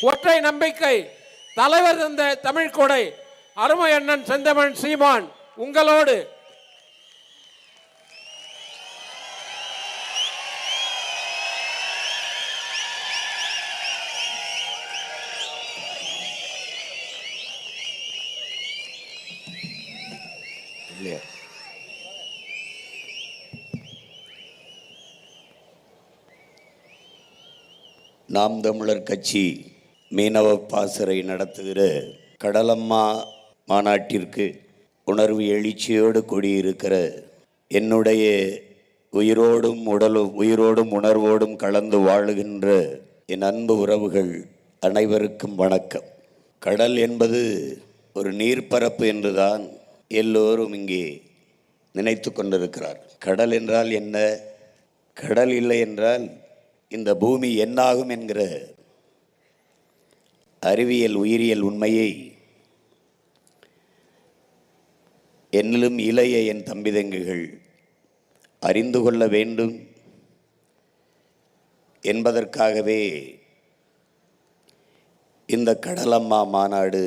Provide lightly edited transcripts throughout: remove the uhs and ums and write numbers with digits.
ஒற்றை நம்பிக்கை தலைவர் தந்த தமிழ் கொடை அருமை அண்ணன் செந்தமன் சீமான் உங்களோடு. நாம் தமிழர் கட்சி மீனவ பாசறை நடத்துகிற கடலம்மா மாநாட்டிற்கு உணர்வு எழுச்சியோடு கூடியிருக்கிற என்னுடைய உயிரோடும் உணர்வோடும் கலந்து வாழுகின்ற என் அன்பு உறவுகள் அனைவருக்கும் வணக்கம். கடல் என்பது ஒரு நீர்ப்பரப்பு என்றுதான் எல்லோரும் இங்கே நினைத்து கொண்டிருக்கிறார். கடல் என்றால் என்ன? கடல் இல்லை என்றால் இந்த பூமி என்னாகும் என்கிற அறிவியல் உயிரியல் உண்மையை என்னிலும் இளைய என் தம்பிதங்குகள் அறிந்து கொள்ள வேண்டும் என்பதற்காகவே இந்த கடலம்மா மாநாடு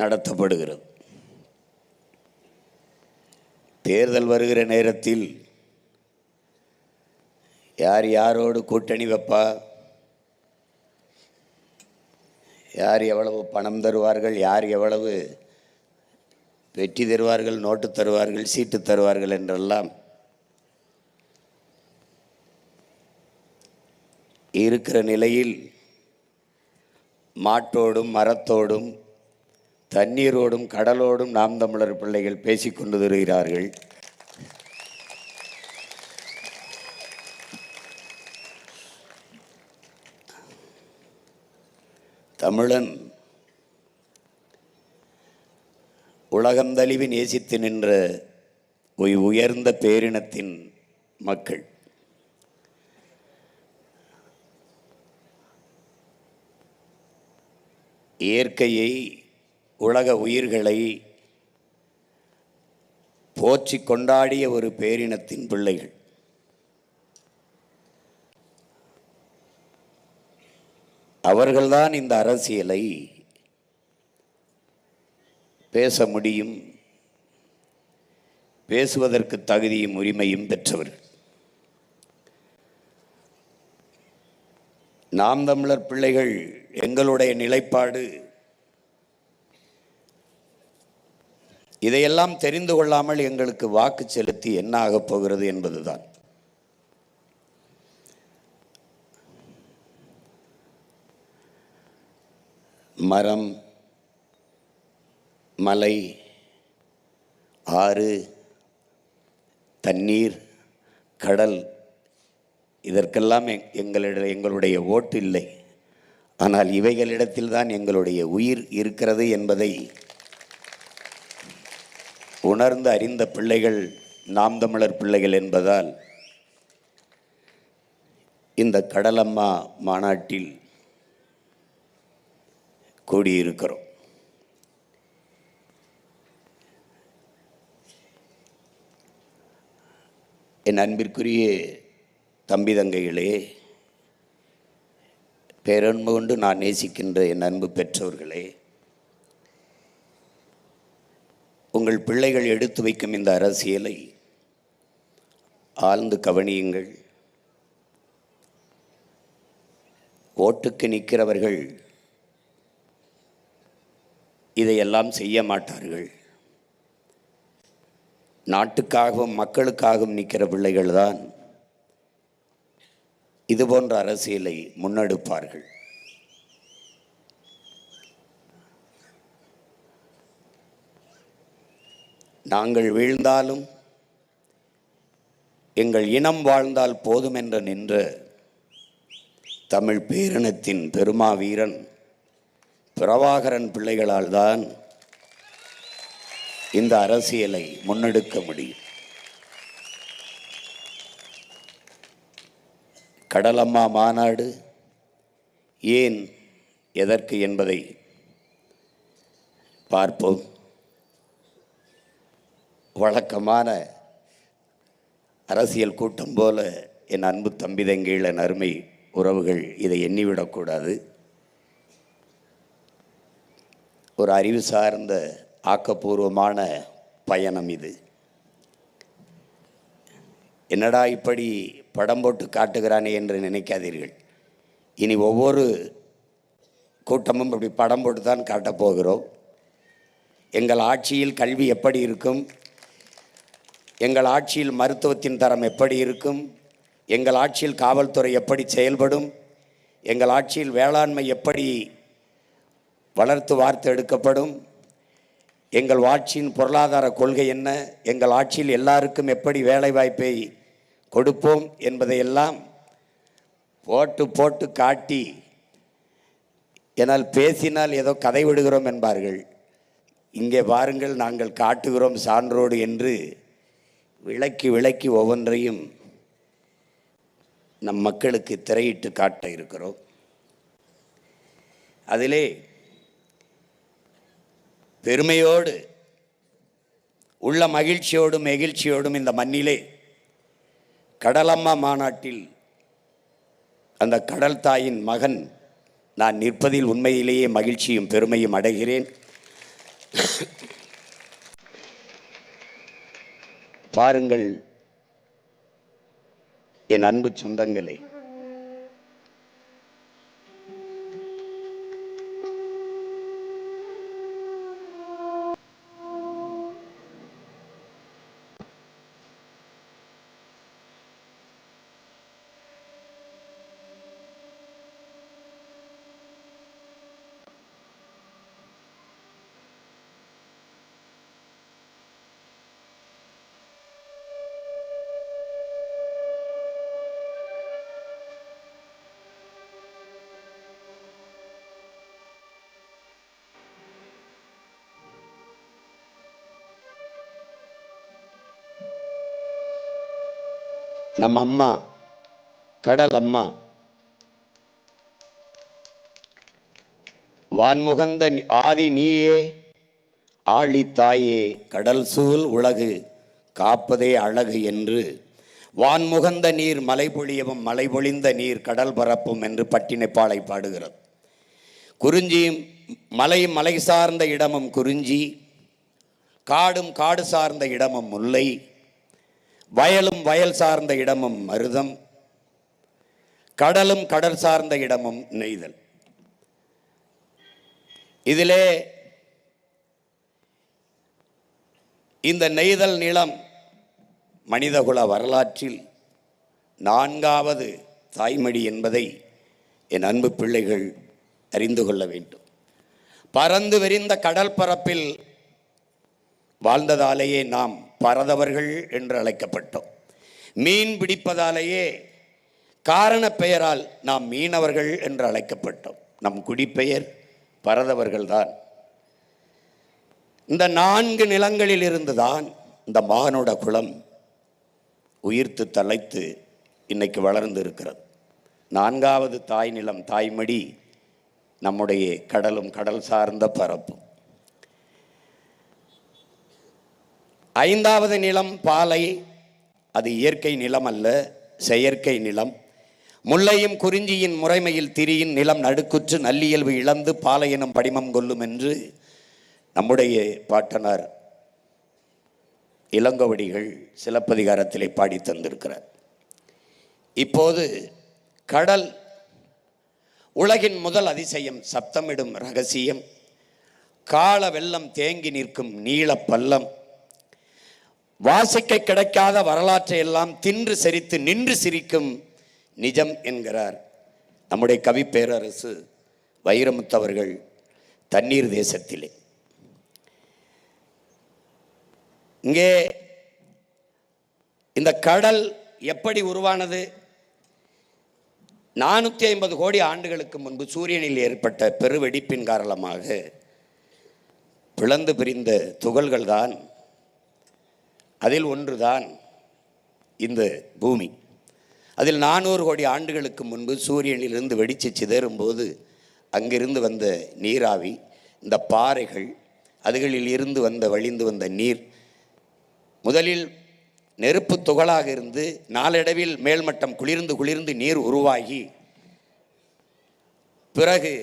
நடத்தப்படுகிறது. தேர்தல் வருகிற நேரத்தில் யார் யாரோடு கூட்டணி வைப்பா, யார் எவ்வளவு பணம் தருவார்கள், யார் எவ்வளவு வெற்றி தருவார்கள், நோட்டு தருவார்கள், சீட்டு தருவார்கள் என்றெல்லாம் இருக்கிற நிலையில் மாட்டோடும் மரத்தோடும் தண்ணீரோடும் கடலோடும் நாம் தமிழர் பிள்ளைகள் பேசிக்கொண்டு வருகிறார்கள். தமிழன் உலகம் தழுவி நேசித்து நின்ற உயர்ந்த பேரினத்தின் மக்கள். இயற்கையை, உலக உயிர்களை போற்றி கொண்டாடிய ஒரு பேரினத்தின் பிள்ளைகள். அவர்கள்தான் இந்த அரசியலை பேச முடியும், பேசுவதற்கு தகுதியும் உரிமையும் பெற்றவர்கள். நாம் தமிழர் பிள்ளைகள் எங்களுடைய நிலைப்பாடு இதையெல்லாம் தெரிந்து கொள்ளாமல் எங்களுக்கு வாக்கு செலுத்தி என்ன ஆகப் போகிறது என்பதுதான். மரம், மலை, ஆறு, தண்ணீர், கடல் இதற்கெல்லாம் எங்களுடைய ஓட்டு இல்லை. ஆனால் இவைகளிடத்தில் தான் எங்களுடைய உயிர் இருக்கிறது என்பதை உணர்ந்து அறிந்த பிள்ளைகள் நாம் தமிழர் பிள்ளைகள் என்பதால் இந்த கடலம்மா மாநாட்டில் கூடியிருக்கிறோம். என் அன்பிற்குரிய தம்பி தங்கைகளே, பேரன்பு கொண்டு நான் நேசிக்கின்ற என் அன்பு பெற்றோர்களே, உங்கள் பிள்ளைகள் எடுத்து வைக்கும் இந்த அரசியலை ஆழ்ந்து கவனியுங்கள். ஓட்டுக்கு நிற்கிறவர்கள் இதையெல்லாம் செய்ய மாட்டார்கள். நாட்டுக்காகவும் மக்களுக்காகவும் நிற்கிற பிள்ளைகள் தான் இது போன்ற அரசியலை முன்னெடுப்பார்கள். நாங்கள் வீழ்ந்தாலும் எங்கள் இனம் வாழ்ந்தால் போதும் என்று நின்ற தமிழ் பேரினத்தின் பெருமாவீரன் பிரபாகரன் பிள்ளைகளால் தான் இந்த அரசியலை முன்னெடுக்க முடியும். கடலம்மா மாநாடு ஏன், எதற்கு என்பதை பார்ப்போம். வழக்கமான அரசியல் கூட்டம் போல என் அன்பு தம்பி தங்கைகள், என் அருமை உறவுகள் இதை எண்ணிவிடக்கூடாது. ஒரு அறிவு சார்ந்த ஆக்கப்பூர்வமான பயணம் இது. என்னடா இப்படி படம் போட்டு காட்டுகிறானே என்று நினைக்காதீர்கள். இனி ஒவ்வொரு கூட்டமும் இப்படி படம் போட்டு தான் காட்டப் போகிறோம். எங்கள் ஆட்சியில் கல்வி எப்படி இருக்கும், எங்கள் ஆட்சியில் மருத்துவத்தின் தரம் எப்படி இருக்கும், எங்கள் ஆட்சியில் காவல்துறை எப்படி செயல்படும், எங்கள் ஆட்சியில் வேளாண்மை எப்படி வளர்த்து வார்த்து எடுக்கப்படும், எங்கள் ஆட்சியின் பொருளாதார கொள்கை என்ன, எங்கள் ஆட்சியில் எல்லாருக்கும் எப்படி வேலை வாய்ப்பை கொடுப்போம் என்பதையெல்லாம் போட்டு போட்டு காட்டி, என்னால் பேசினால் ஏதோ கதை விடுகிறோம் என்பார்கள். இங்கே பாருங்கள், நாங்கள் காட்டுகிறோம் சான்றோடு என்று விளக்கி விளக்கி ஒவ்வொன்றையும் நம் மக்களுக்கு திரையிட்டு காட்ட இருக்கிறோம். அதிலே பெருமையோடு உள்ள மகிழ்ச்சியோடும் நெகிழ்ச்சியோடும் இந்த மண்ணிலே கடலம்மா மாநாட்டில் அந்த கடல் தாயின் மகன் நான் நிற்பதில் உண்மையிலேயே மகிழ்ச்சியும் பெருமையும் அடைகிறேன். பாருங்கள் என் அன்பு சொந்தங்களே, நம்ம அம்மா கடல் அம்மா வான்முகந்த ஆதி நீயே ஆழி தாயே கடல் சூழ் உலகு காப்பதே அழகு என்று வான்முகந்த நீர் மலை பொழியவும் மலை பொழிந்த நீர் கடல் பரப்பும் என்று பட்டினைப்பாலை பாடுகிறது. குறிஞ்சியும் மலை சார்ந்த இடமும் குறிஞ்சி, காடும் காடு சார்ந்த இடமும் முல்லை, வயலும் வயல் சார்ந்த இடமும் மருதம், கடலும் கடல் சார்ந்த இடமும் நெய்தல். இதிலே இந்த நெய்தல் நிலம் மனிதகுல வரலாற்றில் 4வது தாய்மடி என்பதை என் அன்பு பிள்ளைகள் அறிந்து கொள்ள வேண்டும். பறந்து விரிந்த கடல் பரப்பில் வாழ்ந்ததாலேயே நாம் பரதவர்கள் என்று அழைக்கப்பட்டோம். மீன் பிடிப்பதாலேயே காரண பெயரால் நாம் மீனவர்கள் என்று அழைக்கப்பட்டோம். நம் குடிப்பெயர் பரதவர்கள்தான். இந்த 4 நிலங்களில் இருந்துதான் இந்த மானுட குலம் உயிர்த்து தலைத்து இன்னைக்கு வளர்ந்து இருக்கிறது. 4வது தாய் நிலம் தாய்மடி நம்முடைய கடலும் கடல் சார்ந்த பரப்பும். 5வது நிலம் பாலை. அது இயற்கை நிலம் அல்ல, செயற்கை நிலம். முல்லையும் குறிஞ்சியின் முறைமையில் திரியின் நிலம் நடுக்குற்று நல்லியல்பு இழந்து பாலை எனும் படிமம் கொள்ளும் என்று நம்முடைய பாட்டனார் இளங்கோவடிகள் சிலப்பதிகாரத்திலே பாடி தந்திருக்கிறார். இப்போது கடல் உலகின் முதல் அதிசயம், சப்தமிடும் ரகசியம், கால வெள்ளம் தேங்கி நிற்கும் நீள பள்ளம், வாசிக்க கிடைக்காத வரலாற்றை எல்லாம் தின்று செரித்து நின்று சிரிக்கும் நிஜம் என்கிறார் நம்முடைய கவி பேரரசு வைரமுத்தவர்கள் தண்ணீர் தேசத்திலே. இங்கே இந்த கடல் எப்படி உருவானது? 450 கோடி ஆண்டுகளுக்கு முன்பு சூரியனில் ஏற்பட்ட பெருவெடிப்பின் காரணமாக பிளந்து பிரிந்த துகள்கள் தான். அதில் ஒன்றுதான் இந்த பூமி. அதில் 400 கோடி ஆண்டுகளுக்கு முன்பு சூரியனிலிருந்து வெடித்து சிதறும்போது அங்கிருந்து வந்த நீராவி, இந்த பாறைகள், அதுகளில் இருந்து வழிந்து வந்த நீர் முதலில் நெருப்பு துகளாக இருந்து நாளடைவில் மேல்மட்டம் குளிர்ந்து நீர் உருவாகி பிறகு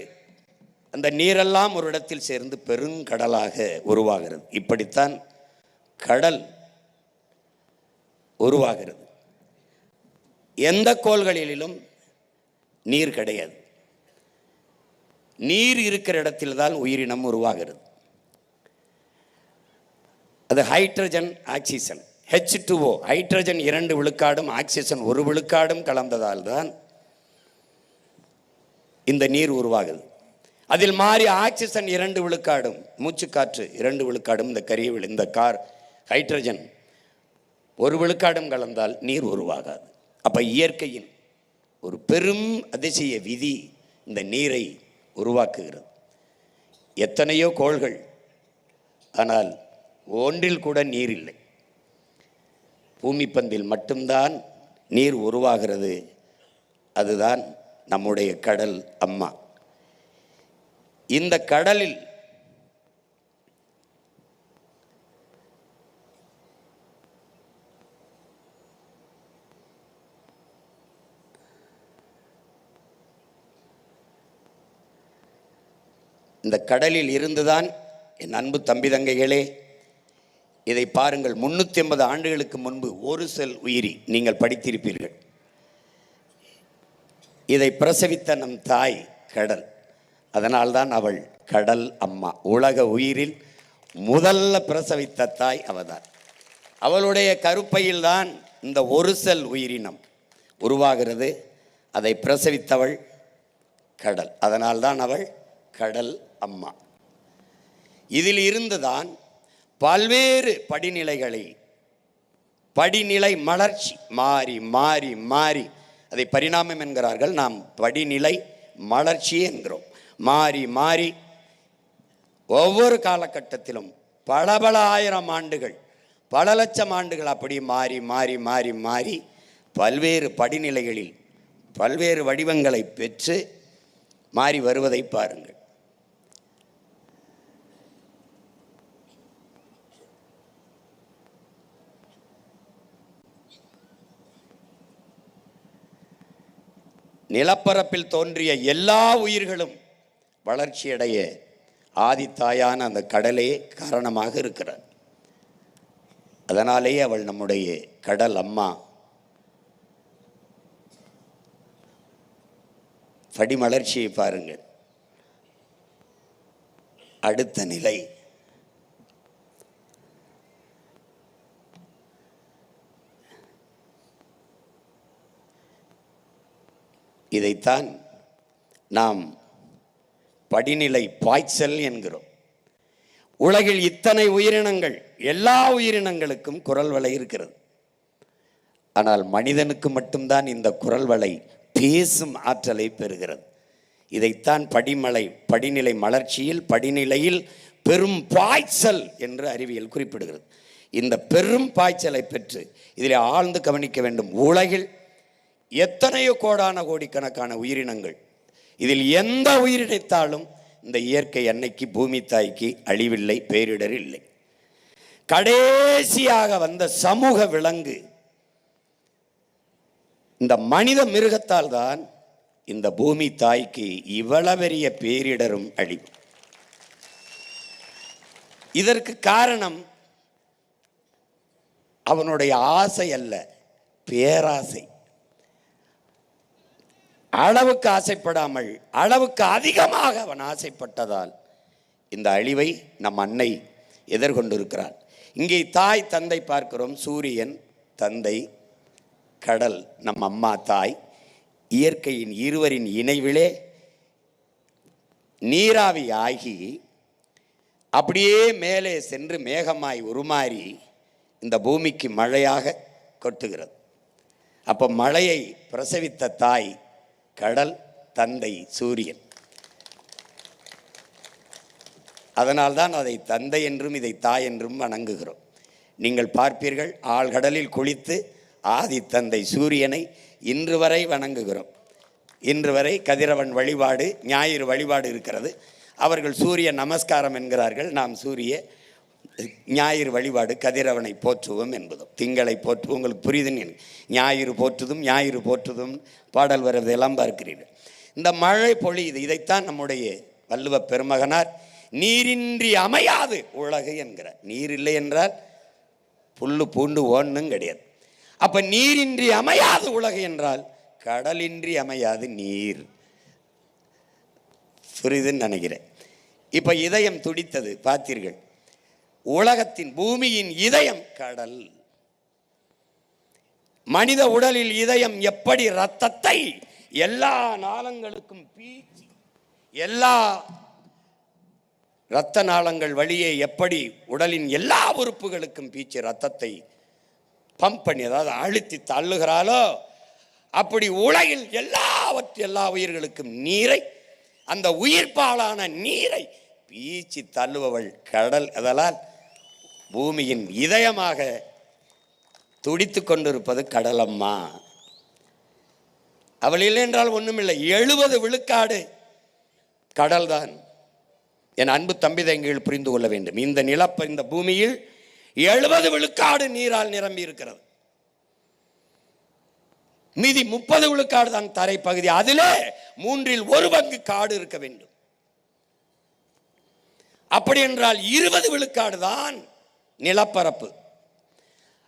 அந்த நீரெல்லாம் ஒரு இடத்தில் சேர்ந்து பெருங்கடலாக உருவாகிறது. இப்படித்தான் கடல் உருவாகிறது. எந்த கோள்களிலும் நீர் கிடையாது. நீர் இருக்கிற இடத்தில்தான் உயிரினம் உருவாகிறது. அது ஹைட்ரஜன் ஆக்சிஜன் H2O, ஹைட்ரஜன் 2 விழுக்காடும் ஆக்சிஜன் 1 விழுக்காடும் கலந்ததால் தான் இந்த நீர் உருவாகுது. அதில் மாறி ஆக்சிஜன் 2 விழுக்காடும் மூச்சுக்காற்று 2 விழுக்காடும் இந்த கரியவில் இந்த ஹைட்ரஜன் 1 விழுக்காடும் கலந்தால் நீர் உருவாகாது. அப்போ இயற்கையின் ஒரு பெரும் அதிசய விதி இந்த நீரை உருவாக்குகிறது. எத்தனையோ கோள்கள், ஆனால் ஒன்றில் கூட நீர் இல்லை. பூமி பந்தில் மட்டும்தான் நீர் உருவாகிறது. அதுதான் நம்முடைய கடல் அம்மா. இந்த கடலில் இருந்துதான் என் அன்பு தம்பி தங்கைகளே, இதை பாருங்கள். 350 ஆண்டுகளுக்கு முன்பு ஒரு செல் உயிரி, நீங்கள் படித்திருப்பீர்கள். இதை பிரசவித்த நம் தாய் கடல். அதனால்தான் அவள் கடல் அம்மா. உலக உயிரில் முதல்ல பிரசவித்த தாய் அவள்தான். அவளுடைய கருப்பையில்தான் இந்த ஒரு செல் உயிரினம் உருவாகிறது. அதை பிரசவித்தவள் கடல். அதனால்தான் அவள் கடல் அம்மா. இதில் இருந்துதான் பல்வேறு படிநிலை மலர்ச்சி மாறி மாறி மாறி, அதை பரிணாமம் என்கிறார்கள், நாம் படிநிலை மலர்ச்சி என்கிறோம். மாறி மாறி ஒவ்வொரு காலகட்டத்திலும் பல ஆயிரம் ஆண்டுகள், பல லட்சம் ஆண்டுகள் அப்படி மாறி மாறி மாறி மாறி பல்வேறு படிநிலைகளில் பல்வேறு வடிவங்களை பெற்று மாறி வருவதை பாருங்கள். நிலப்பரப்பில் தோன்றிய எல்லா உயிர்களும் வளர்ச்சியடைய ஆதித்தாயான அந்த கடலே காரணமாக இருக்கிறார். அதனாலேயே அவள் நம்முடைய கடல் அம்மா. படிமலர்ச்சியை பாருங்கள். அடுத்த நிலை இதைத்தான் நாம் படிநிலை பாய்ச்சல் என்கிறோம். உலகில் இத்தனை உயிரினங்கள், எல்லா உயிரினங்களுக்கும் குரல் வளை இருக்கிறது. ஆனால் மனிதனுக்கு மட்டும்தான் இந்த குரல் வளை பேசும் ஆற்றலை பெறுகிறது. இதைத்தான் படிநிலை மலர்ச்சியில் படிநிலையில் பெரும் பாய்ச்சல் என்று அறிவியல் குறிப்பிடுகிறது. இந்த பெரும் பாய்ச்சலை பெற்று இதில் ஆழ்ந்து கவனிக்க வேண்டும். உலகில் எத்தனையோ கோடிக்கணக்கான உயிரினங்கள், இதில் எந்த உயிரினத்தாலும் இந்த இயற்கை அன்னைக்கு பூமி தாய்க்கு அழிவில்லை, பேரிடர் இல்லை. கடைசியாக வந்த சமூக விலங்கு இந்த மனித மிருகத்தால் தான் இந்த பூமி தாய்க்கு இவ்வளவு பெரிய பேரிடரும் அழிவும். இதற்கு காரணம் அவனுடைய ஆசை அல்ல, பேராசை. அளவுக்கு ஆசைப்படாமல் அளவுக்கு அதிகமாக அவன் ஆசைப்பட்டதால் இந்த அழிவை நம் அன்னை எதிர்கொண்டிருக்கிறார். இங்கே தாய் தந்தை பார்க்கிறோம். சூரியன் தந்தை, கடல் நம் அம்மா தாய். இயற்கையின் இருவரின் இணைவிலே நீராவி ஆகி அப்படியே மேலே சென்று மேகமாய் உருமாறி இந்த பூமிக்கு மழையாக கொட்டுகிறது. அப்போ மழையை பிரசவித்த தாய் கடல், தந்தை சூரியன். அதனால்தான் அதை தந்தை என்றும் இதை தாய் என்றும் வணங்குகிறோம். நீங்கள் பார்ப்பீர்கள், ஆழ்கடலில் குளித்து ஆதி தந்தை சூரியனை இன்று வரை வணங்குகிறோம். இன்று வரை கதிரவன் வழிபாடு, ஞாயிறு வழிபாடு இருக்கிறது. அவர்கள் சூரிய நமஸ்காரம் என்கிறார்கள். நாம் ஞாயிறு வழிபாடு கதிரவனை போற்றுவோம் என்பதும், திங்களை போற்றுவோம். உங்களுக்கு புரியுதுன்னு ஞாயிறு போற்றுதும் பாடல் வருவதெல்லாம் பார்க்கிறீர்கள். இந்த மழை பொழியுது. இதைத்தான் நம்முடைய வள்ளுவ பெருமகனார் நீரின்றி அமையாது உலகு என்கிறார். நீர் இல்லை என்றால் புல்லு பூண்டு ஓன்னும் கிடையாது. அப்ப நீரின்றி அமையாது உலகு என்றால் கடலின்றி அமையாது நீர். புரியுதுன்னு நினைக்கிறேன். இப்ப இதயம் துடித்தது பார்த்தீர்கள். உலகத்தின் பூமியின் இதயம் கடல். மனித உடலில் இதயம் எப்படி இரத்தத்தை எல்லா நாளங்களுக்கும் பீச்சி, எல்லா இரத்த நாளங்கள் வழியே எப்படி உடலின் எல்லா உறுப்புகளுக்கும் பீச்சி இரத்தத்தை பம்ப் பண்ணி, அதாவது அழுத்தி தள்ளுகிறாளோ, அப்படி உலகில் எல்லா உயிர்களுக்கும் நீரை, அந்த உயிர்ப்பாலான நீரை பீச்சி தள்ளுபவள் கடல். அதனால் பூமியின் இதயமாக துடித்து கொண்டிருப்பது கடலம்மா. அவள் இல்லை என்றால் ஒண்ணுமில்லை. 70 விழுக்காடு கடல்தான். என் அன்பு தம்பி தங்கைகள் புரிந்து கொள்ள வேண்டும். இந்த பூமியில் 70 விழுக்காடு நீரால் நிரம்பி இருக்கிறது. மீதி 30 விழுக்காடு தான் தரை பகுதி. அதிலே 1/3 காடு இருக்க வேண்டும். அப்படி என்றால் 20 விழுக்காடு தான் நிலப்பரப்பு.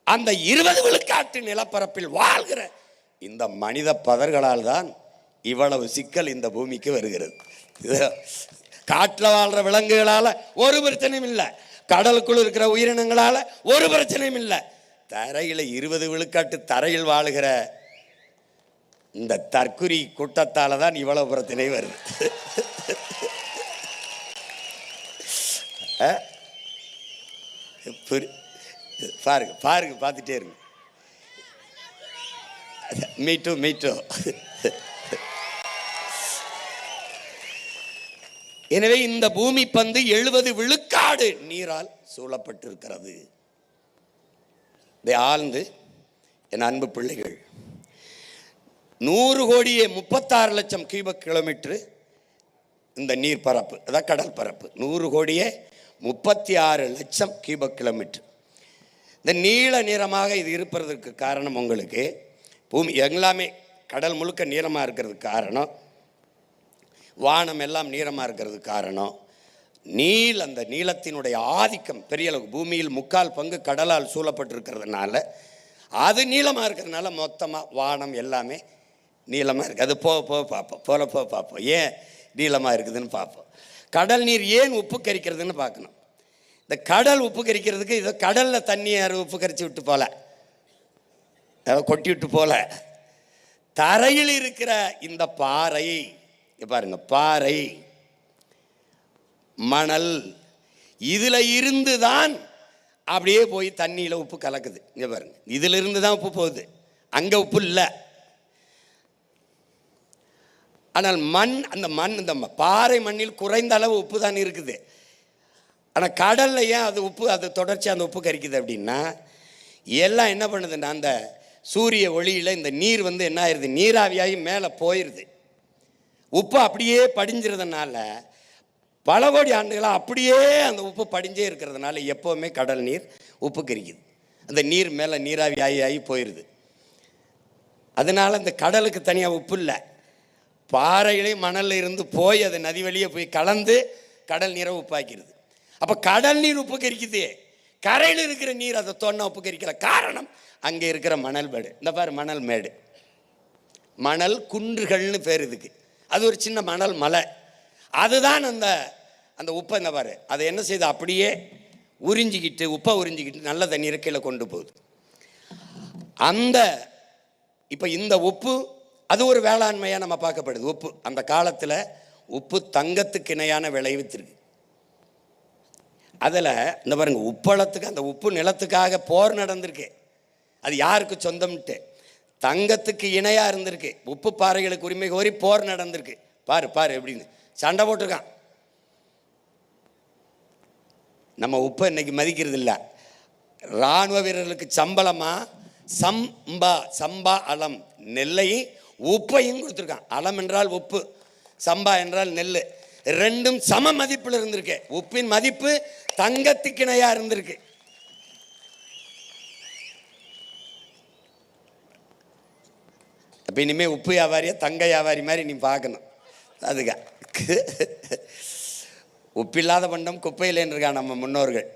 அந்த 20 விழுக்காட்டு நிலப்பரப்பில் வாழ்கிற இந்த மனித பதர்களால் தான் இவ்வளவு சிக்கல் இந்த பூமிக்கு வருகிறது. காட்டில் வாழ்ற விலங்குகளால ஒரு பிரச்சனையும் இல்லை, கடலுக்குள் இருக்கிற உயிரினங்களால ஒரு பிரச்சனையும் இல்லை. தரையில 20 விழுக்காட்டு தரையில் வாழுகிற இந்த தற்குறி கூட்டத்தால தான் இவ்வளவு பிரச்சனை வருது. பாருங்க பாருங்க, பார்த்துட்டே இருங்க. மீட்டோ. எனவே இந்த பூமி பந்து 70 விழுக்காடு நீரால் சூழப்பட்டிருக்கிறது. இதை ஆழ்ந்து என் அன்பு பிள்ளைகள், 100 கோடியே 36 லட்சம் கியூபிக் கிலோமீட்டர் இந்த நீர் பரப்பு, அதான் கடல் பரப்பு. 100 கோடியே 36 லட்சம் கியூபிக் கிலோமீட்டர். இந்த நீல நிறமாக இது இருப்பதற்கு காரணம், உங்களுக்கு பூமி எல்லாமே கடல் முழுக்க நீளமாக இருக்கிறதுக்கு காரணம், வானம் எல்லாம் நீளமாக இருக்கிறதுக்கு காரணம், அந்த நீளத்தினுடைய ஆதிக்கம் பெரிய அளவு. பூமியில் 3/4 பங்கு கடலால் சூழப்பட்டிருக்கிறதுனால, அது நீளமாக இருக்கிறதுனால மொத்தமாக வானம் எல்லாமே நீளமாக இருக்குது. அது போக பார்ப்போம் ஏன் நீளமாக இருக்குதுன்னு பார்ப்போம். கடல் நீர் ஏன் உப்பு கரிக்கிறதுன்னு பார்க்கணும். இந்த கடல் உப்பு கரிக்கிறதுக்கு இதை கடலில் தண்ணியை உப்பு கரிச்சு விட்டு போல, கொட்டி விட்டு போல, தரையில் இருக்கிற இந்த பாறை பாருங்க, பாறை மணல், இதுல இருந்து தான் அப்படியே போய் தண்ணியில் உப்பு கலக்குது. இங்க பாருங்க, இதுல இருந்து தான் உப்பு போகுது, அங்க உப்பு இல்லை. ஆனால் இந்த பாறை மண்ணில் குறைந்த அளவு உப்பு தான் இருக்குது. ஆனால் கடல்ல ஏன் அது உப்பு, அது தொடர்ச்சி அந்த உப்பு கரிக்குது அப்படின்னா, எல்லாம் என்ன பண்ணுதுன்னா, அந்த சூரிய ஒளியில் இந்த நீர் என்ன ஆயிடுது, நீராவியாகி மேலே போயிடுது. உப்பு அப்படியே படிஞ்சிருந்தனால பல கோடி ஆண்டுகளாக அப்படியே அந்த உப்பு படிஞ்சே இருக்கிறதுனால எப்போவுமே கடல் நீர் உப்பு கரிக்குது. அந்த நீர் மேலே நீராவி ஆகி போயிடுது. அதனால் இந்த கடலுக்கு தனியாக உப்பு இல்லை, பாறையிலே மணலில் இருந்து போய் அது நதி வழியே போய் கலந்து கடல் நீரை உப்பாக்கிடுது. அப்போ கடல் நீர் உப்பு கரிக்குது, கரையில் இருக்கிற நீர் அதை தொன்னா உப்பு கரிக்கல. காரணம் அங்கே இருக்கிற மணல் மேடு. இந்த பாரு மணல் மேடு, மணல் குன்றுகள்னு பேர் இதுக்கு. அது ஒரு சின்ன மணல் மலை, அதுதான் அந்த உப்பை இந்த பாரு அதை என்ன செய்யுது, அப்படியே உறிஞ்சிக்கிட்டு உப்பை உறிஞ்சிக்கிட்டு நல்ல தண்ணீரை கீழே கொண்டு போகுது. இப்போ இந்த உப்பு அது ஒரு வேளாண்மையாக நம்ம பார்க்கப்படுது. உப்பு அந்த காலத்தில் உப்பு தங்கத்துக்கு இணையான விளைவித்திருக்கு. அதில் இந்த பாருங்க, உப்பளத்துக்கு அந்த உப்பு நிலத்துக்காக போர் நடந்திருக்கு. அது யாருக்கு சொந்தம்ட்டு, தங்கத்துக்கு இணையாக இருந்திருக்கு. உப்பு பாறைகளுக்கு உரிமை கோரி போர் நடந்திருக்கு. பாரு எப்படின்னு சண்டை போட்டிருக்கான். நம்ம உப்பை இன்னைக்கு மதிக்கிறது இல்லை. இராணுவ வீரர்களுக்கு சம்பளமாக சம்பா அலம் நெல்லையும் உப்பையும் கொடுத்துருக்கான். அலம் என்றால் உப்பு, சம்பா என்றால் நெல். ரெண்டும் சம மதிப்பில் இருந்திருக்கு. உப்பின் மதிப்பு தங்கத்துக்கு இணையா இருந்திருக்கு. அப்போ இனிமேல் உப்பு வியாபாரியா தங்க வியாபாரி மாதிரி நீ பார்க்கணும். அதுங்க உப்பில்லாத பண்டம் குப்பையில் இருக்கா நம்ம முன்னோர்கள்.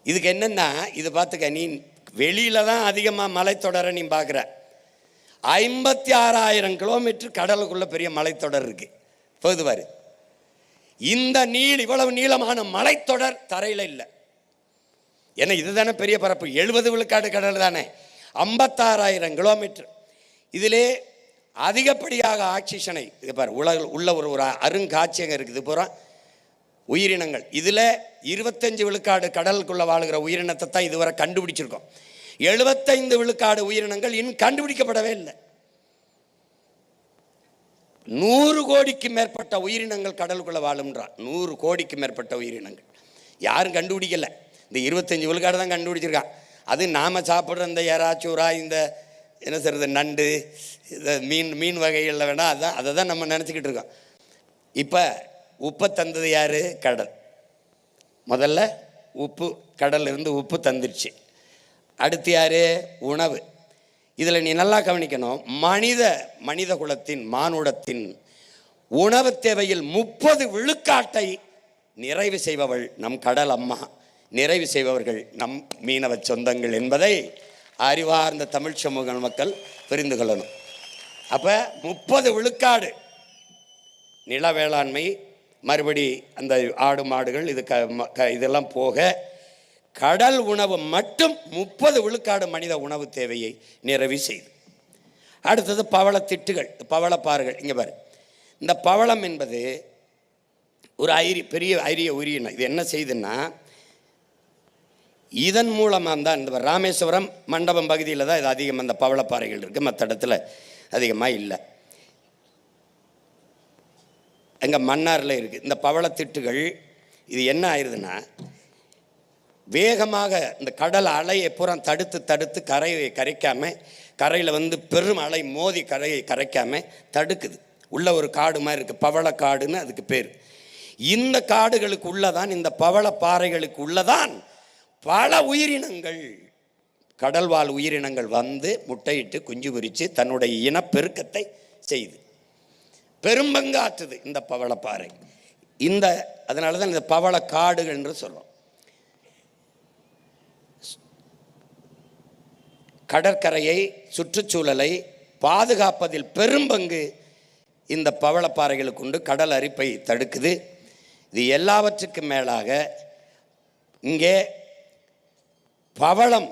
இதுக்கு என்னன்னா, இது பார்த்துக்க, நீ வெளியில தான் அதிகமாக மலைத்தொடரை நீ பார்க்குற. 56,000 கிலோமீட்டர் கடலுக்குள்ள பெரிய மலைத்தொடர் இருக்கு. போகுது பாரு. இந்த இவ்வளவு நீளமான மலைத்தொடர் தரையில் இல்லை. ஏன்னா இதுதானே பெரிய பரப்பு. 70 விழுக்காடு கடல் தானே. 56,000 கிலோமீட்டர். இதிலே அதிகப்படியாக ஆக்சிஜனை இது பாரு உள்ள ஒரு அருங்காட்சியகம் இருக்குது. பூரா உயிரினங்கள். இதில் 25 விழுக்காடு கடலுக்குள்ள வாழுகிற உயிரினத்தை தான் இதுவரை கண்டுபிடிச்சிருக்கோம். 75 விழுக்காடு உயிரினங்கள் இன்னும் கண்டுபிடிக்கப்படவே இல்லை. 100 கோடிக்கு மேற்பட்ட உயிரினங்கள் கடலுக்குள்ள வாழும்ன்றான். 100 கோடிக்கு மேற்பட்ட உயிரினங்கள் யாரும் கண்டுபிடிக்கல. இந்த 25 விழுக்காடு தான் கண்டுபிடிச்சிருக்கான். அது நாம சாப்பிட்ற இந்த எறாச்சூரா, இந்த என்ன சொல்றது, நண்டு, இந்த மீன் வகைகளில் வேணா அதை தான் நம்ம நினச்சிக்கிட்டு இருக்கோம். இப்போ உப்பை தந்தது யாரு? கடல். முதல்ல உப்பு, கடல்ல இருந்து உப்பு தந்துடுச்சு. அடுத்து யாரு? உணவு. இதில் நீ நல்லா கவனிக்கணும். மனித குலத்தின் மானுடத்தின் உணவு தேவையில் 30 விழுக்காட்டை நிறைவு செய்பவள் நம் கடல் அம்மா, நிறைவு செய்பவர்கள் நம் மீனவ சொந்தங்கள் என்பதை அறிவார்ந்த தமிழ் சமூக மக்கள் புரிந்து கொள்ளணும். அப்போ 30 விழுக்காடு நில வேளாண்மை, மறுபடி அந்த ஆடு மாடுகள் இதெல்லாம் போக கடல் உணவு மட்டும் 30 விழுக்காடு மனித உணவு தேவையை நிறைவு செய்து. அடுத்தது பவளத்திட்டுகள், பவளப்பாறைகள். இங்கே பாரு, இந்த பவளம் என்பது ஒரு பெரிய அரிய உயிரினம். இது என்ன செய்யுதுன்னா, இதன் மூலமாக தான் இந்த ராமேஸ்வரம் மண்டபம் பகுதியில் தான் இது அதிகம் அந்த பவளப்பாறைகள் இருக்குது. மற்ற இடத்துல அதிகமாக இல்லை. அங்கே மன்னாரில் இருக்குது இந்த பவளத்திட்டுகள். இது என்ன ஆயிடுதுன்னா, வேகமாக இந்த கடல் அலையை பூரா தடுத்து கரையை கரைக்காமல், கரையில் பெரும் அலை மோதி கரையை கரைக்காமல் தடுக்குது. உள்ள ஒரு காடு மாதிரி இருக்குது, பவளக்காடுன்னு அதுக்கு பேர். இந்த காடுகளுக்கு உள்ளதான், இந்த பவளப்பாறைகளுக்கு உள்ளதான் பல உயிரினங்கள், கடல்வாழ் உயிரினங்கள் முட்டையிட்டு குஞ்சு குறித்து தன்னுடைய இனப்பெருக்கத்தை செய்து பெரும்பங்காற்றுது இந்த பவளப்பாறை. அதனால தான் இந்த பவளக்காடுகள் என்று சொல்றோம். கடற்கரையை, சுற்றுச்சூழலை பாதுகாப்பதில் பெரும்பங்கு இந்த பவளப்பாறைகளுக்கு உண்டு. கடல் அரிப்பை தடுக்குது. இது எல்லாவற்றுக்கும் மேலாக இங்கே பவளம்,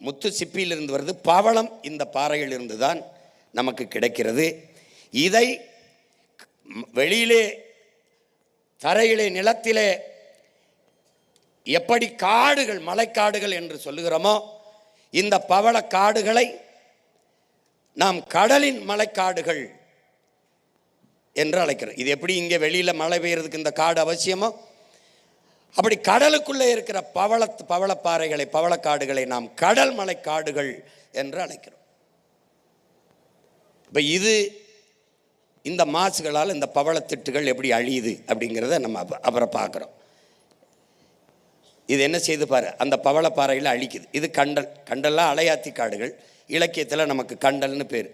முத்து சிப்பியிலிருந்து வருது. பவளம் இந்த பாறையிலிருந்து தான் நமக்கு கிடைக்கிறது. இதை வெளியிலே, தரையிலே, நிலத்திலே எப்படி காடுகள், மலைக்காடுகள் என்று சொல்லுகிறோமோ, இந்த பவளக்காடுகளை நாம் கடலின் மலைக்காடுகள் என்று அழைக்கிறோம். இது எப்படி இங்கே வெளியில் மழை பெய்யறதுக்கு இந்த காடு அவசியமோ, அப்படி கடலுக்குள்ளே இருக்கிற பவளப்பாறைகளை, பவளக்காடுகளை நாம் கடல் மலைக்காடுகள் என்று அழைக்கிறோம். இப்போ இந்த மாசுகளால் இந்த பவளத்திட்டுகள் எப்படி அழியுது அப்படிங்கிறத நம்ம அப்புறம் பார்க்குறோம். இது என்ன செய்து பாரு, அந்த பவளப்பாறையில் அழிக்குது. இது கண்டல்லாம் அலையாத்தி காடுகள். இலக்கியத்தில் நமக்கு கண்டல்னு பேர்.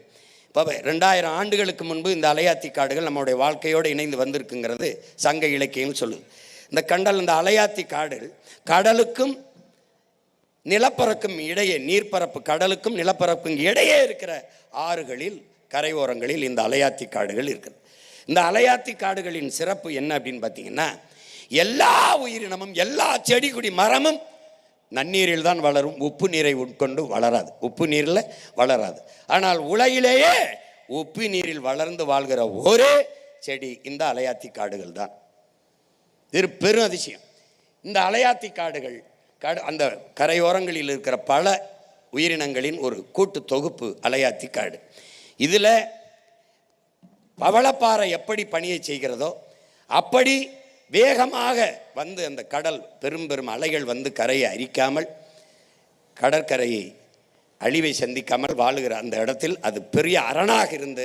இப்போ 2000 ஆண்டுகளுக்கு முன்பு இந்த அலையாத்தி காடுகள் நம்மளுடைய வாழ்க்கையோடு இணைந்து வந்திருக்குங்கிறது சங்க இலக்கியம்னு சொல்லுது. இந்த இந்த அலையாத்தி காடுகள் கடலுக்கும் நிலப்பரப்புக்கும் இடையே, நீர்ப்பரப்பு கடலுக்கும் நிலப்பரப்புக்கும் இடையே இருக்கிற ஆறுகளில், கரையோரங்களில் இந்த அலையாத்தி காடுகள் இருக்குது. இந்த அலையாத்தி காடுகளின் சிறப்பு என்ன அப்படின்னு பார்த்தீங்கன்னா, எல்லா உயிரினமும், எல்லா செடி கொடி மரமும் நன்னீரில் தான் வளரும். உப்பு நீரை உட்கொண்டு வளராது, உப்பு நீரில் வளராது. ஆனால் உலகிலேயே உப்பு நீரில் வளர்ந்து வாழ்கிற ஒரே செடி இந்த அலையாத்தி காடுகள் தான். இது பெரும் அதிசயம். இந்த அலையாத்தி காடுகள் அந்த கரையோரங்களில் இருக்கிற பல உயிரினங்களின் ஒரு கூட்டு தொகுப்பு அலையாத்தி காடு. இதில் பவளப்பாறை எப்படி பணியை செய்கிறதோ அப்படி வேகமாக அந்த கடல் பெரும் அலைகள் கரையை அரிக்காமல், கடற்கரையை அழிவை சந்திக்காமல் வாழுகிற அந்த இடத்தில் அது பெரிய அரணாக இருந்து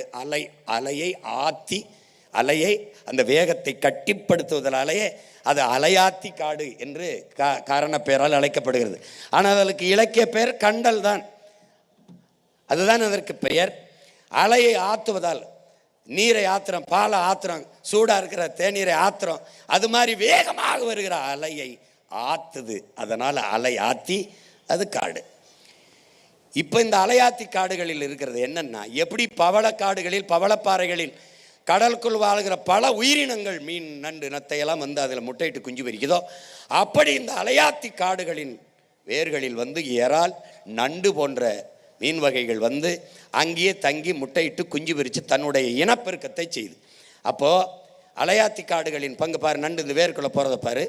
அலையை ஆத்தி, அலையை அந்த வேகத்தை கட்டிப்படுத்துவதாலேயே அது அலையாத்தி காடு என்று காரண பெயரால் அழைக்கப்படுகிறது. ஆனால் அதற்கு இலக்கிய பெயர் கண்டல் தான். அதுதான் அதற்கு பெயர். அலையை ஆற்றுவதால் நீரை ஆத்திரம், பாலை ஆத்திரம், சூடாக இருக்கிற தேநீரை ஆத்திரம், அது மாதிரி வேகமாக வருகிற அலையை ஆத்துது. அதனால் அலை ஆத்தி அது காடு. இப்போ இந்த அலையாத்தி காடுகளில் இருக்கிறது என்னன்னா, எப்படி பவளக்காடுகளில் பவளப்பாறைகளில் கடலுக்குள் வாழ்கிற பல உயிரினங்கள், மீன், நண்டு, நத்தையெல்லாம் வந்து அதில் முட்டையிட்டு குஞ்சு பொரிக்குதோ, அப்படி இந்த அலையாத்தி காடுகளின் வேர்களில் வந்து இறால், நண்டு போன்ற மீன் வகைகள் வந்து அங்கேயே தங்கி முட்டையிட்டு குஞ்சு பொரித்து தன்னுடைய இனப்பெருக்கத்தை செய்யுது. அப்போது அலையாத்தி காடுகளின் பங்கு பாரு, நண்டு இந்த வேருக்குள்ளே போகிறத பாரு,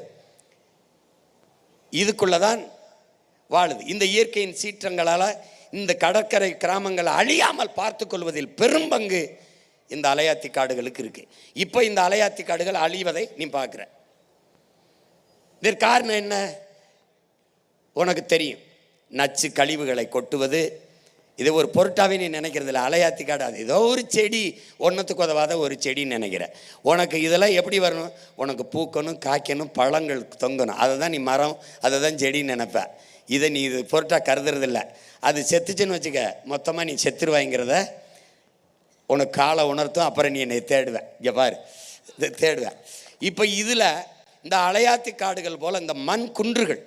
இதுக்குள்ளே தான் வாழுது. இந்த இயற்கையின் சீற்றங்களால் இந்த கடற்கரை கிராமங்களை அழியாமல் பார்த்து கொள்வதில் பெரும் பங்கு இந்த அலையாத்தி காடுகளுக்கு இருக்கு. இப்போ இந்த அலையாத்தி காடுகள் அழிவதை நீ பார்க்குற. இதற்கு காரணம் என்ன உனக்கு தெரியும். நச்சு கழிவுகளை கொட்டுவது, இது ஒரு பொருட்டாவே நீ நினைக்கிறது இல்லை. அலையாத்தி காடு அது ஏதோ ஒரு செடி, ஒன்றத்துக்கு உதவாத ஒரு செடின்னு நினைக்கிற. உனக்கு இதெல்லாம் எப்படி வரணும்? உனக்கு பூக்கணும், காய்க்கணும், பழங்கள் தொங்கணும், அதை தான் நீ மரம், அதை தான் செடின்னு நினைப்ப. இதை நீ இது பொருட்டாக கருதுறதில்லை. அது செத்துச்சுன்னு வச்சுக்க, மொத்தமாக நீ செத்துருவாங்கிறத உனக்கு காலை உணர்த்தும். அப்புறம் நீ என்னை தேடுவேன், இங்கே பாரு, தேடுவேன். இப்போ இதில் இந்த அலையாத்தி காடுகள் போல் இந்த மண் குன்றுகள்,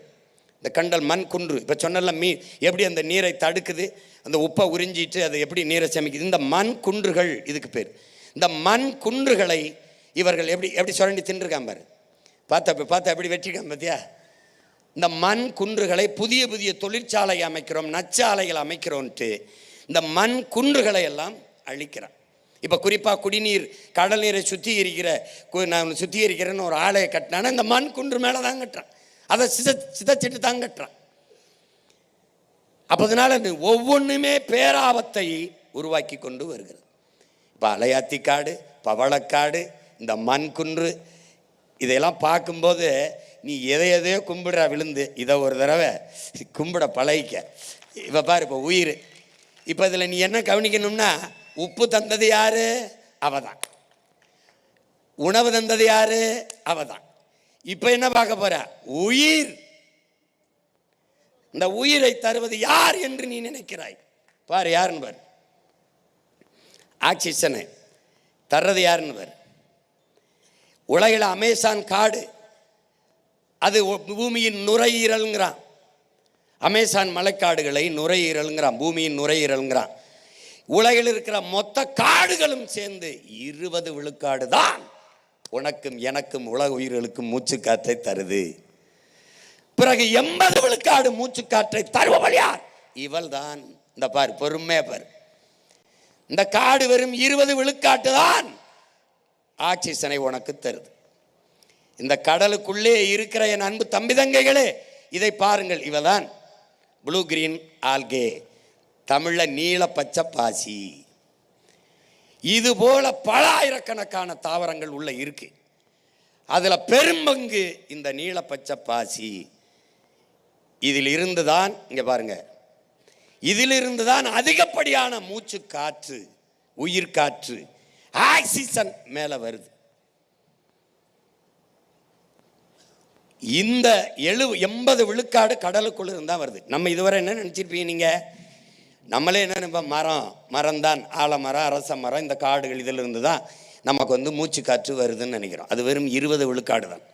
இந்த கண்டல் மண் குன்று, இப்போ சொன்னல மீன் எப்படி அந்த நீரை தடுக்குது, அந்த உப்பை உறிஞ்சிட்டு அது எப்படி நீரை சமைக்குது, இந்த மண் குன்றுகள் இதுக்கு பேர். இந்த மண் குன்றுகளை இவர்கள் எப்படி எப்படி சுரண்டி தின்றுருக்கான் பாரு, பார்த்தா எப்படி வெற்றிக்காம பார்த்தியா. இந்த மண் குன்றுகளை புதிய புதிய தொழிற்சாலை அமைக்கிறோம், நச்சாலைகள் அமைக்கிறோன்ட்டு இந்த மண் குன்றுகளை எல்லாம் அழிக்கிறான். இப்போ குறிப்பாக குடிநீர், கடல் நீரை நான் சுத்திகரிக்கிறேன்னு ஒரு ஆலையை கட்டினானா இந்த மண் குன்று மேலே தான் கட்டுறான், அதை சிதைச்சிட்டு தான் கட்டுறான். அப்போ அதனால ஒவ்வொன்றுமே பேராபத்தை உருவாக்கி கொண்டு வருகிறது. இப்போ அலையாத்தி காடு, பவளக்காடு, இந்த மண் குன்று, இதையெல்லாம் பார்க்கும்போது நீ எதையோ கும்பிடுற விழுந்து, இதை ஒரு தடவை கும்பிட பழகிக்க. இப்போ பாரு, இப்போ உயிர், இப்போ இதில் நீ என்ன கவனிக்கணும்னா, உப்பு தந்தது யாரு? அவதான். உணவு தந்தது யாரு? அவதான். இப்போ என்ன பார்க்க போற? உயிர். இந்த உயிரை தருவது யார் என்று நீ நினைக்கிறாய்? பாரு யாருன்னு பாரு. ஆக்சிஜனை தர்றது யாருன்னு பாரு. உலகில் அமேசான் காடு, அது பூமியின் நுரையீரல்ங்கிறான். அமேசான் மலைக்காடுகளை நுரையீரல்ங்கிறான், பூமியின் நுரையீரல்ங்கிறான். உலகில் இருக்கிற மொத்த காடுகளும் சேர்ந்து 20 விழுக்காடு தான் உனக்கும் எனக்கும் உலக உயிர்களுக்கும் மூச்சு காற்றை தருது. பிறகு 80 விழுக்காடு மூச்சு காற்றை தருபவள் யார்? இவள் தான். இந்த பாரு, பொறுமையா பாரு. இந்த காடு வெறும் 20 விழுக்காட்டு தான் ஆக்சிஜனை உனக்கு தருது. இந்த கடலுக்குள்ளே இருக்கிற என் அன்பு தம்பி தங்கைகளே, இதை பாருங்கள். இவதான் ப்ளூ கிரீன் ஆல்கே, தமிழ்ல நீல பச்சை பாசி. இது போல பல ஆயிரக்கணக்கான தாவரங்கள் உள்ள இருக்கு. அதுல பெரும்பங்கு இந்த நீல பச்சை பாசி. இதில் இருந்துதான், இங்க பாருங்க, இதிலிருந்து தான் அதிகப்படியான மூச்சு காற்று, உயிர் காற்று, ஆக்சிஜன் மேல வருது. இந்த 80 விழுக்காடு கடலுக்குள்ள இருந்தா வருது. நம்ம இதுவரை என்ன நினைச்சிருப்பீங்க நீங்க? நம்மளே என்ன நினைப்போம்? மரம் தான், ஆலமரம், அரச மரம், இந்த காடுகள் இதில் இருந்து தான் நமக்கு வந்து மூச்சு காற்று வருதுன்னு நினைக்கிறோம். அது வெறும் 20 விழுக்காடு தான்.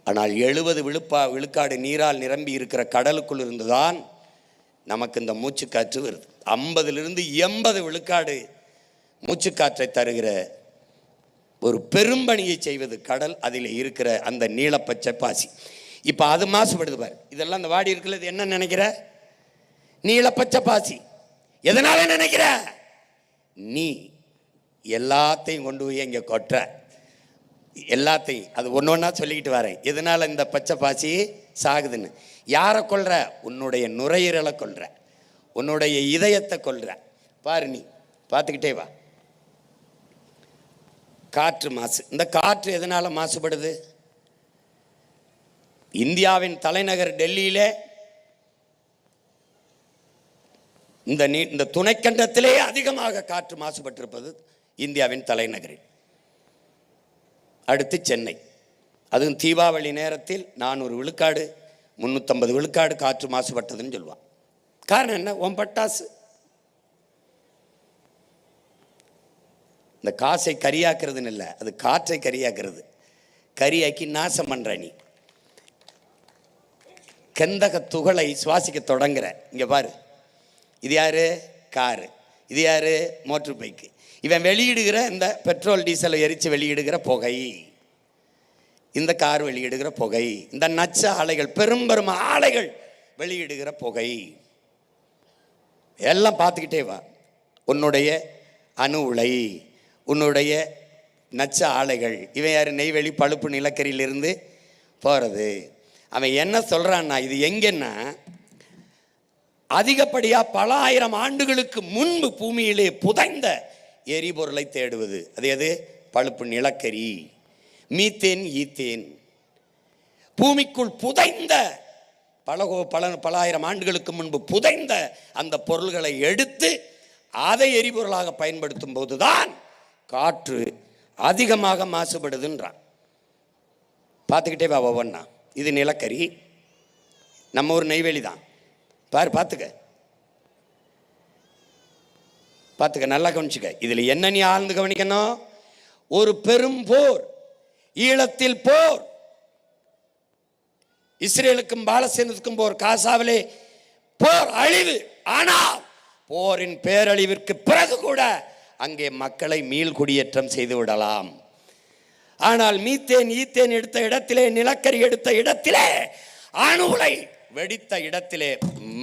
ஆனால் 70 விழுக்காடு நீரால் நிரம்பி இருக்கிற கடலுக்குள் இருந்து தான் நமக்கு இந்த மூச்சு காற்று வருது. 50லிருந்து 80 விழுக்காடு மூச்சு காற்றை தருகிற ஒரு பெரும்பணியை செய்வது கடல். அதில் இருக்கிற அந்த நீலப்பச்சை பாசி. இப்போ அது மாசுபடுது பாரு. இதெல்லாம் இந்த வாடி இருக்குல்ல, இது என்ன நினைக்கிற? நீலப்பச்சை பாசி. எதனால நினைக்கிற? நீ எல்லாத்தையும் கொண்டு போய் இங்கே கொட்டுற, எல்லாத்தையும். அது ஒன்று ஒன்றா சொல்லிக்கிட்டு வரேன். எதனால இந்த பச்சை பாசி சாகுதுன்னு. யாரை கொல்ற? உன்னுடைய நுரையீரலை கொல்ற, உன்னுடைய இதயத்தை கொல்ற. பாரு, நீ பார்த்துக்கிட்டே வா. காற்று மாசு. இந்த காற்று எதனால மாசுபடுது? இந்தியாவின் தலைநகர் டெல்லியிலே, இந்த துணைக்கண்டத்திலே அதிகமாக காற்று மாசுபட்டிருப்பது இந்தியாவின் தலைநகரில். அடுத்து சென்னை. அதுவும் தீபாவளி நேரத்தில் 400 விழுக்காடு 350 விழுக்காடு காற்று மாசுபட்டதுன்னு சொல்லுவான். காரணம் என்ன? உன் பட்டாசு. இந்த காசை கரியாக்குறதுன்னு இல்லை, அது காற்றை கரியாக்குறது. கரியாக்கி நாசம் பண்ற நீ. கந்தக துகளை சுவாசிக்க தொடங்குற. இங்க பாரு, இது யாரு? காரு. இது யாரு? Motor bike. இவன் வெளியிடுகிற இந்த பெட்ரோல் டீசலை எரித்து வெளியிடுகிற புகை, இந்த கார் வெளியிடுகிற புகை, இந்த நச்ச ஆலைகள், பெரும் ஆலைகள் வெளியிடுகிற புகை, எல்லாம் பார்த்துக்கிட்டே வா. உன்னுடைய அணு உலை, உன்னுடைய நச்ச ஆலைகள். இவன் யார்? நெய்வேலி பழுப்பு நிலக்கரியிலிருந்து போகிறது. அவன் என்ன சொல்கிறான்னா, இது எங்கன்னா அதிகப்படியாக பல ஆயிரம் ஆண்டுகளுக்கு முன்பு பூமியிலே புதைந்த எரிபொருளை தேடுவது. அது எது? பழுப்பு நிலக்கரி, மீத்தேன், ஈத்தேன். பூமிக்குள் புதைந்த பல ஆயிரம் ஆண்டுகளுக்கு முன்பு புதைந்த அந்த பொருள்களை எடுத்து அதை எரிபொருளாக பயன்படுத்தும் போதுதான் காற்று அதிகமாக மாசுபடுதுன்றான். பார்த்துக்கிட்டே வா ஒவ்வொன்றா. இது நிலக்கரி, நம்ம ஊர் நெய்வேலி தான். பாரு, பார்த்துக்க, நல்லா கவனிச்சுக்க. இதில் என்ன நீ ஆழ்ந்து கவனிக்கணும்? ஒரு பெரும் போர், ஈழத்தில் போர், இஸ்ரேலுக்கும் பாலஸ்தீனத்துக்கும் போர், காசாவிலே போர், அழிவு. ஆனால் போரின் பேரழிவிற்கு பிறகு கூட அங்கே மக்களை மீள் குடியேற்றம் செய்து விடலாம். ஆனால் மீத்தேன், ஈத்தேன் எடுத்த இடத்திலே, நிலக்கரி எடுத்த இடத்திலே, அணு உலை வெடித்த இடத்திலே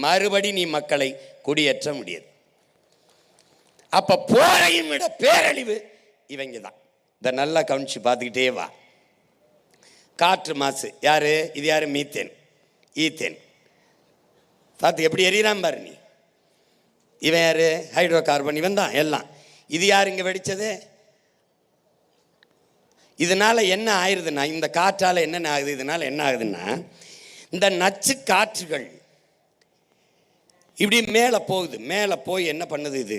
மறுபடி நீ மக்களை குடியேற்ற முடியாது. அப்ப போரையும் விட பேரழிவு இவங்க தான். இதை நல்லா கவனிச்சு பார்த்துக்கிட்டே வா. காற்று மாசு யாரு? இது யாரு? Methane, ethane. பார்த்து எப்படி எரியறான் பாரு நீ. இவன் யாரு? Hydro carbon. இவன் தான் எல்லாம். இது யார் இங்கே வெடிச்சது? இதனால என்ன ஆயிடுதுன்னா, இந்த காற்றால என்ன ஆகுது? இதனால என்ன ஆகுதுன்னா, இந்த நச்சு காற்றுகள் இப்படி மேலே போகுது. மேலே போய் என்ன பண்ணுது? இது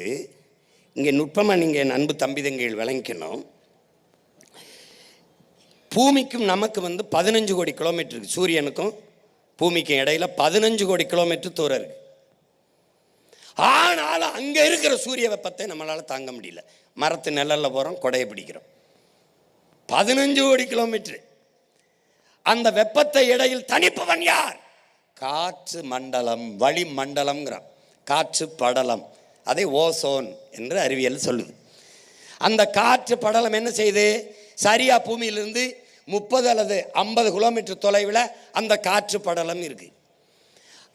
இங்கே நுட்பமாக நீங்கள் அன்பு தம்பிதங்கள் விளங்கிக்கணும். பூமிக்கும் நமக்கு 15 கோடி கிலோமீட்டர் இருக்கு. சூரியனுக்கும் பூமிக்கும் இடையில 15 கோடி கிலோமீட்டர் தூரம் இருக்கு. ஆனாலும் அங்கே இருக்கிற சூரிய வெப்பத்தை நம்மளால் தாங்க முடியல. மரத்து நிழல்ல போகிறோம், கொடையை பிடிக்கிறோம். 15 கோடி கிலோமீட்டர். அந்த வெப்பத்தை இடையில் தணிப்பவன் யார்? காற்று மண்டலம், வளி மண்டலம்ங்கிறான். காற்று படலம், அதை ஓசோன் என்று அறிவியல் சொல்லுது. அந்த காற்று படலம் என்ன செய்யுது? சரியா பூமியிலிருந்து 30 அல்லது 50 கிலோமீட்டர் தொலைவில் அந்த காற்று படலம் இருக்கு.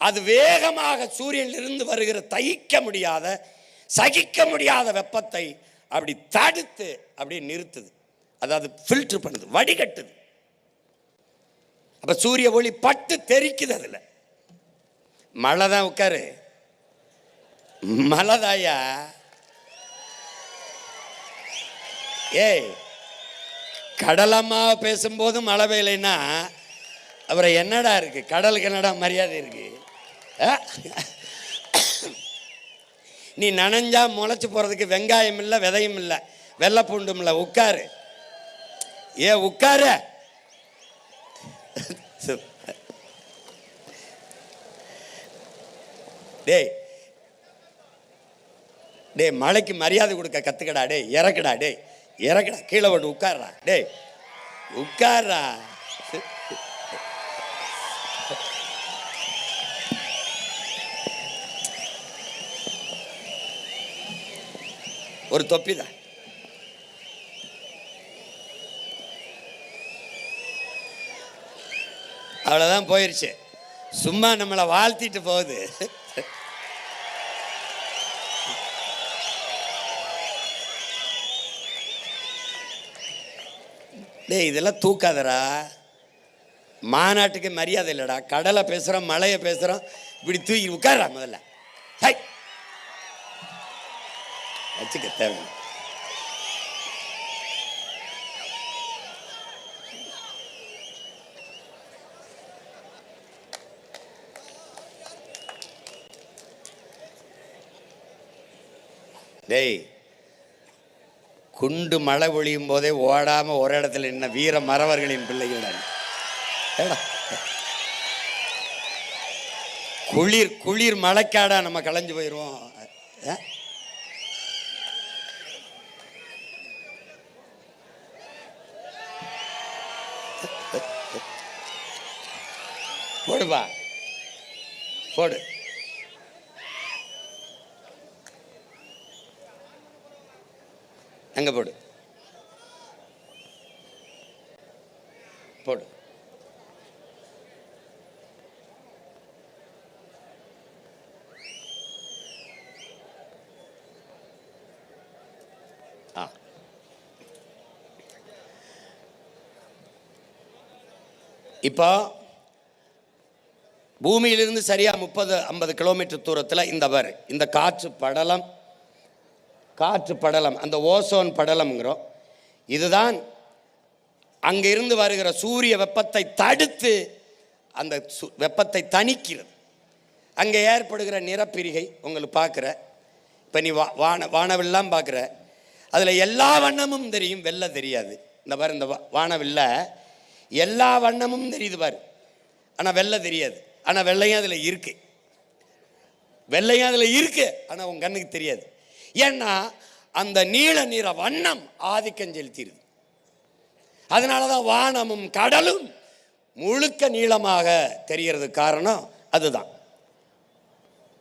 அது வேகமாக சூரியனிலிருந்து வருகிற தகிக்க முடியாத, சகிக்க முடியாத வெப்பத்தை அப்படி தடுத்து அப்படியே நிறுத்துது. அதாவது ஃபில்டர் பண்ணுது, வடிகட்டுது. அப்ப சூரிய ஒளி பட்டு தெரிக்குது. அதுல மழை தான். உட்காரு, மழைதாயா? ஏய், கடலம்மா பேசும்போது மழை பெய்யலைன்னா அப்புறம் என்னடா இருக்கு? கடலுக்கு என்னடா மரியாதை இருக்கு? நீ நனைஞ்சா முளைச்சு போறதுக்கு வெங்காயம் இல்லை, விதையும் இல்லை, வெள்ளை பூண்டும் இல்லை. உட்காரு, உட்காரு. டேய் டேய், மழைக்கு மரியாதை கொடுக்க கத்துக்கடா. டேய் இறக்குடா, டேய் இறக்குடா, கீழே போட்டு உட்கார்றா. டேய் உட்கார்றா. ஒரு தொப்பி தான். அவ்வளோதான், போயிருச்சு. சும்மா நம்மளை வாழ்த்திட்டு போகுது. டேய் இதெல்லாம் தூக்காதரா. மாநாட்டுக்கு மரியாதை இல்லைடா. கடலை பேசுகிறோம், மழையை பேசுகிறோம், இப்படி தூக்கி உட்கார்றா முதல்ல. ஹை வச்சுக்க தேவை. டேய், குண்டு மழை பொழியும் போதே ஓடாம ஒரு இடத்துல நின்ன வீர மறவர்களின் பிள்ளைகள். குளிர் குளிர் மழைக்காடா நம்ம கலைஞ்சு போயிடுவோம். போடுப்பா, போடு. அங்க போடு, போடு. இப்போ பூமியிலிருந்து சரியா 30-50 கிலோமீட்டர் தூரத்தில் இந்த காற்று படலம் அந்த ஓசோன் படலம்ங்கிறோம். இதுதான் அங்கிருந்து வருகிற சூரிய வெப்பத்தை தடுத்து அந்த வெப்பத்தை தணிக்கிறது. அங்கே ஏற்படுகிற நிறப்பிரிகை உங்களுக்கு பார்க்குற. இப்போ நீ வானவில்லாம் பார்க்குற, அதில் எல்லா வண்ணமும் தெரியும், வெள்ளை தெரியாது. இந்த வானவில்ல எல்லா வண்ணமும் தெரியுது பாரு, ஆனால் வெள்ளை தெரியாது. ஆனால் வெள்ளையும் அதில் இருக்கு, ஆனால் உன் கண்ணுக்கு தெரியாது. ஏன்னா அந்த நீல நிற வண்ணம் ஆதிக்கம் செலுத்திடுது. அதனால தான் வானமும் கடலும் முழுக்க நீளமாக தெரிகிறது. காரணம் அதுதான்.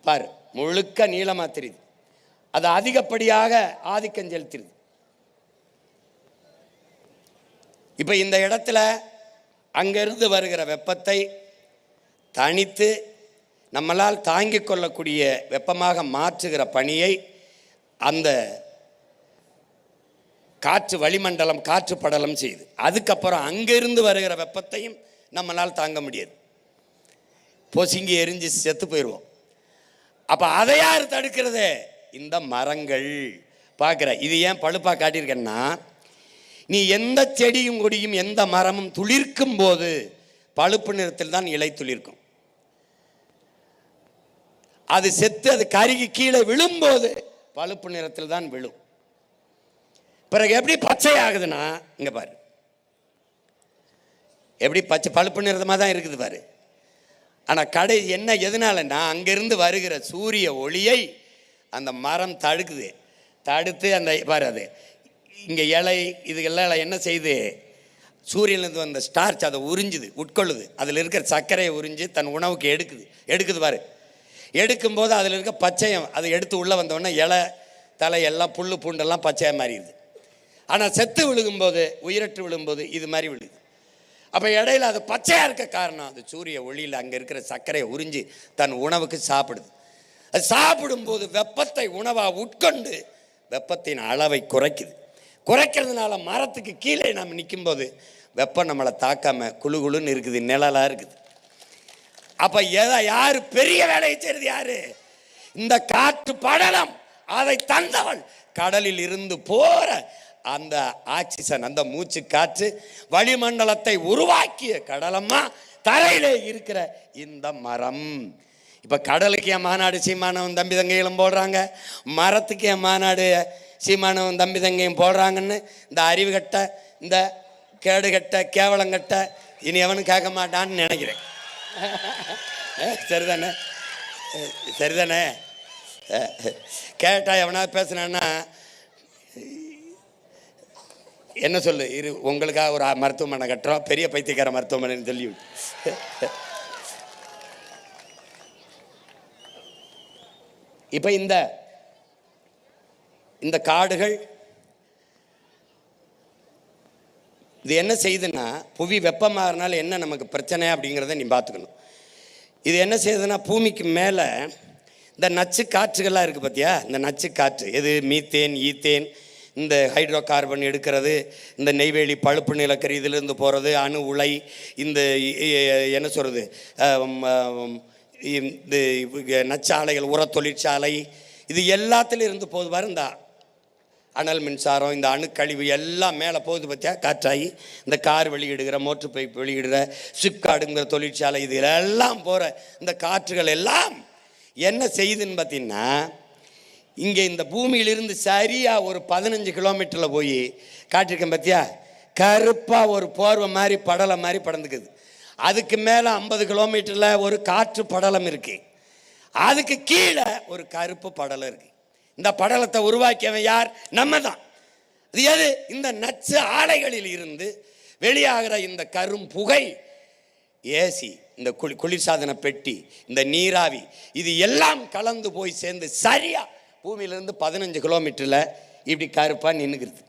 பாரு, முழுக்க நீளமாக தெரியுது. அது அதிகப்படியாக ஆதிக்கம் செலுத்திடுது. இப்போ இந்த இடத்துல அங்கிருந்து வருகிற வெப்பத்தை தணித்து நம்மளால் தாங்கிக் கொள்ளக்கூடிய வெப்பமாக மாற்றுகிற பணியை அந்த காற்று வளிமண்டலம், காற்று படலம் செய்யுது. அதுக்கப்புறம் அங்கிருந்து வருகிற வெப்பத்தையும் நம்மளால் தாங்க முடியாது, பொசுங்கி எரிஞ்சு செத்து போயிடுவோம். அப்போ அதை யார் தடுக்கிறது? இந்த மரங்கள். பார்க்குற, இது ஏன் பழுப்பாக காட்டியிருக்கேன்னா, நீ எந்த செடியும் கொடியும் எந்த மரமும் துளிர்க்கும் போது பழுப்பு நிறத்தில் தான் இலை துளிர்க்கும். அது செத்து அது கருகி கீழே விழும்போது பழுப்பு நிறத்தில் தான் விழும். பிறகு எப்படி பச்சை ஆகுதுன்னா, இங்க பாரு, எப்படி பச்சை பழுப்பு நிறமாக தான் இருக்குது பாரு. ஆனால் என்ன எதனாலன்னா, அங்கிருந்து வருகிற சூரிய ஒளியை அந்த மரம் தடுத்து அந்த பாரு, அது இங்கே இலை இதுகெல்லாம் என்ன செய்யுது, சூரியன்லேருந்து வந்த ஸ்டார்ச் அதை உட்கொள்ளுது. அதில் இருக்கிற சர்க்கரையை உறிஞ்சு தன் உணவுக்கு எடுக்குது பாரு. எடுக்கும்போது அதில் இருக்க பச்சையம் அதை எடுத்து உள்ளே வந்தோடனே இலை தலை எல்லாம் புல்லு பூண்டெல்லாம் பச்சையாக மாறிடுது. ஆனால் செத்து விழுகும்போது, உயிரற்று விழும்போது இது மாதிரி விழுகுது. அப்போ இடையில அது பச்சையாக இருக்க காரணம், அது சூரிய ஒளியில் அங்கே இருக்கிற சர்க்கரையை உறிஞ்சி தன் உணவுக்கு சாப்பிடுது. அது சாப்பிடும்போது வெப்பத்தை உணவாக உட்கொண்டு வெப்பத்தின் அளவை குறைக்கிறதுனால மரத்துக்கு கீழே நம்ம நிற்கும்போது வெப்பம் நம்மளை தாக்காமல் குளுன்னு இருக்குது, நிழலாக இருக்குது. அப்போ யார் பெரிய வேலையை செய்கிறது? யாரு? இந்த காற்று படலம். அதை தந்தவள் கடலில் இருந்து போற அந்த ஆக்சிஜன், அந்த மூச்சு காற்று வளிமண்டலத்தை உருவாக்கிய கடலம்மா தரையிலே இருக்கிற இந்த மரம். இப்போ கடலுக்கு என் மாநாடு சீமானவன் தம்பி தங்கைகளும் போடுறாங்க, மரத்துக்கு என் மாநாடு சீமானவன் தம்பி தங்கையும் போடுறாங்கன்னு இந்த அறிவு கட்ட, இந்த கேடுகட்ட, கேவலங்கட்ட இனி எவனும் கேட்க மாட்டான்னு நினைக்கிறேன். சரிதானே? கேட்டா எவனா பேசுனான்னா என்ன சொல்லு, உங்களுக்காக ஒரு மருத்துவமனை கட்டுறோம், பெரிய பைத்தியக்கார மருத்துவமனைன்னு சொல்லி. இப்போ இந்த காடுகள் இது என்ன செய்யுதுன்னா, புவி வெப்பமாகறனால என்ன நமக்கு பிரச்சனை அப்படிங்கிறத நீ பார்த்துக்கணும். இது என்ன செய்யுதுன்னா, பூமிக்கு மேலே இந்த நச்சு காற்றுகள்லாம் இருக்குது பார்த்தியா, இந்த நச்சு காற்று எது, மீத்தேன், ஈத்தேன், இந்த ஹைட்ரோ கார்பன் எடுக்கிறது, இந்த நெய்வேலி பழுப்பு நிலக்கரி இதிலிருந்து போகிறது, அணு உலை, இந்த என்ன சொல்கிறது, இந்த நச்சாலைகள், உர தொழிற்சாலை, இது எல்லாத்துலேயும் இருந்து போகுது பாரு. இந்த அனல் மின்சாரம், இந்த அணுக்கழிவு எல்லாம் மேலே போகுது பார்த்தியா, காற்றாகி இந்த கார் வெளியிடுகிற, மோட்டர் பைப் வெளியிடுகிற, சிப்காடுங்கிற தொழிற்சாலை, இது எல்லாம் போகிற இந்த காற்றுகள் எல்லாம் என்ன செய்யுதுன்னு பார்த்தீங்கன்னா, இங்கே இந்த பூமியிலிருந்து சரியாக ஒரு 15 கிலோமீட்டரில் போய் காட்டிருக்கேன் பார்த்தியா, கருப்பாக ஒரு போர்வை மாதிரி படலை மாதிரி படந்துக்குது. அதுக்கு மேலே 50 கிலோமீட்டரில் ஒரு காற்று படலம் இருக்குது, அதுக்கு கீழே ஒரு கருப்பு படலம் இருக்குது. இந்த படலத்தை உருவாக்கியவன் யார்? நம்ம தான். அது எது? இந்த நச்சு ஆலைகளில் இருந்து வெளியாகிற இந்த கரும் புகை, ஏசி, இந்த குளிர்சாதன பெட்டி, இந்த நீராவி, இது எல்லாம் கலந்து போய் சேர்ந்து சரியா பூமியிலிருந்து 15 கிலோமீட்டரில் இப்படி கருப்பாக நின்றுக்கிறது.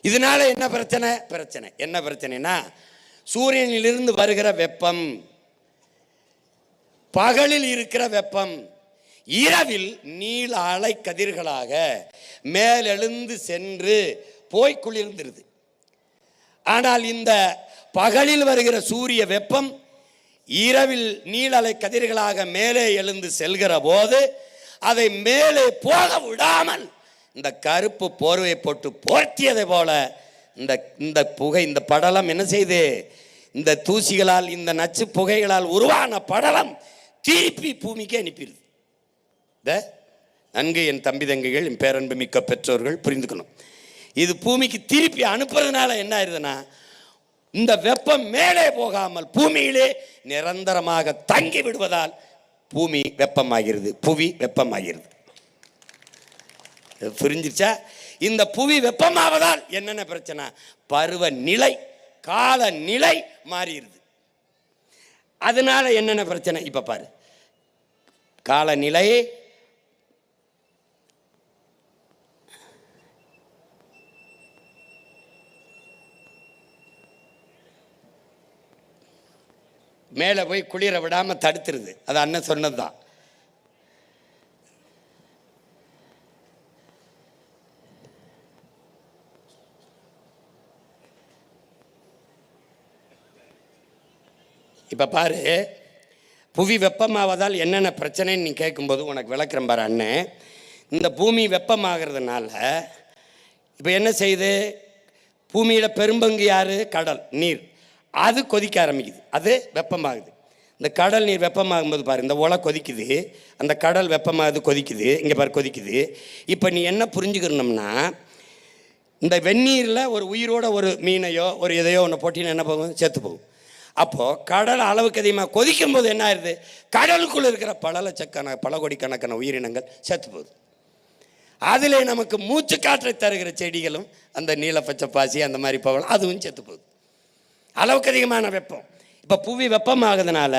இதனால என்ன பிரச்சனை என்ன பிரச்சனைனா, சூரியனிலிருந்து வருகிற வெப்பம், பகலில் இருக்கிற வெப்பம் இரவில் நீல அலை கதிர்களாக மேலெழுந்து சென்று போய் குளிர்ந்துருது. ஆனால் இந்த பகலில் வருகிற சூரிய வெப்பம் இரவில் நீலலை கதிர்களாக மேலே எழுந்து செல்கிற போது அதை மேலே போக விடாமல் இந்த கருப்பு போர்வை போட்டு போர்த்தியதை போல இந்த புகை, இந்த படலம் என்ன செய்து, இந்த தூசிகளால், இந்த நச்சு புகைகளால் உருவான படலம் திருப்பி பூமிக்கு அனுப்பிடுது. நன்கு என் தம்பி தங்கைகள், என் பேரன்பு மிக்க பெற்றோர்கள் புரிந்துக்கணும். இது பூமிக்கு திருப்பி அனுப்புறதுனால என்ன ஆயிருதுன்னா, இந்த வெப்பம் மேலே போகாமல் பூமியிலே நிரந்தரமாக தங்கி விடுவதால் பூமி வெப்பமாகிறது, புவி வெப்பமாகிறது. புரிஞ்சிருச்சா? இந்த புவி வெப்பமாவதால் என்னென்ன பிரச்சனை? பருவ நிலை, கால நிலை மாறிடுது. அதனால என்னென்ன பிரச்சனை? இப்ப பாரு, காலநிலை, மேலே போய் குளிர விடாமல் தடுத்துருது. அது அண்ணன் சொன்னது தான். இப்போ பாரு, புவி வெப்பமாவதால் என்னென்ன பிரச்சனைன்னு நீ கேட்கும்போது உனக்கு விளக்குறேன் பாரு அண்ணன். இந்த பூமி வெப்பமாகிறதுனால இப்போ என்ன செய்யுது, பூமியில் பெரும்பங்கு யார்? கடல் நீர். அது கொதிக்க ஆரம்பிக்குது, அது வெப்பமாகுது. இந்த கடல் நீர் வெப்பமாகும்போது பாரு, இந்த ஒலை கொதிக்குது, அந்த கடல் வெப்பமாகுது, கொதிக்குது, இங்கே பாரு கொதிக்குது. இப்போ நீ என்ன புரிஞ்சுக்கணும்னா, இந்த வெந்நீரில் ஒரு உயிரோட ஒரு மீனையோ ஒரு எதையோ ஒன்று போட்டின்னு என்ன போகும்? செத்து போகும். அப்போது கடல் அளவுக்கு அதிகமாக கொதிக்கும் போது என்ன ஆயிடுது? கடலுக்குள்ளே இருக்கிற பல கோடிக்கணக்கான உயிரினங்கள் செத்து போகுது. அதில் நமக்கு மூச்சு காற்றை தருகிற செடிகளும், அந்த நீல பச்சை பாசி, அந்த மாதிரி பவளம், அதுவும் செத்து போகுது. அளவுக்கு அதிகமான வெப்பம். இப்போ புவி வெப்பமாகுதுனால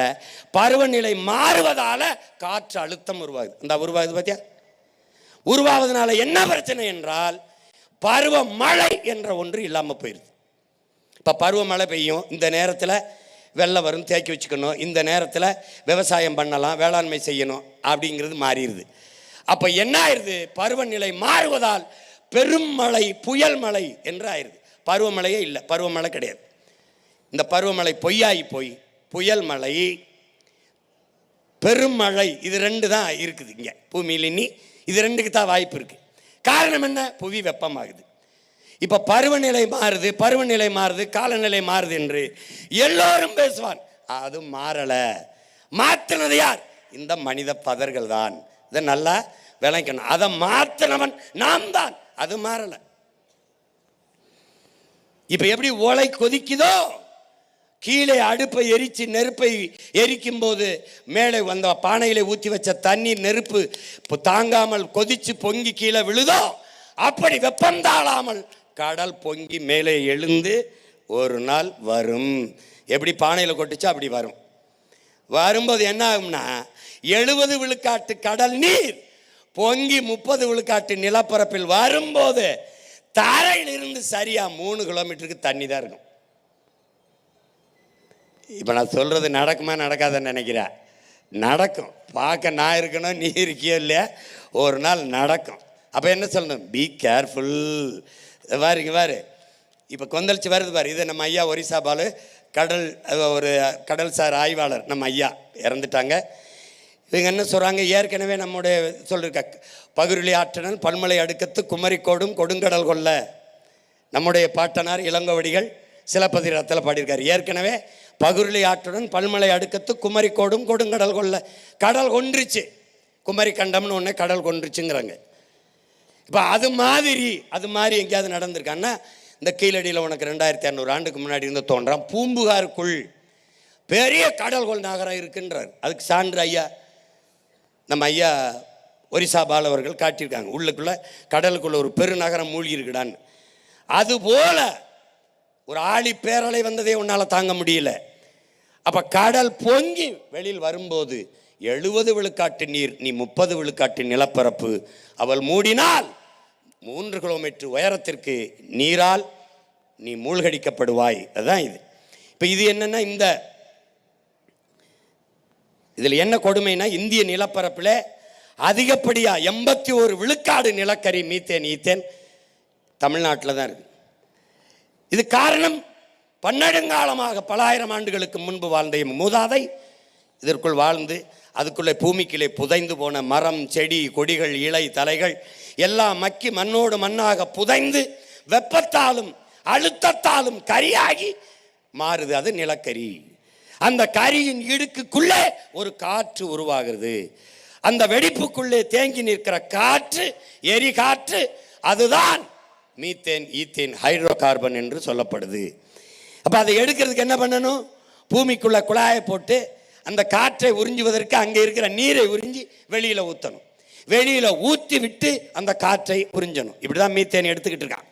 பருவநிலை மாறுவதால காற்று அழுத்தம் உருவாகுது. இந்த உருவாகுது பார்த்தியா? உருவாவதுனால என்ன பிரச்சனை என்றால், பருவமழை என்ற ஒன்று இல்லாமல் போயிடுது. இப்போ பருவமழை பெய்யும், இந்த நேரத்தில் வெள்ளம் வரும், தேக்கி வச்சுக்கணும், இந்த நேரத்தில் விவசாயம் பண்ணலாம், வேளாண்மை செய்யணும் அப்படிங்கிறது மாறிடுது. அப்போ என்ன ஆயிடுது? பருவநிலை மாறுவதால் பெரும் மழை, புயல் மழை என்று ஆயிடுது. பருவமழையே இல்லை, பருவமழை கிடையாது. இந்த பருவமழை பொய்யாகி போய் புயல் மழை, பெருமழை, இது ரெண்டு தான் இருக்குது இங்கே பூமியில். இனி இது ரெண்டுக்கு தான் வாய்ப்பு இருக்குது. காரணம் என்ன? புவி வெப்பமாகுது. இப்போ பருவநிலை மாறுது, பருவநிலை மாறுது, காலநிலை மாறுது என்று எல்லோரும் பேசுவான். அது மாறலை. மாற்றினது யார்? இந்த மனித பதர்கள் தான். இதை நல்லா விளக்கணும். அதை மாற்றினவன் நாம் தான். அது மாறலை. இப்போ எப்படி ஓலை கொதிக்குதோ, கீழே அடுப்பை எரித்து நெருப்பை எரிக்கும் போது மேலே வந்த பானையில ஊற்றி வச்ச தண்ணீர் நெருப்பு தாங்காமல் கொதிச்சு பொங்கி கீழே விழுதோ, அப்படி வெப்பம் தாழாமல் கடல் பொங்கி மேலே எழுந்து ஒரு நாள் வரும். எப்படி பானையில் கொட்டுச்சோ அப்படி வரும். வரும்போது என்ன ஆகும்னா, 70 விழுக்காட்டு கடல் நீர் பொங்கி 30 விழுக்காட்டு நிலப்பரப்பில் வரும்போது தரையிலிருந்து சரியா 3 கிலோமீட்டருக்கு தண்ணி தான் இருக்கும். இப்போ நான் சொல்கிறது நடக்குமா நடக்காதுன்னு நினைக்கிறேன். நடக்கும். பார்க்க நான் இருக்கணும், நீ இருக்கியோ இல்லையா, ஒரு நாள் நடக்கும். அப்போ என்ன சொல்லணும்? Be careful. பாருங்க பாரு, இப்போ கொந்தளிச்சு வருது பாரு. இது நம்ம ஐயா ஒரிசா பாலு, ஒரு கடல்சார் ஆய்வாளர், நம்ம ஐயா இறந்துட்டாங்க. இவங்க என்ன சொல்கிறாங்க? ஏற்கனவே நம்முடைய சொல்லியிருக்க பகுருளி ஆற்றனல் பல்மலை அடுக்கத்து குமரிக்கோடும் கொடுங்கடல் கொள்ள நம்முடைய பாட்டனார் இளங்கோவடிகள் சிலப்பதிகாரத்தில் பாடியிருக்காரு. ஏற்கனவே பகுருளி ஆற்றுடன் பல்மலை அடுக்கத்து குமரிக்கோடும் கொடுங்கடல் கொள்ள, கடல் கொன்றுச்சு, குமரி கண்டம்னு ஒன்று கடல் கொன்றுச்சுங்கிறாங்க. இப்போ அது மாதிரி எங்கேயாவது நடந்திருக்கான்னா, இந்த கீழடியில் உனக்கு 2500 ஆண்டுக்கு முன்னாடி இருந்து தோன்றான் பூம்புகாருக்குள் பெரிய கடல்கொள் நகரம் இருக்குன்றார். அதுக்கு சான்று ஐயா நம்ம ஐயா ஒரிசா பால் அவர்கள் காட்டியிருக்காங்க. உள்ளுக்குள்ள கடலுக்குள்ள ஒரு பெருநகரம் மூழ்கி இருக்குடான்னு. அதுபோல ஒரு ஆழி பேரலை வந்ததே உன்னால தாங்க முடியல. அப்ப கடல் பொங்கி வெளியில் வரும்போது 70 விழுக்காட்டு நீர், நீ 30 விழுக்காட்டு நிலப்பரப்பு. அவள் மூடினால் 3 கிலோமீட்டர் உயரத்திற்கு நீரால் நீ மூழ்கடிக்கப்படுவாய். அதுதான் இது. இப்போ இது என்னன்னா, இந்த இதில் என்ன கொடுமைனா, இந்திய நிலப்பரப்பில் அதிகப்படியா 81 விழுக்காடு நிலக்கரி மீத்தேன் ஈத்தேன் தமிழ்நாட்டில் தான் இருக்கு. இது காரணம், பன்னெடுங்காலமாக பல ஆயிரம் ஆண்டுகளுக்கு முன்பு வாழ்ந்த மூதாதை இதற்குள் வாழ்ந்து அதுக்குள்ளே பூமிக்குள்ளே புதைந்து போன மரம், செடி, கொடிகள், இலை, தலைகள் எல்லாம் மக்கி மண்ணோடு மண்ணாக புதைந்து வெப்பத்தாலும் அழுத்தத்தாலும் கரியாகி மாறுது. அது நிலக்கரி. அந்த கரியின் இடுக்குள்ளே ஒரு காற்று உருவாகிறது. அந்த வெடிப்புக்குள்ளே தேங்கி நிற்கிற காற்று, எரி காற்று, அதுதான் மீத்தேன் ஈத்தேன் ஹைட்ரோ கார்பன் என்று சொல்லப்படுது. அப்போ அதை எடுக்கிறதுக்கு என்ன பண்ணணும்? பூமிக்குள்ள குழாயை போட்டு அந்த காற்றை உறிஞ்சுவதற்கு அங்கே இருக்கிற நீரை உறிஞ்சி வெளியில் ஊற்றணும். வெளியில் ஊற்றி விட்டு அந்த காற்றை உறிஞ்சணும். இப்படி தான் மீத்தேன் எடுத்துக்கிட்டு இருக்கான்.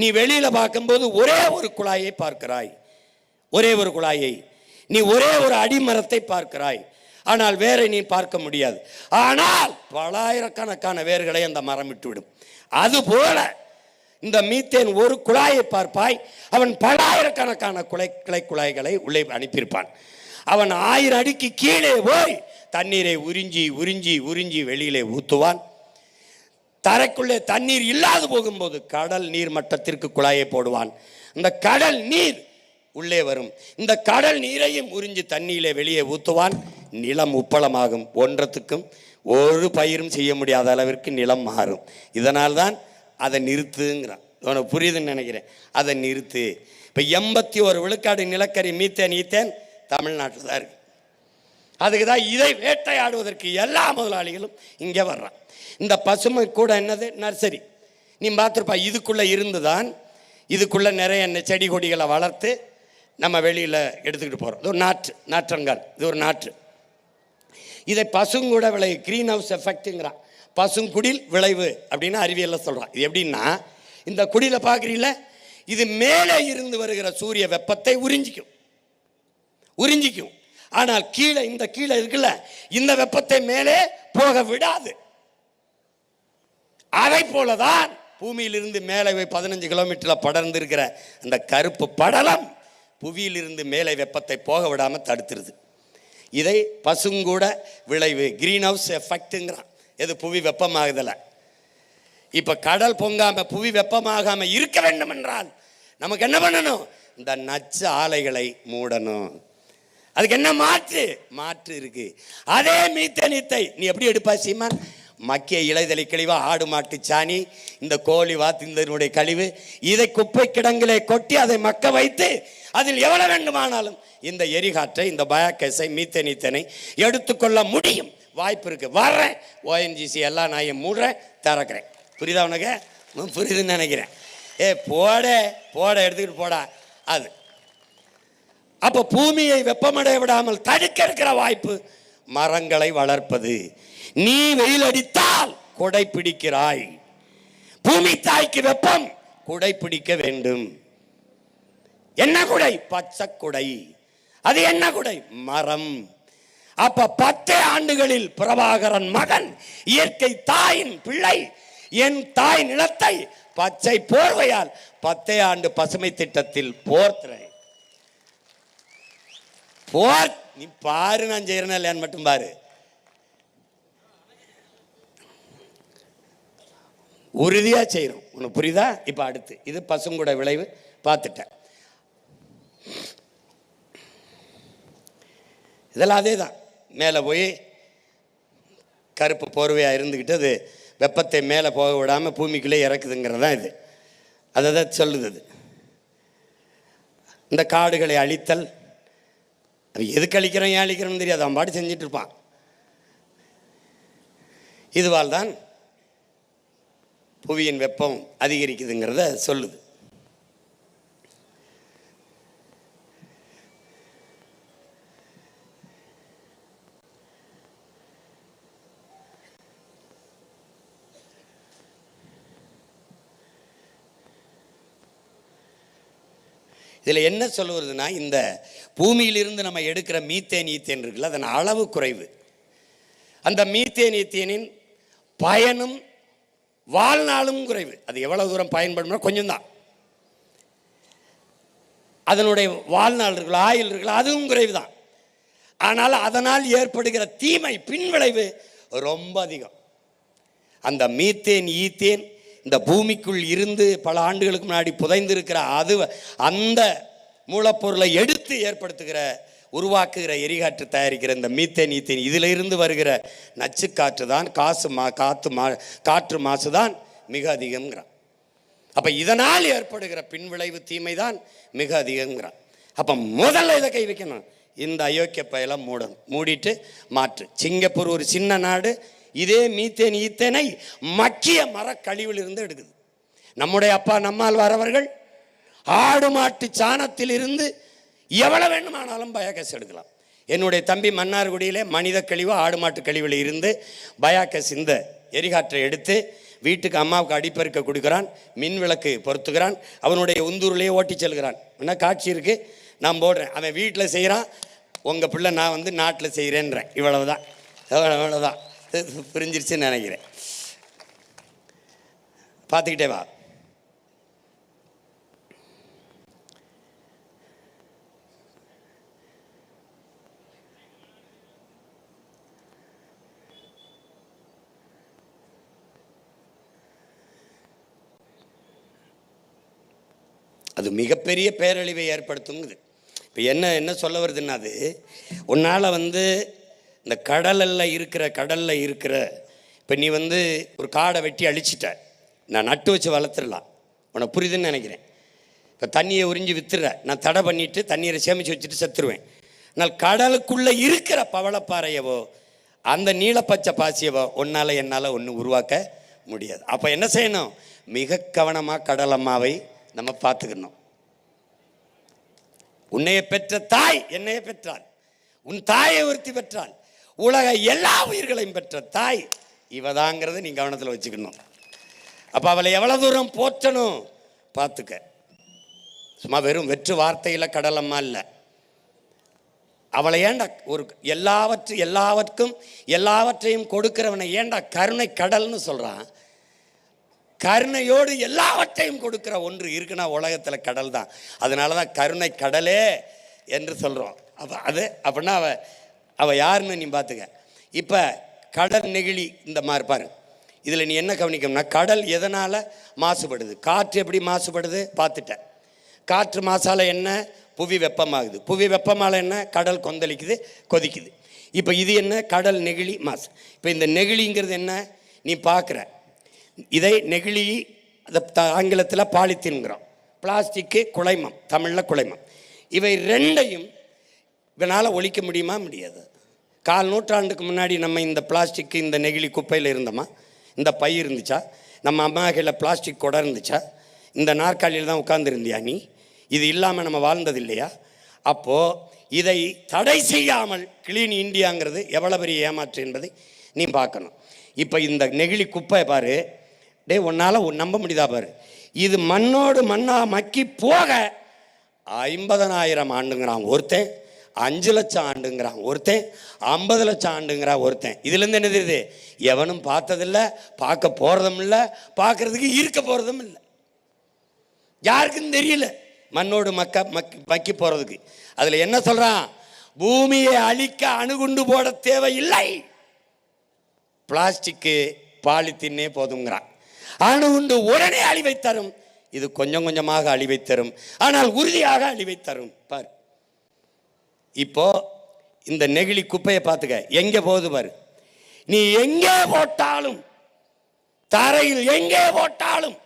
நீ வெளியில் பார்க்கும்போது ஒரே ஒரு குழாயை பார்க்கிறாய், ஒரே ஒரு குழாயை. நீ ஒரே ஒரு அடிமரத்தை பார்க்கிறாய், ஆனால் வேரை நீ பார்க்க முடியாது. ஆனால் பலாயிரக்கணக்கான வேர்களை அந்த மரம் விட்டுவிடும். அதுபோல இந்த மீத்தேன் ஒரு குழாயை பார்ப்பாய், அவன் பலாயிரக்கணக்கான கிளை குழாய்களை உள்ளே அனுப்பியிருப்பான். அவன் 1000 அடிக்கு கீழே போய் தண்ணீரை உறிஞ்சி உறிஞ்சி உறிஞ்சி வெளியிலே ஊற்றுவான். தரைக்குள்ளே தண்ணீர் இல்லாது போகும்போது கடல் நீர் மட்டத்திற்கு குழாயை போடுவான். அந்த கடல் நீர் உள்ளே வரும். இந்த கடல் நீரையும் உறிஞ்சி தண்ணீரிலே வெளியே ஊற்றுவான். நிலம் உப்பளமாகும். ஒன்றத்துக்கும் ஒரு பயிரும் செய்ய முடியாத அளவிற்கு நிலம் மாறும். இதனால்தான் அதை நிறுத்துங்கிறான். உனக்கு புரியுதுன்னு நினைக்கிறேன். அதை நிறுத்து. இப்போ 81 விழுக்காடு நிலக்கரி மீத்தேன் ஈத்தேன் தமிழ்நாட்டில் தான் இருக்கு. அதுக்கு தான் இதை வேட்டையாடுவதற்கு எல்லா முதலாளிகளும் இங்கே வர்றான். இந்த பசுமை கூட என்னது, நர்சரி. நீ பார்த்துருப்பா, இதுக்குள்ளே இருந்து தான் இதுக்குள்ளே நிறைய செடி கொடிகளை வளர்த்து நம்ம வெளியில் எடுத்துக்கிட்டு போகிறோம். இது ஒரு நாற்றங்கால், இது ஒரு நாற்று. இதை பசுங்கூட விளைவு, க்ரீன் ஹவுஸ் எஃபெக்ட்டுங்கிறான். பசுங்குடில் விளைவு அப்படின்னு அறிவியலில் சொல்கிறான். இது எப்படின்னா, இந்த குடியில் பார்க்குறீங்கள, இது மேலே இருந்து வருகிற சூரிய வெப்பத்தை உறிஞ்சிக்கும். ஆனால் கீழே, இந்த கீழே இருக்குல்ல, இந்த வெப்பத்தை மேலே போக விடாது. அதை போலதான் பூமியிலிருந்து மேலே 15 கிலோமீட்டரில் படர்ந்து இருக்கிற அந்த கருப்பு படலம் புவியிலிருந்து மேலே வெப்பத்தை போக விடாமல் தடுத்துருது. இதை பசுங்கூட விளைவு, கிரீன் ஹவுஸ் எஃபெக்ட்டுங்கிறான். எது, புவி வெப்பமாகுதல. இப்போ கடல் பொங்காம புவி வெப்பமாகாம இருக்க வேண்டும் என்றால் நமக்கு என்ன பண்ணணும்? இந்த நச்சு ஆலைகளை மூடணும். அதுக்கு என்ன மாற்று இருக்கு? அதே மீத்தேனத்தை நீ எப்படி எடுப்பா சீமான்? மக்கிய இலைதலை கழிவா, ஆடு மாட்டு சாணி, இந்த கோழி வாத்தினுடைய கழிவு, இதை குப்பை கிடங்கிலே கொட்டி அதை மக்க வைத்து அதில் எவ்வளவு வேண்டுமானாலும் இந்த எரிகாற்றை, இந்த பயோகேஸை, மீத்தேனீத்தனை எடுத்துக்கொள்ள முடியும். வாய்ப்பு இருக்கு. வர்றேன், ஓஎன்ஜிசி எல்லாம் நான் மூடுறேன், திறக்கிறேன். புரியுதா உனக்கு? புரியுதுன்னு நினைக்கிறேன். போட எடுத்துக்கிட்டு போடா. அது அப்போ பூமியை வெப்பமடைய விடாமல் தடுக்க இருக்கிற வாய்ப்பு மரங்களை வளர்ப்பது. நீ வெயில் அடித்தால் குடை பிடிக்கிறாய். பூமி தாய்க்கு வெப்பம், குடை பிடிக்க வேண்டும். என்ன குடை? பச்சை குடை. அது என்ன குடை? மரம். அப்ப 10 ஆண்டுகளில் பிரபாகரன் மகன், இயற்கை தாயின் பிள்ளை, என் தாய் நிலத்தை பச்சை போர்வையால் 10 ஆண்டு பசுமை திட்டத்தில் போர்த்துறேன். நீ பாரு, நான் செய்யறேன் இல்லையான்னு மட்டும் பாரு. உறுதியா செய்யறோம். உனக்கு புரியுதா? இப்ப அடுத்து இது பசுங்கூட விளைவு பார்த்துட்டேன். இதெல்லாம் அதே தான். மேலே போய் கருப்பு போர்வையாக இருந்துக்கிட்டு அது வெப்பத்தை மேலே போக விடாமல் பூமிக்குள்ளே இறக்குதுங்கிறது தான் இது. அதை தான் சொல்லுது. அது இந்த காடுகளை அழித்தல், அது எதுக்கு அழிக்கிறோம் ஏன் அழிக்கிறோம்னு தெரியாது, அவன் பாட்டு செஞ்சுட்டு இருப்பான். இதுவால் தான் புவியின் வெப்பம் அதிகரிக்குதுங்கிறத சொல்லுது. இதில் என்ன சொல்லுவதுன்னா, இந்த பூமியிலிருந்து நம்ம எடுக்கிற மீத்தேன் ஈத்தேன் இருக்குல்ல, அதன் அளவு குறைவு. அந்த மீத்தேன் ஈத்தேனின் பயனும் வாழ்நாளும் குறைவு. அது எவ்வளவு தூரம் பயன்படும்னா கொஞ்சம் தான். அதனுடைய வாழ்நாள் இருக்குல்ல, ஆயுள் இருக்குல்ல, அதுவும் குறைவு தான். ஆனால் அதனால் ஏற்படுகிற தீமை பின்விளைவு ரொம்ப அதிகம். அந்த மீத்தேன் ஈத்தேன் இந்த பூமிக்குள் இருந்து பல ஆண்டுகளுக்கு முன்னாடி புதைந்திருக்கிற அந்த மூலப்பொருளை எடுத்து ஏற்படுத்துகிற உருவாக்குகிற எரிகாற்று தயாரிக்கிற இந்த மீத்தேன் ஈத்தேன் இதில் இருந்து வருகிற நச்சு காற்று தான் காற்று மாசு தான் மிக அதிகம்ங்கிறான். அப்போ இதனால் ஏற்படுகிற பின்விளைவு தீமை தான் மிக அதிகம்ங்கிறான். அப்போ முதல்ல இதை கை வைக்கணும். இந்த அயோக்கிய பயலை மூடிட்டு மாற்று. சிங்கப்பூர் ஒரு சின்ன நாடு, இதே மீத்தேன் ஈத்தேனை மக்கிய மரக்கழிவில் இருந்து எடுக்குது. நம்முடைய அப்பா நம்மால் வரவர்கள் ஆடு மாட்டு சாணத்தில் இருந்து எவ்வளவு வேணுமானாலும் பயோகேஸ் எடுக்கலாம். என்னுடைய தம்பி மன்னார்குடியிலே மனித கழிவு ஆடு மாட்டு கழிவில் இருந்து பயோகேஸ் இந்த எரிகாற்றை எடுத்து வீட்டுக்கு அம்மாவுக்கு அடிப்பெருக்க கொடுக்குறான், மின் விளக்கு பொருத்துகிறான், அவனுடைய உந்தூர்லேயே ஓட்டி செல்கிறான். என்ன காட்சி இருக்குது, நான் போடுறேன். அவன் வீட்டில் செய்கிறான், உங்கள் பிள்ளை நான் வந்து நாட்டில் செய்கிறேன்றேன். இவ்வளவுதான், இவ்வளவுதான். புரிஞ்சிருச்சுன்னு நினைக்கிறேன். பார்த்துக்கிட்டே வா. அது மிகப்பெரிய பேரழிவை ஏற்படுத்துங்குது. இப்போ என்ன சொல்ல வருதுன்னா, அது உன்னால் வந்து இந்த கடலில் இருக்கிற இப்போ நீ வந்து ஒரு காடை வெட்டி அழிச்சிட்ட, நான் நட்டு வச்சு வளர்த்துடலாம், உனக்கு புரியுதுன்னு நினைக்கிறேன். இப்போ தண்ணியை உறிஞ்சி வித்துடுற, நான் தடை பண்ணிவிட்டு தண்ணீரை சேமித்து வச்சுட்டு செத்துருவேன். ஆனால் கடலுக்குள்ளே இருக்கிற பவளப்பாறையவோ அந்த நீலப்பச்சை பாசியவோ உன்னால் என்னால் ஒன்றும் உருவாக்க முடியாது. அப்போ என்ன செய்யணும், மிக கவனமாக கடலம்மாவை நம்ம பார்த்துக்கணும். உன்னைய பெற்ற தாய் என்னைய பெற்றாள், உன் தாயை ஒருத்தி பெற்றாள், உலக எல்லா உயிர்களையும் பெற்ற தாய் இவதாங்கிறத நீ கவனத்தில் வச்சுக்கணும். அப்போ அவளை எவ்வளோ தூரம் போற்றணும் பார்த்துக்க. சும்மா வெறும் வெற்று வார்த்தையில் கடலம்மா இல்லை. அவளை ஏண்டா ஒரு எல்லாவற்றையும் கொடுக்கிறவனை ஏண்டா கருணை கடல்னு சொல்கிறான். கருணையோடு எல்லாவற்றையும் கொடுக்கிற ஒன்று இருக்குன்னா உலகத்தில் கடல் தான். அதனால தான் கருணை கடலே என்று சொல்கிறோம். அப்படின்னா அவள் யாருன்னு நீ பார்த்துக்க. இப்போ கடல் நெகிழி இந்த மாதிரி பாரு. இதில் நீ என்ன கவனிக்கணும்னா, கடல் எதனால் மாசுபடுது, காற்று எப்படி மாசுபடுது பார்த்துட்ட. காற்று மாசால் என்ன, புவி வெப்பமாகுது. புவி வெப்பமால் என்ன, கடல் கொதிக்குது. இப்போ இது என்ன, கடல் நெகிழி மாசு. இப்போ இந்த நெகிழிங்கிறது என்ன நீ பார்க்குற, இதை நெகிழி, அதை ஆங்கிலத்தில் பாலித்தீன்கிறோம், பிளாஸ்டிக்கு குழைமம், தமிழில் குழைமம். இவை ரெண்டையும் இதனால் ஒழிக்க முடியுமா, முடியாது. 4 நூற்றாண்டுக்கு முன்னாடி நம்ம இந்த பிளாஸ்டிக்கு இந்த நெகிழி குப்பையில் இருந்தோமா, இந்த பை இருந்துச்சா, நம்ம அம்மாக்களில் பிளாஸ்டிக் குடம் இருந்துச்சா, இந்த நாற்காலியில் தான் உட்கார்ந்துருந்தியா நீ, இது இல்லாமல் நம்ம வாழ்ந்தது இல்லையா? அப்போது இதை தடை செய்யாமல் கிளீன் இந்தியாங்கிறது எவ்வளோ பெரிய ஏமாற்று என்பதை நீ பார்க்கணும். இப்போ இந்த நெகிழி குப்பை பாரு, உன்னால் நம்ப முடியுதா பாரு. இது மண்ணோடு மண்ணாக மக்கி போக 50,000 ஆண்டுங்கிறான் ஒருத்தன், 5 லட்சம் ஆண்டுங்கிறான் ஒருத்தன், 50 லட்சம் ஆண்டுங்கிறான் ஒருத்தன். இதுலேருந்து என்ன தெரியுது, எவனும் பார்த்ததில்லை, பார்க்க போகிறதும் இல்லை, பார்க்கறதுக்கு இருக்க போகிறதும் இல்லை. யாருக்கும் தெரியல மண்ணோடு மக்கி போகிறதுக்கு. அதில் என்ன சொல்கிறான், பூமியை அழிக்க அணுகுண்டு போட தேவையில்லை, பிளாஸ்டிக்கு பாலித்தீனே போதுங்கிறான். அணுகுண்டு உடனே அழிவை தரும், இது கொஞ்சம் கொஞ்சமாக அழிவை தரும், ஆனால் உறுதியாக அழிவை தரும். பாரு, இப்போ இந்த நெகிழி குப்பையை பார்த்துக்க, எங்கே போகுது பாரு. நீ எங்கே போட்டாலும், தரையில் எங்கே போட்டாலும்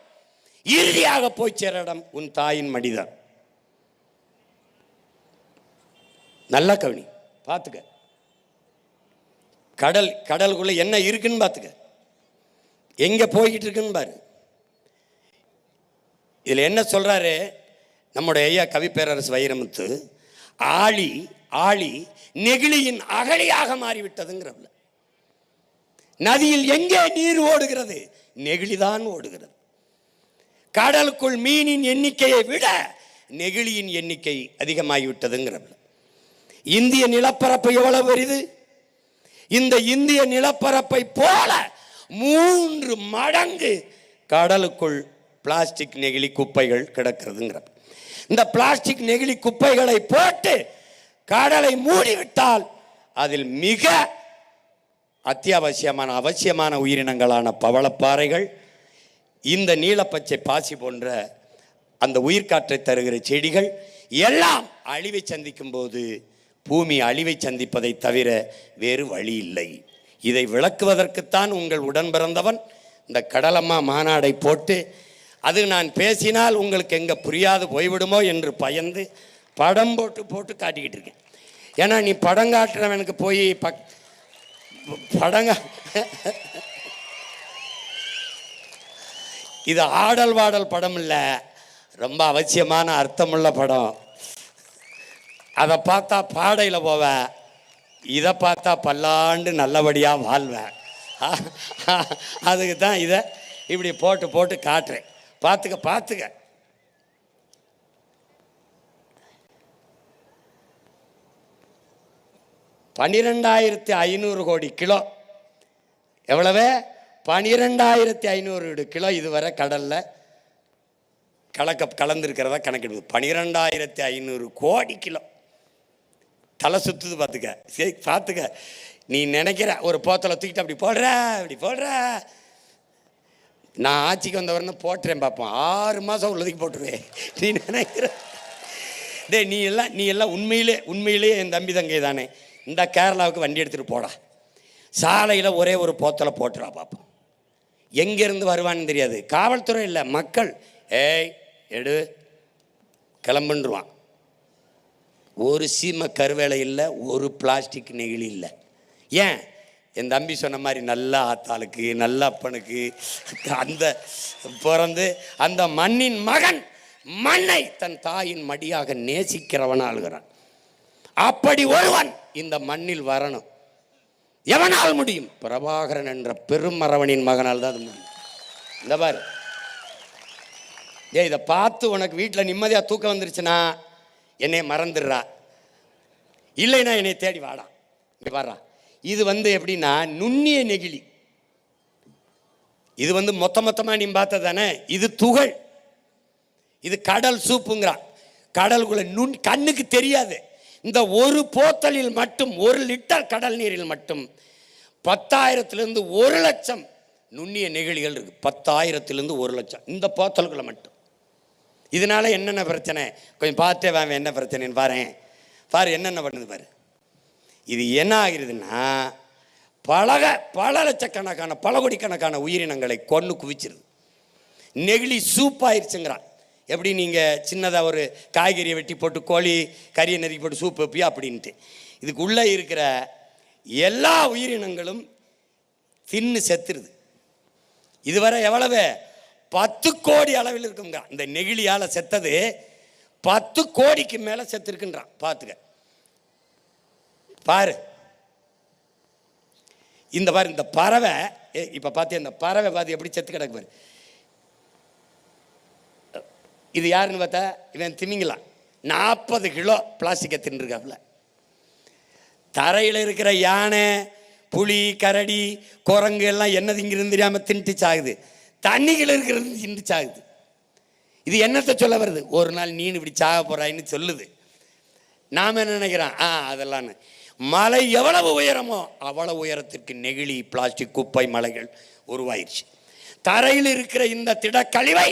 இறுதியாக போய் சேர இடம் உன் தாயின் மடிதான். நல்லா கவனி, பார்த்துக்க. கடலுக்குள்ள என்ன இருக்குன்னு பார்த்துக்க, எங்கே போய்கிட்டு இருக்குன்னு பாரு. இதில் என்ன சொல்கிறாரு நம்முடைய ஐயா கவி பேரரசு வைரமுத்து, ஆழி நெகிழியின் அகழியாக மாறிவிட்டதுங்கிறவள. நதியில் எங்கே நீர் ஓடுகிறது, நெகிழிதான் ஓடுகிறது. கடலுக்குள் மீனின் எண்ணிக்கையை விட நெகிழியின் எண்ணிக்கை அதிகமாகிவிட்டதுங்கிறது. இந்திய நிலப்பரப்பு எவ்வளவு பெரிது? இந்த இந்திய நிலப்பரப்பை போல 3 மடங்கு கடலுக்குள் பிளாஸ்டிக் நெகிழி குப்பைகள் கிடக்கிறதுங்கிறது. இந்த பிளாஸ்டிக் நெகிழி குப்பைகளை போட்டு கடலை மூடிவிட்டால் அதில் மிக அவசியமான உயிரினங்களான பவளப்பாறைகள், இந்த நீலப்பச்சை பாசி போன்ற அந்த உயிர்காற்றை தருகிற செடிகள் எல்லாம் அழிவை சந்திக்கும் போது பூமி அழிவை சந்திப்பதை தவிர வேறு வழி இல்லை. இதை விளக்குவதற்குத்தான் உங்கள் உடன் பிறந்தவன் இந்த கடலம்மா மாநாடை போட்டு, அது நான் பேசினால் உங்களுக்கு எங்கே புரியாது போய்விடுமோ என்று பயந்து படம் போட்டு காட்டிக்கிட்டு இருக்கேன். ஏன்னா நீ படம் காட்டுறவனுக்கு போய் படங்க இது ஆடல் வாடல் படம் இல்லை, ரொம்ப அவசியமான அர்த்தமுள்ள படம். அதை பார்த்தா பாடையில் போவேன், இதை பார்த்தா பல்லாண்டு நல்லபடியாக வாழ்வேன். அதுக்கு தான் இதை இப்படி போட்டு காட்டுறேன். பார்த்துக்க. $12,500 கோடி கிலோ. எவ்வளவு? 12,500 கிலோ இதுவரை கடலில் கலந்துருக்கிறதா கணக்கிடுது. 12,500 கோடி கிலோ. தலை சுற்றுது. பார்த்துக்க. நீ நினைக்கிற ஒரு போத்தலை தூக்கிட்டு அப்படி போடுற. நான் ஆட்சிக்கு வந்தவரன்னு போட்டுறேன் பார்ப்போம். 6 மாதம் உள்ளதுக்கு போட்டுருவேன். நீ நினைக்கிற நீ எல்லாம் உண்மையிலே என் தம்பி தங்கை தானே. இந்த கேரளாவுக்கு வண்டி எடுத்துகிட்டு போடா, சாலையில் ஒரே ஒரு போத்தலை போட்டுறா பார்ப்போம். எங்கேருந்து வருவான்னு தெரியாது. காவல்துறை இல்லை, மக்கள் எடு கிளம்புன்றுவான். ஒரு சீமை கருவேலை இல்லை, ஒரு பிளாஸ்டிக் நெகிழி இல்லை. ஏன்? என் தம்பி சொன்ன மாதிரி நல்ல ஆத்தாளுக்கு, நல்ல அப்பனுக்கு அந்த பிறந்து அந்த மண்ணின் மகன் மண்ணை தன் தாயின் மடியாக நேசிக்கிறவன் ஆளுகிறான். அப்படி ஒருவன் இந்த மண்ணில் வரணும். எவனால் முடியும்? பிரபாகரன் என்ற பெரும் மறவனின் மகனால் தான் அது முடியும். இந்த பாரு, இதை பார்த்து உனக்கு வீட்டில் நிம்மதியாக தூக்கம் வந்துருச்சுன்னா என்னை மறந்துடுறா, இல்லைன்னா என்னை தேடி வாடா. இங்கே பாடுறா, இது எப்படின்னா நுண்ணிய நெகிழி. இது மொத்தமாக நீ பார்த்த தானே, இது துகள். இது கடல் சூப்புங்கிறான். கடலுக்குள்ள கண்ணுக்கு தெரியாது. இந்த ஒரு போத்தலில் மட்டும் 1 லிட்டர் கடல் நீரில் மட்டும் 10,000 1 லட்சம் நுண்ணிய நெகிழிகள் இருக்கு. 10,000 1 லட்சம் இந்த போத்தலுக்குள்ள மட்டும். இதனால என்னென்ன பிரச்சனை கொஞ்சம் பார்த்தே வாங்க. என்ன பிரச்சனைன்னு பாரு என்னென்ன பண்ணுது பாரு. இது என்ன ஆகிறதுன்னா பல லட்சக்கணக்கான பல கோடிக்கணக்கான உயிரினங்களை கொன்று குவிச்சிருது. நெகிழி சூப்பாயிருச்சுங்கிறான். எப்படி நீங்கள் சின்னதாக ஒரு காய்கறியை வெட்டி போட்டு கோழி கறியை நறுக்கி போட்டு சூப் வைப்பியா அப்படின்ட்டு. இதுக்குள்ளே இருக்கிற எல்லா உயிரினங்களும் தின்னு செத்துருது. இதுவரை எவ்வளவு? 10 கோடி அளவில் இருக்குங்க. இந்த நெகிழியால் செத்தது 10 கோடிக்கு மேலே செத்துருக்குன்றான். பார்த்துக்க பாரு. இந்த பறவை இப்போ பார்த்து இந்த பறவை பார்த்து எப்படி செத்து கிடக்கு பாரு. இது யாருன்னு பார்த்தா இவன் திமிங்கலாம். 40 கிலோ பிளாஸ்டிக்கை தின்னுருக்காப்புல. தரையில் இருக்கிற யானை, புலி, கரடி, குரங்கு எல்லாம் என்ன திங்கிறது தெரியாமல் தின்ட்டு சாகுது. தண்ணிகள் இருக்கிறது தின்ட்டு சாகுது. இது என்னத்தை சொல்ல வருது? ஒரு நாள் நீனு இப்படி சாக போறாயின்னு சொல்லுது. நாம் என்ன நினைக்கிறோம்? அதெல்லாம் மலை எவ்வளவு உயரமோ அவ்வளவு உயரத்திற்கு நெகிழி பிளாஸ்டிக் குப்பை மலைகள் உருவாயிருச்சு. தரையில் இருக்கிற இந்த திடக்கழிவை,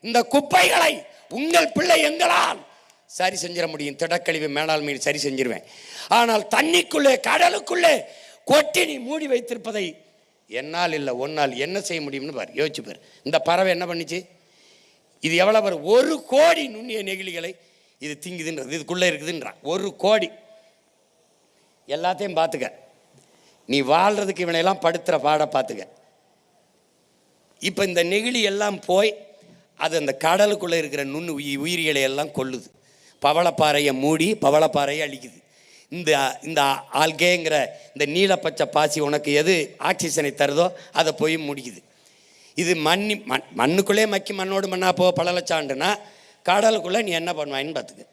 இந்த குப்பைகளை உங்கள் பிள்ளை எங்களால் சரி செஞ்சிட முடியும். திடக்கழிவு மேலாண்மையில் சரி செஞ்சிருவேன். ஆனால் தண்ணிக்குள்ளே கடலுக்குள்ளே கொட்டி நீ மூடி வைத்திருப்பதை என்னால் இல்லை ஒன்னால் என்ன செய்ய முடியும்னு பாரு, யோசிச்சு பாரு. இந்த பறவை என்ன பண்ணிச்சு? இது எவ்வளோ பாரு, 1 கோடி நுண்ணிய நெகிழிகளை இது திங்குதுன்றது, இதுக்குள்ளே இருக்குதுன்றான். 1 கோடி. எல்லாத்தையும் பார்த்துக்க. நீ வாழ்கிறதுக்கு இவனையெல்லாம் படுத்துகிற பாட பார்த்துக்க. இப்போ இந்த நெகிழி எல்லாம் போய் அது அந்த கடலுக்குள்ளே இருக்கிற உயிரிகளை எல்லாம் கொல்லுது. பவளப்பாறையை மூடி பவளப்பாறையை அழிக்குது. இந்த ஆல்கேங்கிற இந்த நீலப்பச்சை பாசி உனக்கு எது ஆக்சிஜனை தருதோ அதை போய் முடிக்குது. இது மண்ணுக்குள்ளே மக்கி மண்ணோடு மண்ணாக போக பல லட்சம் ஆண்டுனா கடலுக்குள்ளே நீ என்ன பண்ணுவாயின்னு பார்த்துக்க.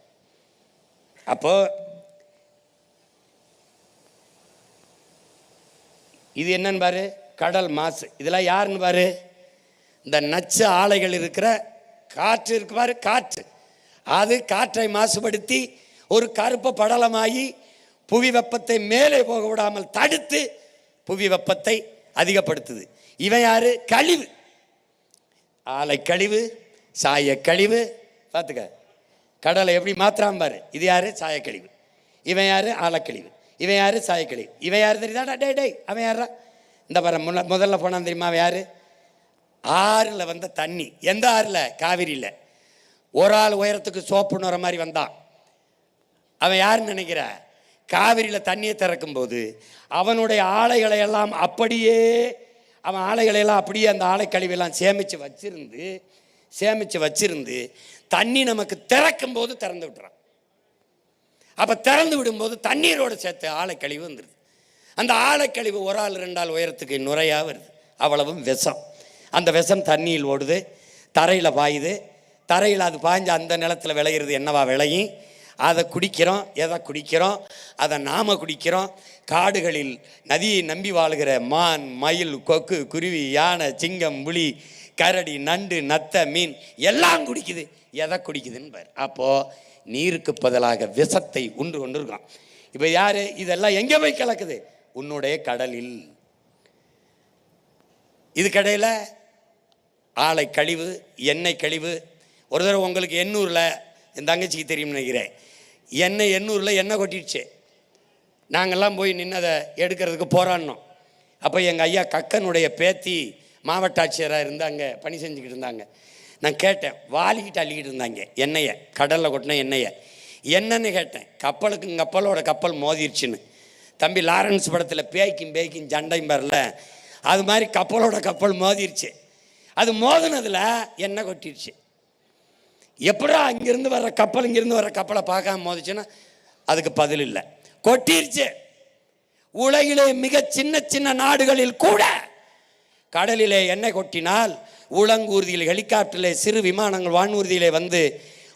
அப்போது இது என்னன்னு பாரு, கடல் மாசு. இதெல்லாம் யாருன்னு பாரு, இந்த நச்சு ஆலைகள் இருக்கிற காற்று இருக்கு பாரு, காற்று. அது காற்றை மாசுபடுத்தி ஒரு கருப்பு படலமாகி புவி வெப்பத்தை மேலே போக விடாமல் தடுத்து புவி வெப்பத்தை அதிகப்படுத்துது. இவன் யாரு? கழிவு. ஆலை கழிவு, சாய கழிவு. பார்த்துக்க கடலை எப்படி மாத்திராம பாரு. இது யாரு? சாயக்கழிவு. இவன் யாரு? ஆலைக்கழிவு. இவன் யாரு? சாயக்கழிவு. இவன் யாரு தெரியுதா? டே டே அவன் யாரா? இந்த பாரு, முதல்ல போனான் தெரியுமா அவன் யாரு? ஆறில் வந்த தண்ணி. எந்த ஆறில்? காவிரியில். ஒரு ஆள் உயரத்துக்கு சோப்பு நுற மாதிரி வந்தான். அவன் யாருன்னு நினைக்கிற? காவிரியில் தண்ணியை திறக்கும்போது அவனுடைய ஆலைகளை எல்லாம் அப்படியே, அவன் ஆலைகளையெல்லாம் அப்படியே அந்த ஆலை கழிவெல்லாம் சேமித்து வச்சிருந்து தண்ணி நமக்கு திறக்கும் போது திறந்து விட்டுறான். அப்போ திறந்து விடும்போது தண்ணீரோடு சேர்த்து ஆலைக்கழிவு வந்துடுது. அந்த ஆலைக்கழிவு ஒரு ஆள் 2 ஆள் உயரத்துக்கு நுரையாக வருது. அவ்வளவும் விஷம். அந்த விஷம் தண்ணியில் ஓடுது, தரையில் பாயுது. தரையில் அது பாய்ஞ்சு அந்த நிலத்தில் விளையிறது என்னவா விளையும்? அதை குடிக்கிறோம். எதை குடிக்கிறோம்? அதை நாம் குடிக்கிறோம். காடுகளில் நதியை நம்பி வாழ்கிற மான், மயில், கொக்கு, குருவி, யானை, சிங்கம், புலி, கரடி, நண்டு, நத்த, மீன் எல்லாம் குடிக்குது. எதை குடிக்குதுன்னு பாரு. அப்போது நீருக்கு பதிலாக விஷத்தை உண்டு கொண்டு இருக்கான். இப்போ யார் இதெல்லாம் எங்கே போய் கலக்குது? உன்னுடைய கடலில். இது கடையில் ஆலை கழிவு, எண்ணெய் கழிவு. ஒரு தடவை உங்களுக்கு எண்ணூரில், என் தங்கச்சிக்கு தெரியும்னு நினைக்கிறேன், எண்ணூரில் எண்ணெய் கொட்டிடுச்சு. நாங்கள்லாம் போய் நின்னதை எடுக்கிறதுக்கு போராடினோம். அப்போ எங்கள் ஐயா கக்கனுடைய பேத்தி மாவட்ட ஆட்சியராக இருந்தாங்க, பணி செஞ்சுக்கிட்டு இருந்தாங்க. நான் கேட்டேன், வாலிக்கிட்டு அள்ளிக்கிட்டு இருந்தாங்க எண்ணெயை, கடலில் கொட்டின எண்ணெயை. என்னன்னு கேட்டேன். கப்பலோட கப்பல் மோதிருச்சுன்னு. தம்பி லாரன்ஸ் படத்தில் பேய்க்கும் சண்டையும் வரல, அது மாதிரி கப்பலோட கப்பல் மோதிருச்சு. அது மோதினதில் எண்ணெய் கொட்டிடுச்சு. எப்படா இங்கிருந்து வர்ற கப்பலை பார்க்காம மோதிச்சுன்னா அதுக்கு பதில் இல்லை, கொட்டிருச்சு. உலகிலே மிக சின்ன நாடுகளில் கூட கடலிலே எண்ணெய் கொட்டினால் உளங்கூர்தியில், ஹெலிகாப்டரிலே, சிறு விமானங்கள் வானூர்தியிலே வந்து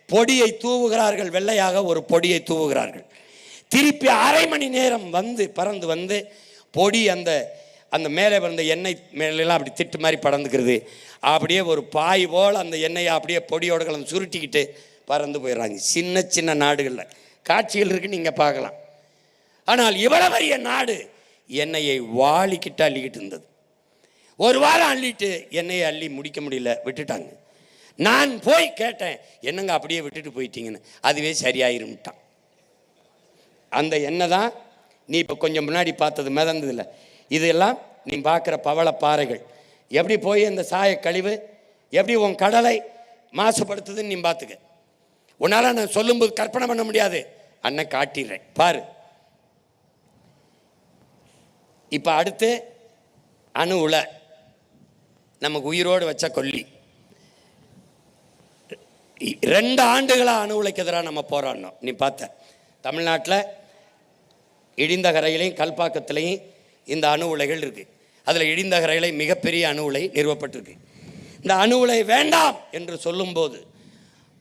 பொடியை தூவுகிறார்கள். வெள்ளையாக ஒரு பொடியை தூவுகிறார்கள். திருப்பி அரை மணி நேரம் பறந்து வந்து பொடி அந்த மேலே வந்த எண்ணெய் மேலெல்லாம் அப்படி திட்டு மாதிரி பறந்துக்கிறது. அப்படியே ஒரு பாய் போல் அந்த எண்ணெயை அப்படியே பொடியோட கலந்து சுருட்டிக்கிட்டு பறந்து போயிடுறாங்க. சின்ன நாடுகளில் காட்சிகள் இருக்குது, நீங்கள் பார்க்கலாம். ஆனால் இவ்வளவு பெரிய நாடு எண்ணெயை வாளிக்கிட்டு அள்ளிக்கிட்டு இருந்தது. ஒரு வாரம் அள்ளிட்டு எண்ணெயை அள்ளி முடிக்க முடியல, விட்டுட்டாங்க. நான் போய் கேட்டேன், என்னங்க அப்படியே விட்டுட்டு போயிட்டீங்கன்னு. அதுவே சரியாயிரும்ட்டான். அந்த எண்ணெய் தான் நீ இப்போ கொஞ்சம் முன்னாடி பார்த்தது மிதந்ததில்லை. இதெல்லாம் நீ பார்க்குற பவள பாறைகள் எப்படி போய் அந்த சாய கழிவு எப்படி உன் கடலை மாசுபடுத்துதுன்னு நீ பார்த்துக்க. உன்னால் நான் சொல்லும்போது கற்பனை பண்ண முடியாது. அண்ணன் காட்டிடுறேன் பாரு. இப்போ அடுத்து அணு உலை, நமக்கு உயிரோடு வச்ச கொல்லி. 2 ஆண்டுகளாக அணு உலைக்கு எதிராக நம்ம போராடணும். நீ பார்த்த தமிழ்நாட்டில் இடிந்த கரையிலையும் கல்பாக்கத்திலையும் இந்த அணு உலைகள் இருக்குது. அதில் இடிந்த கரையிலை மிகப்பெரிய அணு உலை நிறுவப்பட்டிருக்கு. இந்த அணு உலை வேண்டாம் என்று சொல்லும்போது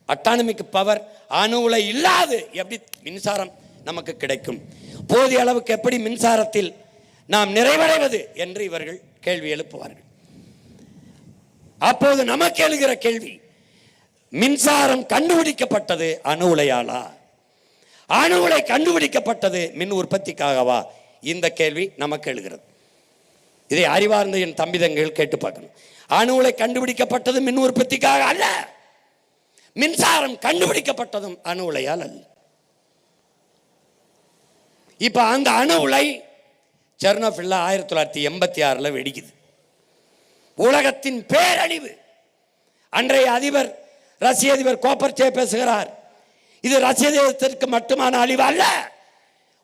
அட்டானமிக் பவர், அணு உலை இல்லாது எப்படி மின்சாரம் நமக்கு கிடைக்கும், போதிய அளவுக்கு எப்படி மின்சாரத்தில் நாம் நிறைவடைவது என்று இவர்கள் கேள்வி எழுப்புவார்கள். அப்போது நமக்கு எழுகிற கேள்வி, மின்சாரம் கண்டுபிடிக்கப்பட்டது அணு உலையாலா, அணு உலை கண்டுபிடிக்கப்பட்டது மின் உற்பத்திக்காகவா? இந்த கேள்வி நமக்கு எழுகிறது. இதை அறிவார்ந்த என் தம்பிதங்கள் கேட்டு பார்க்கணும். அணு உலை கண்டுபிடிக்கப்பட்டது மின் உற்பத்திக்காக அல்ல, மின்சாரம் கண்டுபிடிக்கப்பட்டதும் அணு உலையால் அல்ல. இப்ப அந்த அணு உலை செர்னோபில்ல 1986 வெடிக்குது. உலகத்தின் பேரழிவு. அன்றைய அதிபர், ரஷ்ய அதிபர் கோப்பர்ச்சே பேசுகிறார், இது ரஷ்ய தேசத்திற்கு மட்டுமான அழிவு அல்ல,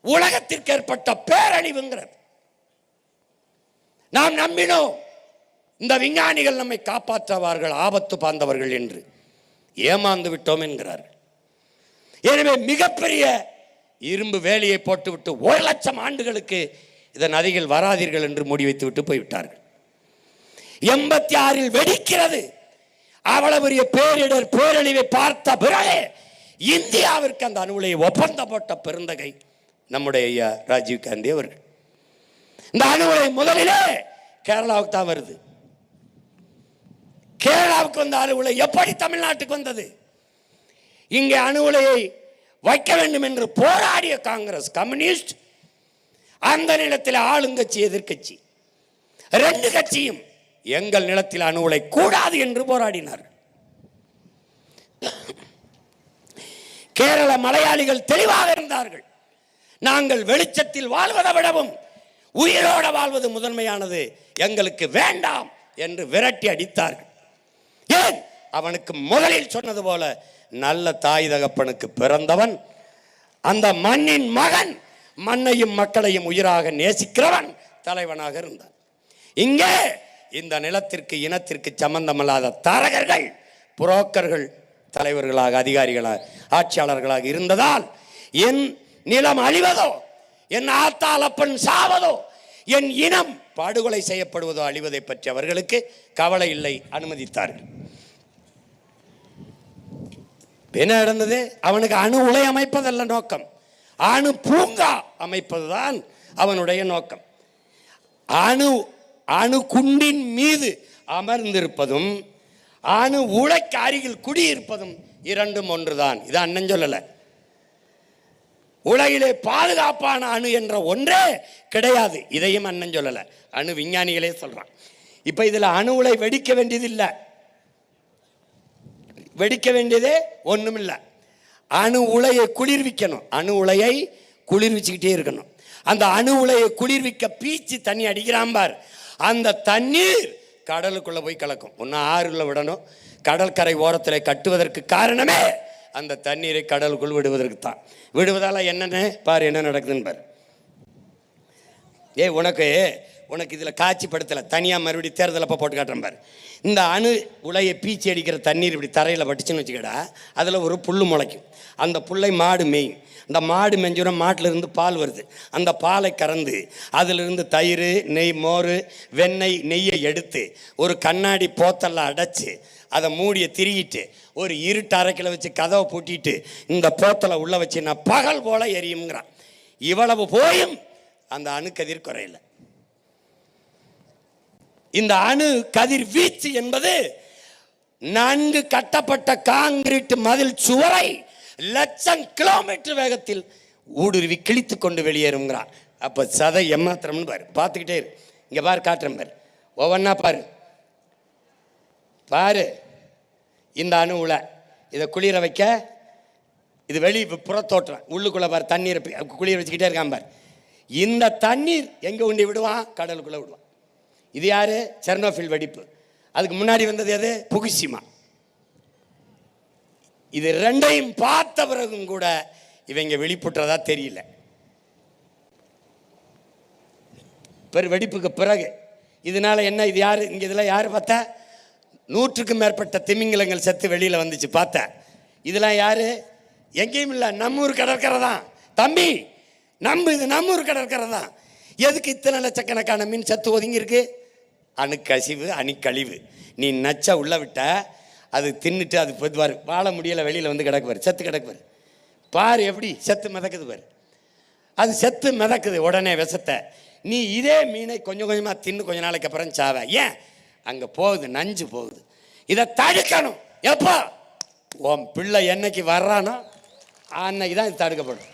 உலகத்திற்கு ஏற்பட்ட பேரழிவுங்கிறார். நாம் நம்பினோம் இந்த விஞ்ஞானிகள் நம்மை காப்பாற்றுவார்கள், ஆபத்து பார்ந்தவர்கள் என்று. ஏமாந்து விட்டோம் என்கிறார். எனவே மிகப்பெரிய இரும்பு வேலியை போட்டுவிட்டு 1,00,000 ஆண்டுகளுக்கு இதன் அருகில் வராதீர்கள் என்று முடிவைத்து விட்டு போய்விட்டார்கள். 86 வெடிக்கிறது. அவ்வளவு பெரிய பேரிடர் பேரழிவை பார்த்த பிறகு இந்தியாவிற்கு அந்த அணு உலையை ஒப்பந்தம் போட்ட பெருந்தகை நம்முடைய ஐயா ராஜீவ் காந்தி அவர்கள். இந்த அணு உலை முதலிலே கேரளாவுக்கு தான் வருது. கேரளாவுக்கு வந்த அணு உலை எப்படி தமிழ்நாட்டுக்கு வந்தது? இங்கே அணு உலையை வைக்க வேண்டும் என்று போராடிய காங்கிரஸ், கம்யூனிஸ்ட், அந்த நிலத்தில் ஆளுங்கட்சி எதிர்கட்சி ரெண்டு கட்சியும் எங்கள் நிலத்தில் அணு உலை கூடாது என்று போராடினார். கேரள மலையாளிகள் தெளிவாக இருந்தார்கள். நாங்கள் வெளிச்சத்தில் வாழ்வதை விடவும் உயிரோட வாழ்வது முதன்மையானது, எங்களுக்கு வேண்டாம் என்று விரட்டி அடித்தார்கள். ஏன்? அவனுக்கு முதலில் சொன்னது போல நல்ல தாய் தகப்பனுக்கு பிறந்தவன், அந்த மண்ணின் மகன், மண்ணையும் மக்களையும் உயிராக நேசிக்கிறவன் தலைவனாக இருந்தான். இங்கே இந்த நிலத்திற்கு இனத்திற்கு சம்பந்தமில்லாத தரகர்கள், புரோக்கர்கள் தலைவர்களாக, அதிகாரிகளாக, ஆட்சியாளர்களாக இருந்ததால் என் நிலம் அழிவதோ, என் ஆத்தாளப்பன் சாவதோ, என் இனம் படுகொலை செய்யப்படுவதோ, அழிவதை பற்றி அவர்களுக்கு கவலை இல்லை, அனுமதித்தார்கள். என்ன நடந்தது? அவனுக்கு அணு உலை அமைப்பதல்ல நோக்கம், அணு பூங்கா அமைப்பதுதான் அவனுடைய நோக்கம். அணு குண்டின் மீது அமர்ந்திருப்பதும் அணு உலைக்கு அருகில் குடியிருப்பதும் இரண்டும் ஒன்றுதான். இது அண்ணன் சொல்லல. உலகிலே பாதுகாப்பான அணு என்ற ஒன்றே கிடையாது. இதையும் அண்ணன் சொல்லல, அணு விஞ்ஞானிகளே சொல்றான். இப்ப இதுல அணு உலை வெடிக்க வேண்டியது இல்லை, வெடிக்க வேண்டியதே ஒண்ணும் இல்லை. அணு உலையை குளிர்விக்கணும், அணு உலையை குளிர்விச்சுக்கிட்டே இருக்கணும். அந்த அணு உலையை குளிர்விக்க பீச்சு தண்ணி அடிக்கிறான் பார், அந்த தண்ணீர் கடலுக்குள்ள போய் கலக்கும். ஒன்று ஆறுல விடணும், கடற்கரை ஓரத்தில் கட்டுவதற்கு காரணமே அந்த தண்ணீரை கடலுக்குள் விடுவதற்கு தான். விடுவதால என்னன்னு பாரு, என்ன நடக்குதுன்னு பாரு. உனக்கு இதில் காட்சிப்படுத்தலை, தனியாக மறுபடியும் தேர்தல் அப்போ போட்டு காட்டுறேன் பாரு. இந்த அணு உலையை பீச்சி அடிக்கிற தண்ணீர் இப்படி தரையில் பட்டுச்சுன்னு வச்சுக்கடா, அதில் ஒரு புல் முளைக்கும். அந்த புல்லை மாடு மேயும். அந்த மாடு மெஞ்சோட மாட்டிலிருந்து பால் வருது. அந்த பாலை கறந்து அதிலிருந்து தயிர், நெய், மோர், வெண்ணெய், நெய்யை எடுத்து ஒரு கண்ணாடி போத்தெல்லாம் அடைச்சி அதை மூடியை திரிகிட்டு ஒரு இருட்டு அரைக்கில் வச்சு கதவை பூட்டிட்டு இந்த போத்தலை உள்ள வச்சு நான் பகல் போல எரியுங்கிறான். இவ்வளவு போயும் அந்த அணு கதிர் குறையல. இந்த அணு கதிர் வீச்சு என்பது நன்கு கட்டப்பட்ட காங்கிரீட் மதில் சுவரை லட்சம் கிலோமீட்டர் வேகத்தில் ஊடுருவி கிழித்து கொண்டு வெளியேறுங்கிறான். அப்ப சதை எம்மாத்திரம்னு பாரு, பார்த்துக்கிட்டே இரு. இங்க பாரு, காட்டுறேன் பாரு, ஒவ்வொன்னா பாரு பாரு. இந்த அணு உலை இதை குளிர வைக்க, இது வெளி புறத்தோற்றம், உள்ளுக்குள்ள பாரு தண்ணீரை குளிர வச்சுக்கிட்டே இருக்கான் பாரு. இந்த தண்ணீர் எங்க உண்டி விடுவான்? கடலுக்குள்ள விடுவான். இது யாரு? செர்னோபில் வெடிப்பு. அதுக்கு முன்னாடி வந்தது எது? புகுஷிமா. இது ரெண்டையும் பார்த்த பிறகும் கூட இவங்க வெளிப்புற்றதா தெரியல. பெரு வெடிப்புக்கு பிறகு இதனால என்ன? இது யாரு? இங்க இதெல்லாம் யாரு பார்த்தா? 100க்கும் மேற்பட்ட திமிங்கலங்கள் செத்து வெளியில வந்துச்சு பார்த்த. இதெல்லாம் யாரு? எங்கேயும் இல்லை, நம்மூர் கடற்கரை தான் தம்பி. இது நம்மூர் கடற்கரை தான். எதுக்கு இத்தனை லட்சக்கணக்கான மீன் செத்து ஒதுங்கி இருக்கு? அணுக்கசிவு, அணுக்கழிவு. நீ நச்ச உள்ள விட்ட, அது தின்னுட்டு அது பொதுவார் வாழ முடியலை, வெளியில் வந்து கிடக்குவார், செத்து கிடக்குவார். பாரு எப்படி செத்து மிதக்குது பாரு. அது செத்து மிதக்குது உடனே விஷத்தை. நீ இதே மீனை கொஞ்சம் கொஞ்சமாக தின்னு கொஞ்ச நாளைக்கு அப்புறம் சாவ. ஏன்? அங்கே போகுது, நஞ்சு போகுது. இதை தடுக்கணும். எப்போ? உன் பிள்ளை என்னைக்கு வர்றானோ அன்னைக்கு தான் இது தடுக்கப்படும்.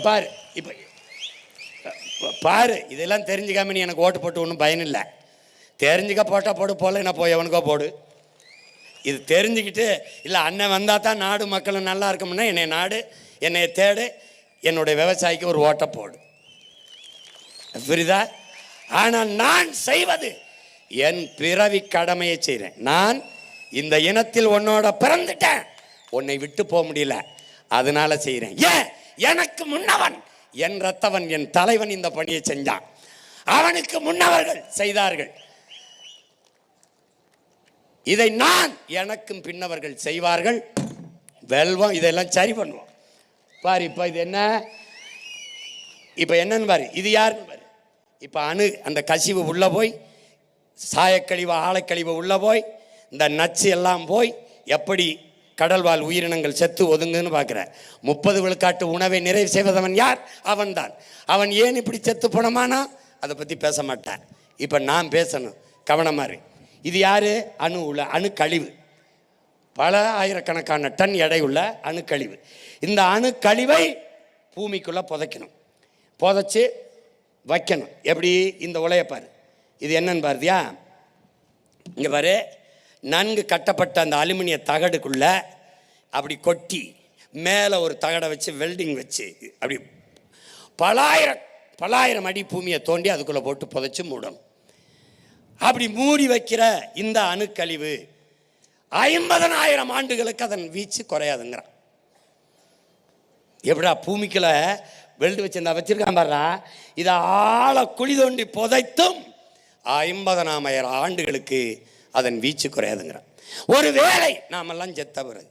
பாரு, இப்போ பாரு, இதெல்லாம் தெரிஞ்சுக்காம நீ எனக்கு ஓட்டு போட்டு ஒன்றும் பயன் இல்லை. தெரிஞ்சுக்க போட்டால் போடு, போல என்ன போய் எவனுக்கோ போடு. இது தெரிஞ்சுக்கிட்டு இல்லை அண்ணன் வந்தால் தான் நாடு மக்களும் நல்லா இருக்கும்னா என்னை நாடு, என்னை தேடு, என்னுடைய விவசாயிக்கு ஒரு ஓட்டை போடு. புரியுதா? ஆனால் நான் செய்வது என் பிறவி கடமையை செய்கிறேன். நான் இந்த இனத்தில் உன்னோட பிறந்துட்டேன், உன்னை விட்டு போக முடியல, அதனால செய்கிறேன். ஏன்? எனக்கு முன்னவன், என் ரத்தவன், என் தலைவன் இந்த பணியை செஞ்சான். அவனுக்கு முன்னவர்கள் செய்தார்கள். இதை நான் எனக்கும் பின்னவர்கள் செய்வார்கள். வெல்வோம், இதெல்லாம் சரி பண்ணுவோம். பாரு, இப்போ இது என்ன? இப்போ என்னன்னு பாரு, இது யாருன்னு பாரு. இப்போ அணு அந்த கசிவு உள்ள போய், சாயக்கழிவு, ஆலைக்கழிவு உள்ள போய், இந்த நச்சு எல்லாம் போய் எப்படி கடல்வாழ் உயிரினங்கள் செத்து ஒதுங்குன்னு பார்க்குற. 30 விழுக்காட்டு உணவை நிறைவு செய்வதவன் யார்? அவன்தான். அவன் ஏன் இப்படி செத்து போனமானா அதை பற்றி பேச மாட்டான். இப்போ நான் பேசணும், கவனமாறு. இது யார்? அணுக்கழிவு. பல ஆயிரக்கணக்கான டன் எடையுள்ள அணுக்கழிவு. இந்த அணுக்கழிவை பூமிக்குள்ளே புதைக்கணும், புதைச்சி வைக்கணும். எப்படி? இந்த உலையப்பார், இது என்னன்னு பாருதியா? இங்கே பாரு, நன்கு கட்டப்பட்ட அந்த அலுமினிய தகடுக்குள்ள அப்படி கொட்டி மேலே ஒரு தகடை வச்சு வெல்டிங் வச்சு அப்படி பலாயிரம் அடி பூமியை தோண்டி அதுக்குள்ளே போட்டு புதைச்சி மூடணும். அப்படி மூடி வைக்கிற இந்த அணுக்கழிவு 50,000 ஆண்டுகளுக்கு அதன் வீச்சு குறையாதுங்கிறான். எப்படா பூமிக்குள்ள வெல்டு வச்சிருக்கான் பாருடா, இதை ஆழ குழி தோண்டி புதைத்தும் 50,000 ஆண்டுகளுக்கு அதன் வீச்சு குறையாதுங்கிறான். ஒரு வேளை நாமெல்லாம் செத்த பிறகு,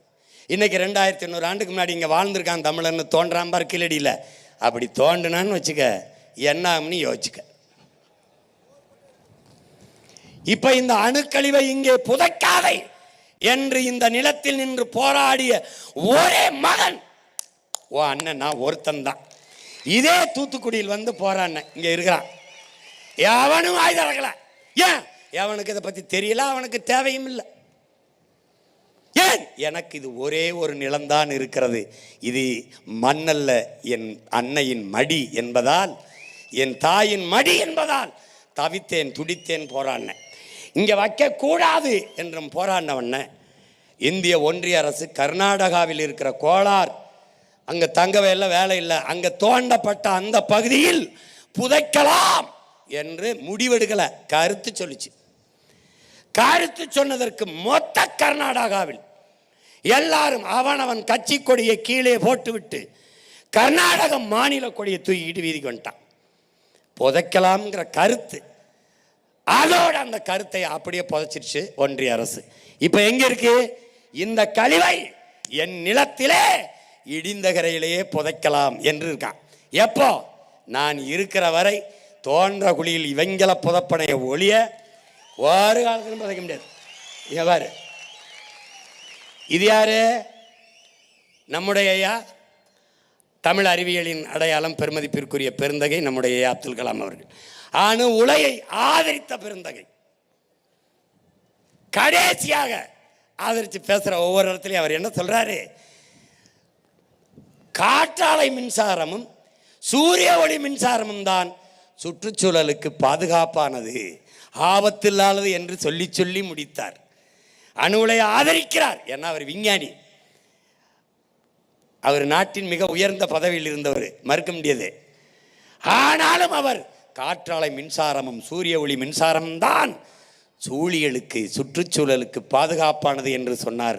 இன்னைக்கு 2800 ஆண்டுக்கு முன்னாடி இங்கே வாழ்ந்திருக்கான் தமிழன்னு தோன்றான் பார் கீழடியில், அப்படி தோண்டுனான்னு வச்சுக்க என்ன ஆகும்னு யோசிச்சுக்க. இப்ப இந்த அணுக்கழிவை இங்கே புதைக்காதை என்று இந்த நிலத்தில் நின்று போராடிய ஒரே மகன் ஓ அண்ணன், நான் ஒருத்தன் தான். இதே தூத்துக்குடியில் வந்து போராடின இங்க இருக்கிறான். எவனும் ஆயுதரகல. ஏன்? எவனுக்கு இதை பத்தி தெரியல, அவனுக்கு தேவையும் இல்லை. ஏன்? எனக்கு இது ஒரே ஒரு நிலம்தான் இருக்கிறது, இது மண்ணல்ல, என் அன்னையின் மடி என்பதால், என் தாயின் மடி என்பதால் தவித்தேன், துடித்தேன், போராடினேன். இங்கே வைக்கக்கூடாது என்றும் போராடினவண்ண இந்திய ஒன்றிய அரசு கர்நாடகாவில் இருக்கிற கோலார், அங்கே தங்கவே இல்லை, வேலை இல்லை, அங்கே தோண்டப்பட்ட அந்த பகுதியில் புதைக்கலாம் என்று முடிவெடுக்கலை, கருத்து சொல்லிச்சு. கருத்து சொன்னதற்கு மொத்த கர்நாடகாவில் எல்லாரும் அவனவன் கட்சி கொடியை கீழே போட்டுவிட்டு கர்நாடக மாநில கொடியை தூக்கிட்டு வீதிக்கு வந்துட்டான். புதைக்கலாம்ங்கிற கருத்து, அதோட அந்த கருத்தை அப்படியே புதைச்சிருச்சு ஒன்றிய அரசு. இப்ப எங்க இருக்கு? இந்த கழிவை என் நிலத்திலே இடிந்த கரையிலேயே புதைக்கலாம் என்று இருக்கான். எப்போ? நான் இருக்கிற வரை தோன்ற குழியில் இவங்கள புதப்பனைய ஒளிய ஒரு காலத்திலும் புதைக்க முடியாது. எவ்வாறு? இது யாரு? நம்முடைய ஐயா, தமிழ் அறிவியலின் அடையாளம், பெருமதிப்பிற்குரிய பெருந்தகை நம்முடைய ஐயா அப்துல் கலாம் அவர்கள். அணு உலையை ஆதரித்த பெருந்தகை. கடைசியாக ஆதரித்து பேசுற ஒவ்வொரு இடத்துலையும் அவர் என்ன சொல்றாரு? காற்றாலை மின்சாரமும் சூரிய ஒளி மின்சாரமும் தான் சுற்றுச்சூழலுக்கு பாதுகாப்பானது, ஆபத்தில்லாதது என்று சொல்லி சொல்லி முடித்தார். அணு உலையை ஆதரிக்கிறார். ஏன்னா அவர் விஞ்ஞானி, அவர் நாட்டின் மிக உயர்ந்த பதவியில் இருந்தவர், மறுக்க முடியாது. ஆனாலும் அவர் காற்றாலை மின்சாரமும் சூரிய ஒளி மின்சாரமும் தான் சூழியலுக்கு, சுற்றுச்சூழலுக்கு பாதுகாப்பானது என்று சொன்னார்.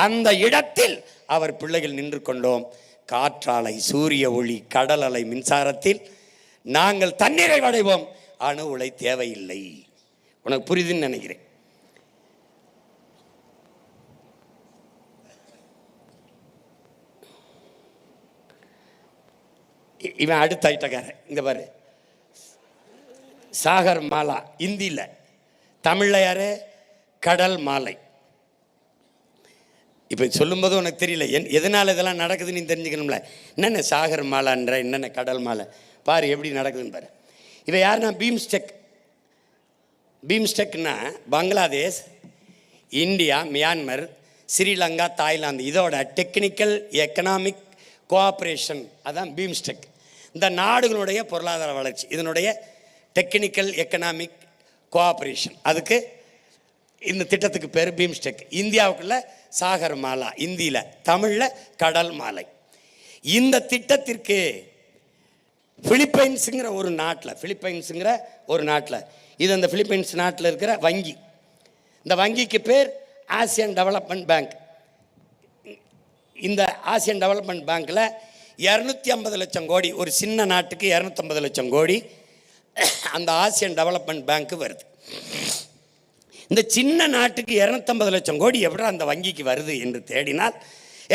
அந்த இடத்தில் அவர் பிள்ளைகள் நின்று கொண்டோம். காற்றாலை, சூரிய ஒளி, கடல் அலை மின்சாரத்தில் நாங்கள் தண்ணீரை அடைவோம், அணு உலை தேவையில்லை. உனக்கு புரியுதுன்னு நினைக்கிறேன். இவன் அடுத்த ஐட்டக்காரன். இங்க பாரு, சாகர் மாலா இந்தியில், தமிழில் யாரு? கடல் மாலை. இப்போ சொல்லும்போது உனக்கு தெரியல எதனால் இதெல்லாம் நடக்குதுன்னு நீ தெரிஞ்சுக்கணும்ல. என்னென்ன சாகர் மாலான்ற, என்னென்ன கடல் மாலை, பாரு எப்படி நடக்குதுன்னு பாரு. இவ யாருன்னா பீம்ஸ்டெக். பீம்ஸ்டெக்னா Bangladesh, India, Myanmar, Sri Lanka, Thailand, இதோட டெக்னிக்கல் எக்கனாமிக் கோஆப்ரேஷன், அதான் பீம்ஸ்டெக். இந்த நாடுகளுடைய பொருளாதார வளர்ச்சி, இதனுடைய டெக்னிக்கல் எக்கனாமிக் கோஆப்ரேஷன், அதுக்கு இந்த திட்டத்துக்கு பேர் பீம்ஸ்டெக். இந்தியாவுக்குள்ள சாகர் மாலா, இந்தியில், தமிழில் கடல் மாலை. இந்த திட்டத்திற்கு பிலிப்பைன்ஸுங்கிற ஒரு நாட்டில் இது அந்த பிலிப்பைன்ஸ் நாட்டில் இருக்கிற வங்கி, இந்த வங்கிக்கு பேர் ஆசியன் டெவலப்மெண்ட் பேங்க். இந்த ஆசியன் டெவலப்மெண்ட் பேங்க்கில் 250 லட்சம் கோடி, ஒரு சின்ன நாட்டுக்கு 250 லட்சம் கோடி அந்த ஆசியன் டெவலப்மெண்ட் பேங்க்கு வருது. இந்த சின்ன நாட்டுக்கு 250 லட்சம் கோடி எப்படி அந்த வங்கிக்கு வருது என்று தேடினால்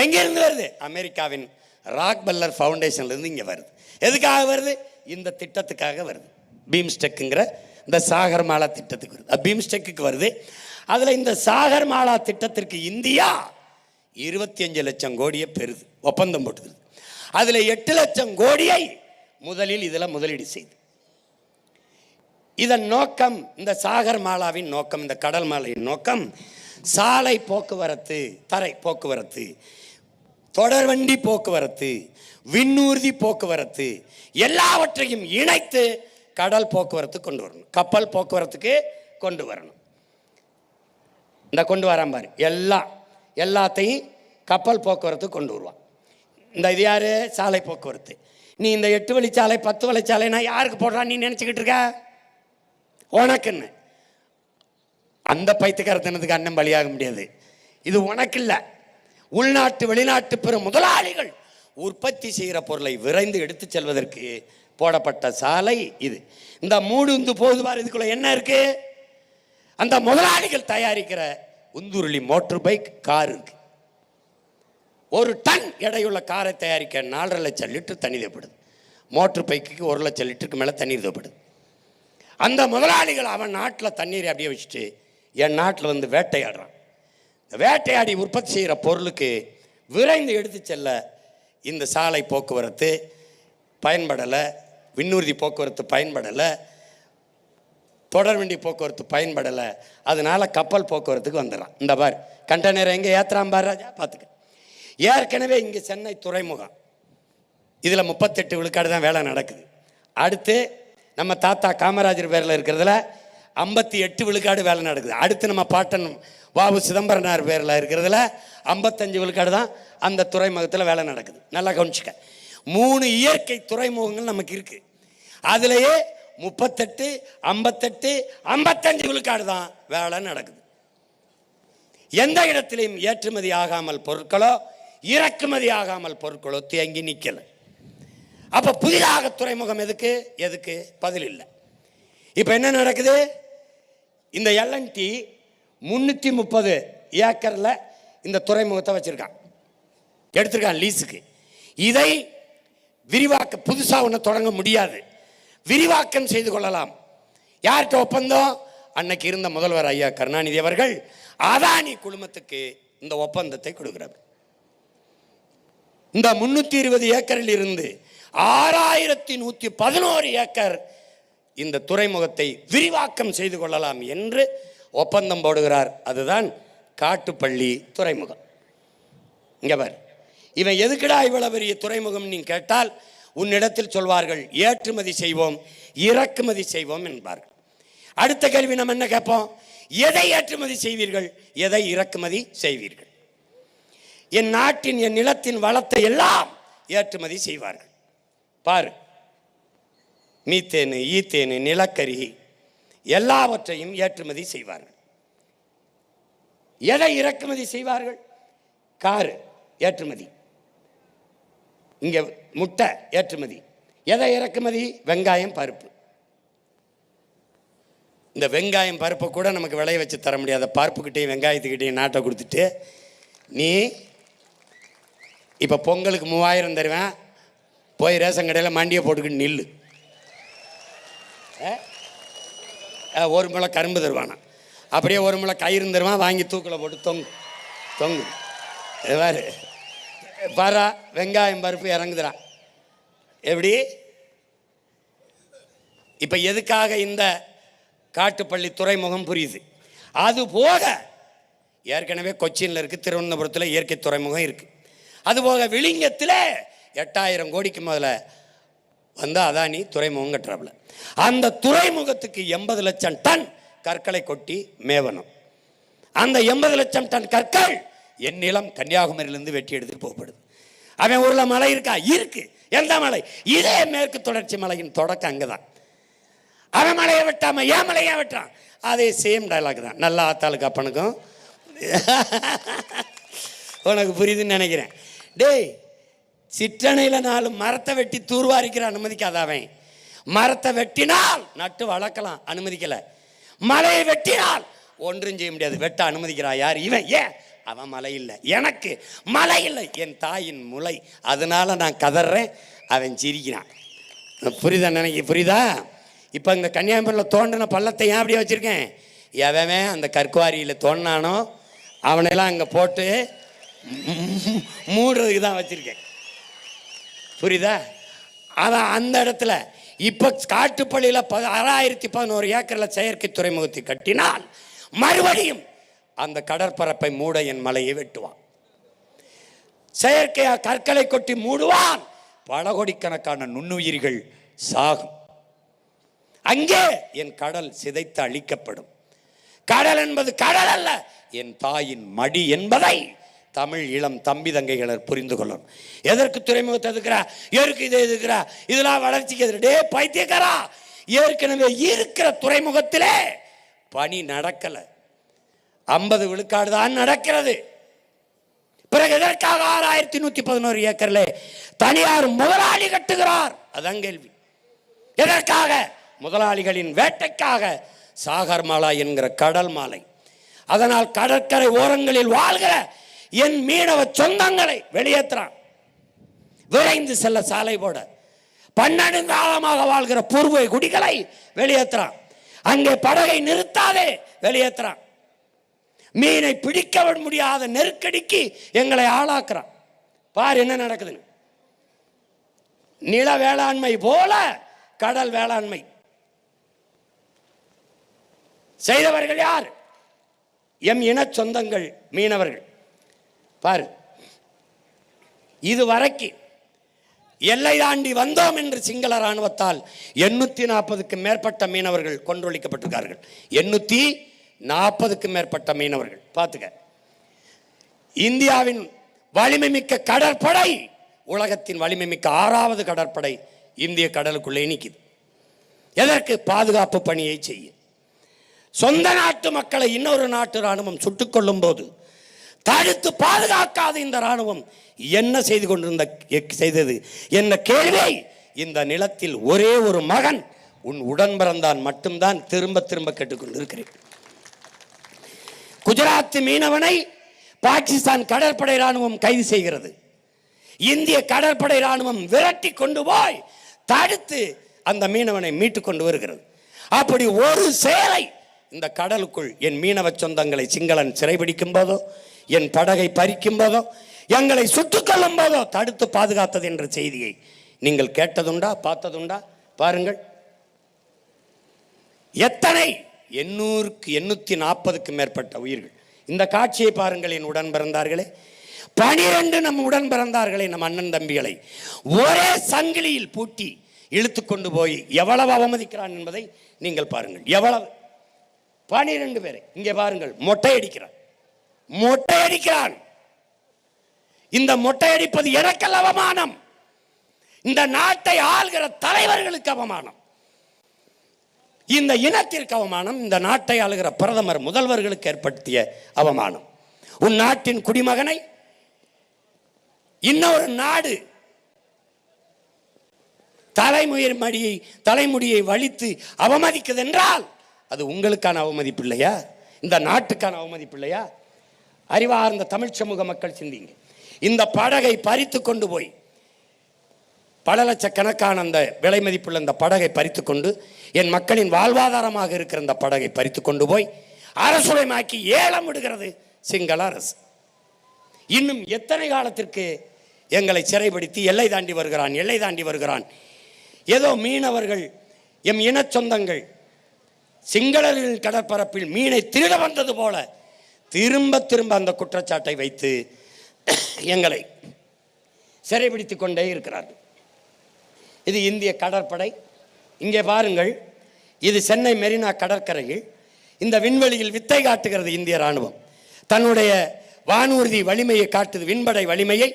எங்கேருந்து வருது? அமெரிக்காவின் ராக்பெல்லர் ஃபவுண்டேஷன்லேருந்து இங்கே வருது. எதுக்காக வருது? இந்த திட்டத்துக்காக வருது. பீம்ஸ்டெக்குங்கிற இந்த சாகர் மாலா திட்டத்துக்கு வருது. பீம்ஸ்டெக்கு வருது. அதுல இந்த சாகர் மாலா திட்டத்திற்கு இந்தியா 25 லட்சம் கோடியை பெறுது, ஒப்பந்தம் போட்டுது. அதுல 8 லட்சம் கோடியை முதலில் இதுல முதலீடு செய்து. இதன் நோக்கம், இந்த சாகர் மாலாவின் நோக்கம், இந்த கடல் மாலையின் நோக்கம் சாலை போக்குவரத்து, தரை போக்குவரத்து, தொடர்வண்டி போக்குவரத்து, விண்ணூர்தி போக்குவரத்து எல்லாவற்றையும் இணைத்து கடல் போக்குவரத்து கொண்டு வரணும், கப்பல் போக்குவரத்துக்கு கொண்டு வரணும். இந்த கொண்டு வரான் பாரு, எல்லாத்தையும் கப்பல் போக்குவரத்து கொண்டு வருவான். இந்த இது யாரு? சாலை போக்குவரத்து. நீ இந்த 8 வழிச்சாலை 10 வழிச்சாலைனா யாருக்கு போடுறான் நீ நினச்சிக்கிட்டு இருக்க? உனக்குன்னு. அந்த பைத்தியக்காரத்தனத்துக்கு அண்ணன் பலியாக முடியாது. இது உனக்கு இல்லை, உள்நாட்டு வெளிநாட்டு பெரும் முதலாளிகள் உற்பத்தி செய்கிற பொருளை விரைந்து எடுத்து செல்வதற்கு போடப்பட்ட சாலை இது. இந்த மூடு போது பாரு, இதுக்குள்ள என்ன இருக்கு? அந்த முதலாளிகள் தயாரிக்கிற உந்துருளி மோட்டர் பைக், கார் இருக்கு. 1 டன் எடையுள்ள காரை தயாரிக்க 4.5 லட்சம் லிட்டர் தண்ணி தேவைப்படுது. மோட்டர் பைக்கு 1 லட்சம் லிட்டருக்கு மேலே தண்ணீர் தேவைப்படுது. அந்த முதலாளிகள் அவன் நாட்டில் தண்ணீரை அப்படியே வச்சுட்டு என் நாட்டில் வந்து வேட்டையாடுறான். வேட்டையாடி உற்பத்தி செய்கிற பொருளுக்கு விரைந்து எடுத்து செல்ல இந்த சாலை போக்குவரத்து பயன்படலை, விண்ணூர்தி போக்குவரத்து பயன்படலை, தொடர்வண்டி போக்குவரத்து பயன்படலை. அதனால கப்பல் போக்குவரத்துக்கு வந்துடுறான். இந்த பார் கண்டெய்னர் எங்கே ஏற்றுறான் பார் ராஜா, பார்த்துக்க. ஏற்கனவே இங்கே சென்னை துறைமுகம், இதில் 38 விழுக்காடு தான் வேலை நடக்குது. அடுத்து நம்ம தாத்தா காமராஜர் பேரில் இருக்கிறதுல 58 விழுக்காடு வேலை நடக்குது. அடுத்து நம்ம பாட்டன் வாவு சிதம்பரனார் பேரில் இருக்கிறதுல 55 விழுக்காடு தான் அந்த துறைமுகத்தில் வேலை நடக்குது. நல்லா கவனிச்சுக்க. 3 இயற்கை துறைமுகங்கள் நமக்கு இருக்கு. அதுலேயே 38, 58, 55 விழுக்காடு தான் வேலை நடக்குது. எந்த இடத்திலையும் ஏற்றுமதி ஆகாமல் பொருட்களோ இறக்குமதி ஆகாமல் பொருட்களோ தேங்கி நிற்கல. அப்ப புதிதாக துறைமுகம் எதுக்கு பதில் இல்லை. இப்ப என்ன நடக்குது? இந்த LNT 330 ஏக்கர்ல இந்த துறைமுகத்தை வச்சிருக்கான், எடுத்திருக்கான் லீஸுக்கு. இதை விரிவாக்க, புதுசா ஒன்று தொடங்க முடியாது, விரிவாக்கம் செய்து கொள்ளலாம். யார்கிட்ட ஒப்பந்தம்? அன்னைக்கு இருந்த முதல்வர் ஐயா கருணாநிதி அவர்கள் அதானி குழுமத்துக்கு இந்த ஒப்பந்தத்தை கொடுக்கிறார். இந்த 320 ஏக்கரில் இருந்து 6111 ஏக்கர் இந்த துறைமுகத்தை விரிவாக்கம் செய்து கொள்ளலாம் என்று ஒப்பந்தம் போடுகிறார். அதுதான் காட்டுப்பள்ளி துறைமுகம். இங்க பார், இவன் எதுக்குடா இவ்வளவு பெரிய துறைமுகம் நீ கேட்டால் உன்னிடத்தில் சொல்வார்கள், ஏற்றுமதி செய்வோம் இறக்குமதி செய்வோம் என்பார்கள். அடுத்த கேள்வி நம்ம என்ன கேட்போம்? எதை ஏற்றுமதி செய்வீர்கள், எதை இறக்குமதி செய்வீர்கள்? என் நாட்டின், என் நிலத்தின் வளத்தை எல்லாம் ஏற்றுமதி செய்வார்கள். பாரு, மீத்தேனு, ஈத்தேனு, நிலக்கரி எல்லாவற்றையும் ஏற்றுமதி செய்வார்கள். எதை இறக்குமதி செய்வார்கள்? காரு ஏற்றுமதி, இங்க முட்டை ஏற்றுமதி. எதை இறக்குமதி? வெங்காயம், பருப்பு. இந்த வெங்காயம் பருப்பை கூட நமக்கு விளைய வச்சு தர முடியாத பருப்புக்கிட்டையும் வெங்காயத்துக்கிட்டையும் நாட்டை கொடுத்துட்டு நீ இப்போ பொங்கலுக்கு 3000 தருவேன், போய் ரேஷன் கடையில் மண்டியை போட்டுக்கிட்டு நில்லு. 1 முளை கரும்பு தருவானா, அப்படியே 1 முளை கயிறு தருவான், வாங்கி தூக்கில் போட்டு தொங்கு. வேறு பாரா, வெங்காயம் பருப்பு இறங்குதுறான். எப்படி? இப்போ எதுக்காக இந்த காட்டுப்பள்ளி துறைமுகம் புரியுது. அது போக ஏற்கனவே கொச்சின்ல இருக்கு, திருவனந்தபுரத்தில் இயற்கை துறைமுகம் இருக்கு. அதுபோக விழிங்கத்தில் 8000 கோடிக்கு முதல்ல வந்து அதானி துறைமுகம் கட்டுறாப்புல. அந்த துறைமுகத்துக்கு 80 லட்சம் டன் கற்களை கொட்டி மேவனம். அந்த 80 லட்சம் டன் கற்கள் என் நிலம் கன்னியாகுமரியிலிருந்து வெட்டி எடுத்துட்டு போகப்படுது. அவன் ஊர்ல மலை இருக்கா? இருக்கு. எந்த மலை? இதே மேற்கு தொடர்ச்சி மலையின் தொடக்கம் அங்கதான். அவன் மலையை வெட்டாம ஏன் மலையை வெட்டான்? அதே சேம் டயலாக் தான். நல்லா ஆத்தாளுக்கு அப்பனுக்கும் உனக்கு புரியுதுன்னு நினைக்கிறேன். டேய், சிற்றணையில் 4 மரத்தை வெட்டி தூர்வாரிக்கிற அனுமதிக்காத அவன். மரத்தை வெட்டினால் நட்டு வளர்க்கலாம், அனுமதிக்கல. மலையை வெட்டினால் ஒன்றும் செய்ய முடியாது, வெட்ட அனுமதிக்கிறா யார்? இவன். ஏன்? அவன் மலை இல்லை, எனக்கு மலை இல்லை, என் தாயின் முளை, அதனால நான் கதறேன், அவன் சிரிக்கிறான். புரியுதா? புரியுதா? இப்போ இங்கே கன்னியாகுமரியில் தோண்டின பள்ளத்தை ஏன் அப்படியே வச்சுருக்கேன்? எவன் அந்த கற்குவாரியில் தோணானோ அவனையெல்லாம் அங்கே போட்டு மூடுறதுக்கு தான் வச்சுருக்கேன். புரியுதா? அதான் அந்த இடத்துல இப்போ காட்டுப்பள்ளியில் 6011 ஏக்கரில் செயற்கை துறைமுகத்தை கட்டினால் மறுபடியும் அந்த கடற்பரப்பை மூட என் மலையை வெட்டுவான். செயற்கையாக கற்களை கொட்டி மூடுவான். பல கோடிக்கணக்கான நுண்ணுயிர்கள் சாகும். அங்கே என் கடல் சிதைத்து அழிக்கப்படும். கடல் என்பது கடல் அல்ல, என் தாயின் மடி என்பதை தமிழ் இளம் தம்பி தங்கைகள் புரிந்து கொள்ளணும். எதற்கு துறைமுகத்தை எதுக்குறா, எதற்கு இதை எதுக்குறா, இதெல்லாம் வளர்ச்சிக்கு எதிரே பைத்தியக்காரா. ஏற்கனவே இருக்கிற துறைமுகத்திலே பணி நடக்கல, 50 விழுக்காடு தான் நடக்கிறது. பிறகு எதற்காக 6111 ஏக்கர்ல தனியார் முதலாளி கட்டுகிறார்? அதான் கேள்வி. எதற்காக? முதலாளிகளின் வேட்டைக்காக. சாகர் மாலா என்கிற கடல் மாலை. அதனால் கடற்கரை ஓரங்களில் வாழ்கிற என் மீனவ சொந்தங்களை வெளியேற்றான். விரைந்து செல்ல சாலை போட 12 காலமாக வாழ்கிற பூர்வ குடிகளை வெளியேற்றான். அங்கே படகை நிறுத்தாதே வெளியேற்றான். மீனை பிடிக்க முடியாத நெருக்கடிக்கு எங்களை ஆளாக்குறான். பார் என்ன நடக்குதுன்னு. நில வேளாண்மை போல கடல் வேளாண்மை செய்தவர்கள் யார்? எம் இன சொந்தங்கள் மீனவர்கள். பாரு, இதுவரைக்கு எல்லை தாண்டி வந்தோம் என்று சிங்கள இராணுவத்தால் 840க்கும் மேற்பட்ட மீனவர்கள் கொன்றொழிக்கப்பட்டிருக்கார்கள். 840க்கும் மேற்பட்ட மீனவர்கள். பார்த்துக்க, இந்தியாவின் வலிமை மிக்க கடற்படை உலகத்தின் வலிமை மிக்க 6வது கடற்படை இந்திய கடலுக்குள்ளே நிற்குது. எதற்கு? பாதுகாப்பு பணியை செய்ய. சொந்த நாட்டு மக்களை இன்னொரு நாட்டு இராணுவம் சுட்டுக் கொள்ளும் போது தடுத்து பாதுகாக்காத இந்த இராணுவம் என்ன செய்தது என்ற கேள்வியை இந்த நிலத்தில் ஒரே ஒரு மகன், உன் உடன் பிறந்தான் மட்டும்தான் திரும்ப திரும்ப கேட்டுக்கொண்டிருக்கிறேன். குஜராத் மீனவனை பாகிஸ்தான் கடற்படை இராணுவம் கைது செய்கிறது. இந்திய கடற்படை இராணுவம் விரட்டி கொண்டு போய் தடுத்து அந்த மீனவனை மீட்டு கொண்டு வருகிறது. அப்படி ஒரு செயலை இந்த கடலுக்குள் என் மீனவ சொந்தங்களை சிங்களன் சிறைபிடிக்கும் போதோ, என் படகை பறிக்கும் போதோ, எங்களை சுட்டுக் கொள்ளும் போதோ தடுத்து பாதுகாத்தது என்ற செய்தியை நீங்கள் கேட்டதுண்டா, பார்த்ததுண்டா? பாருங்கள், எத்தனை 840க்கும் மேற்பட்ட உயிர்கள். இந்த காட்சியை பாருங்கள். என் உடன் பிறந்தார்களே, 12 நம் உடன் பிறந்தார்களே, நம் அண்ணன் தம்பிகளை ஒரே சங்கிலியில் பூட்டி இழுத்து கொண்டு போய் எவ்வளவு அவமதிக்கிறான் என்பதை நீங்கள் பாருங்கள். எவ்வளவு 12 பேரை இங்கே பாருங்கள். மொட்டை அடிக்கிறான். இந்த மொட்டை அடிப்பது எனக்கல்ல அவமானம், இந்த நாட்டை ஆள்கிற தலைவர்களுக்கு அவமானம், இந்த இனத்திற்கு அவமானம், இந்த நாட்டை ஆளுகிற பிரதமர் முதல்வர்களுக்கு ஏற்படுத்திய அவமானம். உன் நாட்டின் குடிமகனை இன்னொரு நாடு தலைமுடியை வலித்து அவமதிக்குது என்றால் அது உங்களுக்கான அவமதிப்பு இல்லையா? இந்த நாட்டுக்கான அவமதிப்பு இல்லையா? அறிவார்ந்த தமிழ் சமூக மக்கள் சிந்திங்க. இந்த படகை பறித்து கொண்டு போய் பல லட்சக்கணக்கான அந்த விலை மதிப்புள்ள இந்த படகை பறித்து கொண்டு, என் மக்களின் வாழ்வாதாரமாக இருக்கிற இந்த படகை பறித்து கொண்டு போய் அரசுடைமாக்கி ஏலம் விடுகிறது சிங்கள அரசு. இன்னும் எத்தனை காலத்திற்கு எங்களை சிறைப்படுத்தி எல்லை தாண்டி வருகிறான்? ஏதோ மீனவர்கள், எம் இன சொந்தங்கள் சிங்களர்களின் கடற்பரப்பில் மீனை திருட வந்தது போல திரும்ப திரும்ப அந்த குற்றச்சாட்டை வைத்து எங்களை சிறைபிடித்துக் கொண்டே இருக்கிறார்கள். இது இந்திய கடற்படை. இங்கே பாருங்கள், இது சென்னை மெரினா கடற்கரையில் இந்த விண்வெளியில் வித்தை காட்டுகிறது இந்திய இராணுவம். தன்னுடைய வானூர்தி வலிமையை காட்டுது, விண்படை வலிமையை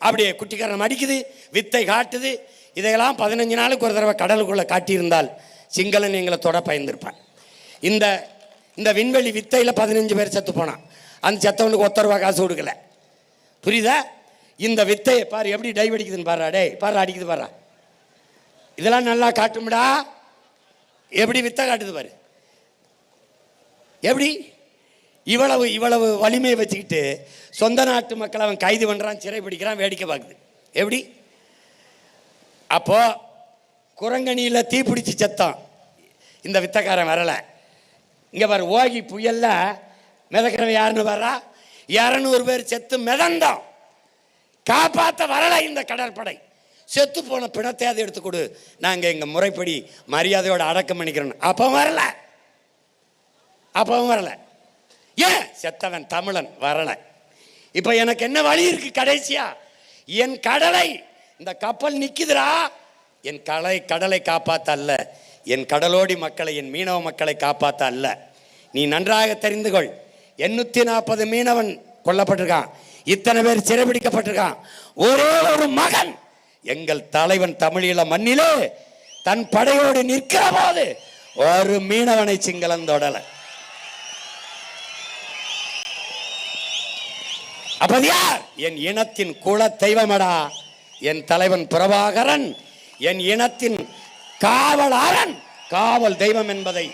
அப்படியே குட்டிக்கரணம் அடிக்குது, வித்தை காட்டுது. இதையெல்லாம் 15 நாளுக்கு ஒரு தடவை கடலுக்குள்ளே காட்டியிருந்தால் சிங்களன் எங்களை தொட பயந்திருப்பான். இந்த விண்வெளி வித்தையில் 15 பேர் செத்து போனான். அந்த செத்தவனுக்கு 1 ரூபா காசு கொடுக்கல. புரியுதா? இந்த வித்தையை பாரு எப்படி டைவ் அடிக்குதுன்னு பாரு. டே பாரு, அடிக்குது பாரு. இதெல்லாம் நல்லா காட்டும்டா. எப்படி வித்தை காட்டுது பாரு. எப்படி இவ்வளவு வலிமையை வச்சுக்கிட்டு சொந்த நாட்டு மக்கள் அவன் கைது பண்ணுறான், சிறை பிடிக்கிறான், வேடிக்கை பார்க்குது. எப்படி? அப்போ குரங்கணியில் தீப்பிடிச்சு செத்தான், இந்த வித்தக்காரன் வரலை. இங்கே பாரு, ஓகி புயல்ல மிதக்கிறவன் யாருன்னு வர்றா, 200 பேர் செத்து மிதந்தோம். காப்பாற்ற வரலை இந்த கடற்படை. செத்து போன பிணத்தையாவது எடுத்து கொடு, நாங்கள் எங்கள் முறைப்படி மரியாதையோட அடக்கம் பண்ணிக்கிறோம். அப்பவும் வரல. ஏன்? செத்தவன் தமிழன் வரலை. இப்போ எனக்கு என்ன வழி இருக்கு? கடைசியா என் கடலை, இந்த கப்பல் நிக்குதுரா, என் கடலை காப்பாற்ற அல்ல, என் கடலோடி மக்களை, என் மீனவ மக்களை காப்பாற்ற அல்ல. நீ நன்றாக தெரிந்து கொள். 840 மீனவன் கொல்லப்பட்டிருக்கான், இத்தனை பேர் சிறைபிடிக்கப்பட்டிருக்கான். ஒரே ஒரு மகன் எங்கள் தலைவன் தமிழீழ மண்ணிலே தன் படையோடு நிற்கிற போது ஒரு மீனவனை சிங்களம் தொடல. அப்ப யார்? என் இனத்தின் குல தெய்வமடா என் தலைவன் பிரபாகரன், என் இனத்தின் காவலாரன், காவல் தெய்வம் என்பதை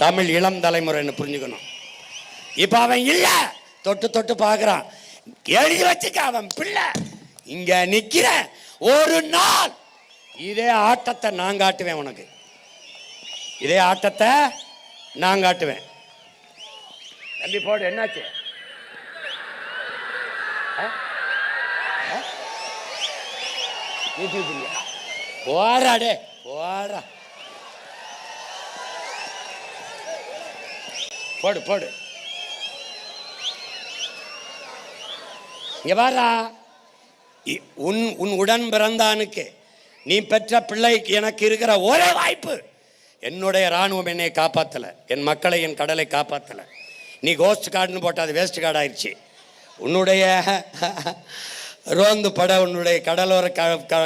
தமிழ் இளம் தலைமுறைன்னு புரிஞ்சுக்கணும். இப்ப அவன் இல்ல, தொட்டு பார்க்கிறான். எழுதி வச்சுக்க, அவன் பிள்ளை இங்க நிக்கிற ஒரு நாள் இதே ஆட்டத்தை நான் காட்டுவேன் உனக்கு. இதே ஆட்டத்தை நான் காட்டுவேன். தம்பி போடு, என்னாச்சு? போராடே போரா, போடு. இங்க வாரா, உன் உடன் பிறந்தானுக்கு, நீ பெற்ற பிள்ளைக்கு எனக்கு இருக்கிற ஒரே வாய்ப்பு, என்னுடைய இராணுவம் என்னை காப்பாற்றலை, என் மக்களை, என் கடலை காப்பாற்றலை. நீ கோஸ்ட் கார்டுன்னு போட்ட அது வேஸ்ட் கார்டு ஆயிடுச்சு. உன்னுடைய ரோந்து படை, உன்னுடைய கடலோர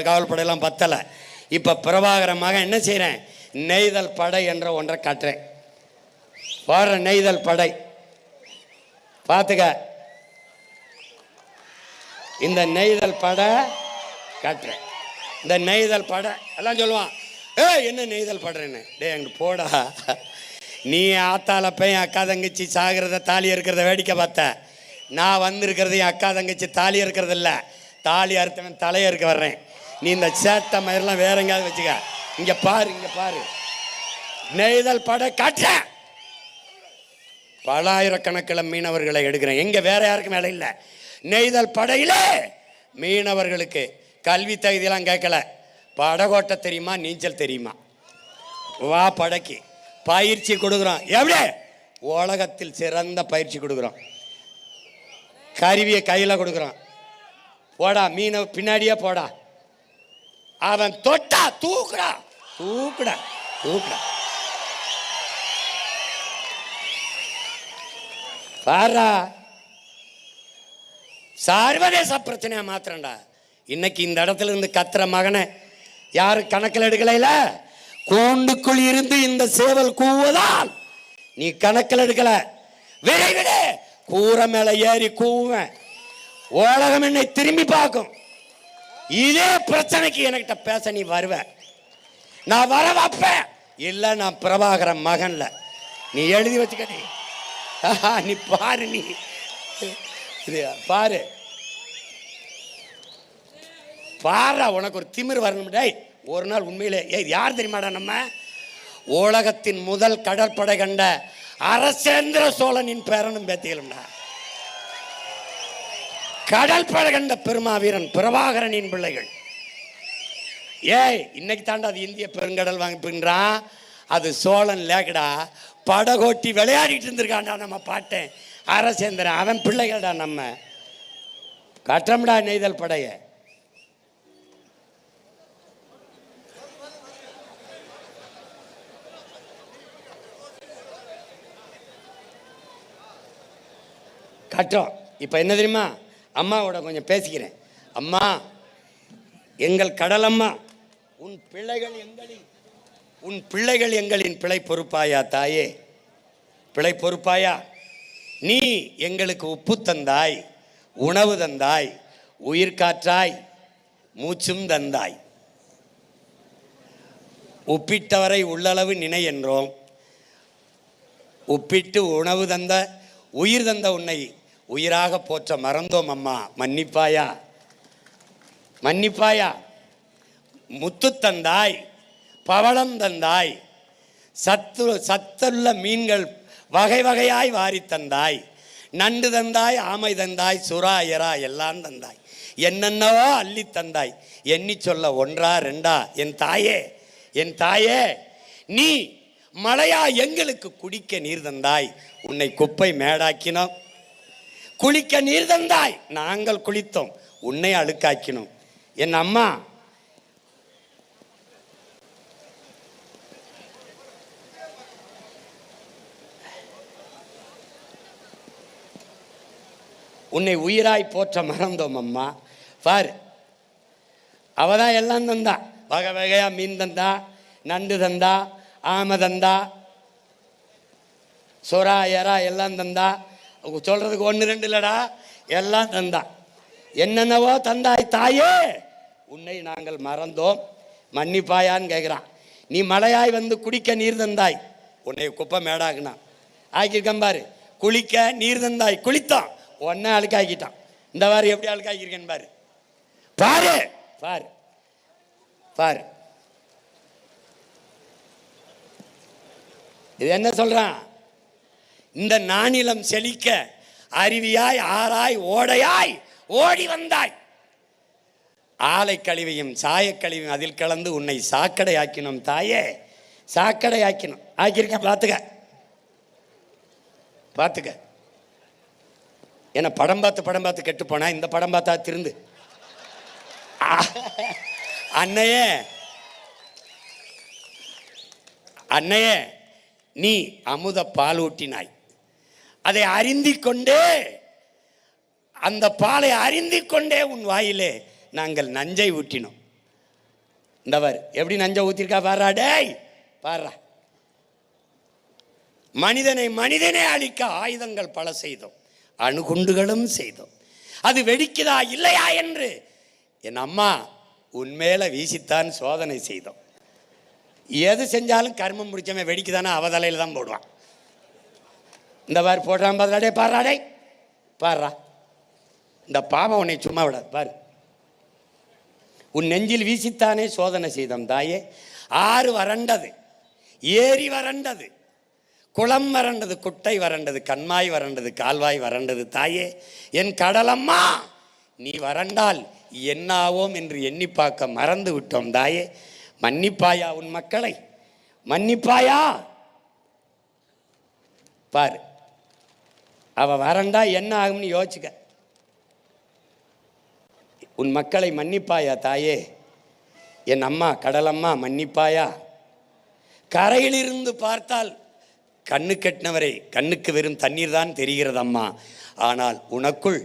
காவல் படையெல்லாம் பத்தலை. இப்போ பிரபாகரமாக என்ன செய்கிறேன்? நெய்தல் படை என்ற ஒன்றை காட்டுறேன். வர நெய்தல் படை பார்த்துக்க. இந்த நெய்தல் படை காட்டுறேன். இந்த நெய்தல் படை எல்லாம் சொல்லுவான், என்ன நெய்தல் படுறேன்னு. டே அங்கே போடா, நீ ஆத்தால பையன் அக்கா தங்கச்சி சாகிறத தாலி இருக்கிறத வேடிக்கை பார்த்த. நான் வந்திருக்கிறது என் அக்கா தங்கச்சி தாலி இருக்கிறது இல்லை, தாலி அறுத்தவன் தலையை இருக்க வர்றேன். நீ இந்த சேட்டை மயிரெல்லாம் வேற எங்கேயாவது வச்சுக்க. இங்கே பாரு நெய்தல் படை காட்டுறேன். பல ஆயிரக்கணக்கில் மீனவர்களை எடுக்கிறேன். எங்கே வேற யாருக்கும் வேலை இல்லை. நெய்தல் படையிலே மீனவர்களுக்கு கல்வி தகுதியெல்லாம் கேட்கல. படகோட்ட தெரியுமா, நீச்சல் தெரியுமா, வா படைக்கு பயிற்சி கொடுக்குறோம். எப்படி? உலகத்தில் சிறந்த பயிற்சி கொடுக்குறோம். கருவியை கையில் கொடுக்குறோம். போடா மீன பின்னாடியே போடா. அவன் தொட்டா தூக்குடா. பாரா, சர்வதேச பிரச்சனையா மாத்திரண்டா. இன்னைக்கு இந்த இடத்துல இருந்து கத்துற மகனை யாரும் கணக்கில் எடுக்கல. கூண்டுக்குள் இருந்து இந்த சேவல் கூவதால் நீ கணக்கில் எடுக்கல. விரைவிலே கூரை மேல ஏறி கூவேன். உலகம் என்னை திரும்பி பார்க்கும். இதே பிரச்சனைக்கு என்கிட்ட பேச நீ வருவ, நான் வர வைப்பேன். இல்ல, நான் பிரபாகரன் மகன்ல. நீ எழுதி வச்சுக்க. நீ பாரு, நீ பாரு, உனக்கு ஒரு திமிர் வரணும். ஒரு நாள் உண்மையிலே யார் தெரியுமாடா? நம்ம உலகத்தின் முதல் கடற்படை கண்ட அரசேந்திர சோழனின் பேரனும் பேத்திகளும்டா. கடல் படை கண்ட பெருமாவீரன் பிரபாகரனின் பிள்ளைகள். இன்னைக்கு தாண்டா அது இந்திய பெருங்கடல் வாங்கிப்பின்றான். அது சோழன் லேக்கடா. படகோட்டி விளையாடிட்டு இருந்திருக்காண்டா நம்ம பாட்டேன் அரசேந்திரன். அவன் பிள்ளைகள்டா. நம்ம கட்டம்டா நெய்தல் படைய. கட்டம். இப்போ என்ன தெரியுமா? அம்மாவோட கொஞ்சம் பேசிக்கிறேன். அம்மா, எங்கள் கடலம்மா, உன் பிள்ளைகள் எங்களின் பிழை பொறுப்பாயா தாயே? பிழை பொறுப்பாயா? நீ எங்களுக்கு உப்பு தந்தாய், உணவு தந்தாய், உயிர் காற்றாய், மூச்சும் தந்தாய். உப்பிட்டவரை உள்ளளவு நினை என்றோம். உப்பிட்டு உணவு தந்த, உயிர் தந்த உன்னை உயிராக போற்ற மறந்தோம் அம்மா. மன்னிப்பாயா? முத்து தந்தாய், பவளம் தந்தாய், சத்துள்ள மீன்கள் வகை வகையாய் வாரி தந்தாய். நண்டு தந்தாய், ஆமை தந்தாய், சுறா எறா எல்லாம் தந்தாய். என்னென்னவோ அள்ளி தந்தாய். எண்ணி சொல்ல ஒன்றா ரெண்டா? என் தாயே, என் தாயே, நீ மழையா எங்களுக்கு குடிக்க நீர் தந்தாய். உன்னை குப்பை மேடாக்கினோம். குளிக்க நீர் தந்தாய், நாங்கள் குளித்தோம். உன்னை அழுக்காக்கினோம். என் அம்மா உன்னை உயிராய் போற்ற மறந்தோம் அம்மா. பார், அவதான் எல்லாம் தந்தா. வகை வகையா மீன் தந்தா, நண்டு தந்தா, ஆமை தந்தா, சொரா எறா எல்லாம் தந்தா. சொல்றதுக்கு ஒன்று ரெண்டு இல்லடா, எல்லாம் தந்தா. என்னென்னவோ தந்தாய் தாயே, உன்னை நாங்கள் மறந்தோம், மன்னிப்பாயான்னு கேட்குறான். நீ மழையாய் வந்து குடிக்க நீர் தந்தாய், உன்னை குப்பை மேடாக்குனா ஆக்கியிருக்கேன் பாரு. குளிக்க நீர் தந்தாய், குளித்தான், உன்னை அழுக்காக்கிட்டான். இந்த வாரம் எப்படி அழுக்காக்கியிருக்கேன்னு பாரு. பாரு பாரு பாரு. இது என்ன சொல்றான்? இந்த நானிலம் செழிக்க அருவியாய் ஆறாய் ஓடையாய் ஓடி வந்தாய். ஆலை கழிவையும் சாயக்கழிவையும் அதில் கலந்து உன்னை சாக்கடை ஆக்கினோம் தாயே, சாக்கடை ஆக்கினோம். ஆக்கியிருக்க பார்த்துக்க பார்த்துக்க. ஏன்னா படம் பார்த்து கெட்டு போனா இந்த படம் பார்த்தா திருந்து. அன்னையே அன்னையே, நீ அமுத பால் ஊட்டினாய். அதை அறிந்திக் கொண்டே, அந்த பாலை அறிந்திக் கொண்டே உன் வாயிலே நாங்கள் நஞ்சை ஊட்டினோம். இந்தவர் எப்படி நஞ்சை ஊத்திருக்கா பாரா. டேய் பாரா. மனிதனை மனிதனே அழிக்க ஆயுதங்கள் பல செய்தோம், அணுகுண்டுகளும் செய்தோம். அது வெடிக்குதா இல்லையா என்று என் அம்மா உன்மேல வீசித்தான் சோதனை செய்தோம். எது செஞ்சாலும் கர்மம் முடிச்சவன் வெடிக்குதானே அவ தலையில தான் போடுவான். இந்த மாதிரி போடுறான் பாருடே, பாராடே பாரா. இந்த பாவம் உன்னை சும்மா விடாது பாரு. உன் நெஞ்சில் வீசித்தானே சோதனை செய்தோம் தாயே. ஆறு வறண்டது, ஏரி வறண்டது, குளம் வறண்டது, குட்டை வறண்டது, கண்மாய் வறண்டது, கால்வாய் வறண்டது தாயே. என் கடலம்மா, நீ வறண்டால் என்னாவோம் என்று எண்ணி பார்க்க மறந்து விட்டோம் தாயே. மன்னிப்பாயா உன் மக்களை, மன்னிப்பாயா? பாரு, அவ வறண்டா என்ன ஆகும்னு யோசிச்சுக்க. உன் மக்களை மன்னிப்பாயா தாயே? என் அம்மா கடலம்மா மன்னிப்பாயா? கரையிலிருந்து பார்த்தால் கண்ணு கெட்டினவரை கண்ணுக்கு வெறும் தண்ணீர் தான் தெரிகிறது அம்மா. ஆனால் உனக்குள்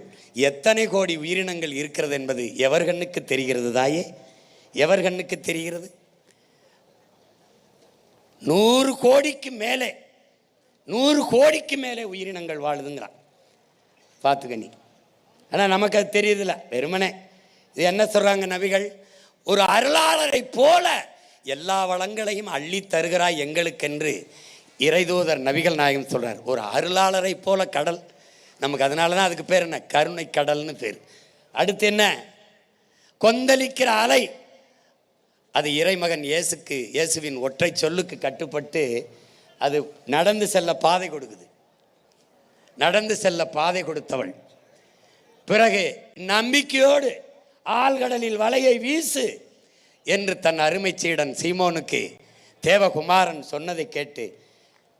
எத்தனை கோடி உயிரினங்கள் இருக்கிறது என்பது எவர் கண்ணுக்கு தெரிகிறது தாயே? எவர் கண்ணுக்கு தெரிகிறது? 100 கோடிக்கு மேலே, 100 கோடிக்கு மேலே உயிரினங்கள் வாழுதுங்கிறான். பார்த்துக்க நீ. ஆனால் நமக்கு அது தெரியுதில்ல, வெறுமனே. இது என்ன சொல்றாங்க நபிகள்? ஒரு அருளாளரை போல எல்லா வளங்களையும் அள்ளி தருகிறாய் எங்களுக்கென்று இறைதூதர் நபிகள் நாயகம் சொல்றார். ஒரு அருளாளரை போல கடல் நமக்கு. அதனால தான் அதுக்கு பேர் என்ன? கருணை கடல்னு பேர். அடுத்து என்ன? கொந்தளிக்கிற அலை. அது இறைமகன் இயேசுவின் ஒற்றை சொல்லுக்கு கட்டுப்பட்டு அது நடந்து செல்ல பாதை கொடுக்குது. நடந்து செல்ல பாதை கொடுத்தவள். பிறகு நம்பிக்கையோடு ஆழ்கடலில் வலையை வீசு என்று தன் அருமை சீடன் சீமோனுக்கு தேவகுமாரன் சொன்னதை கேட்டு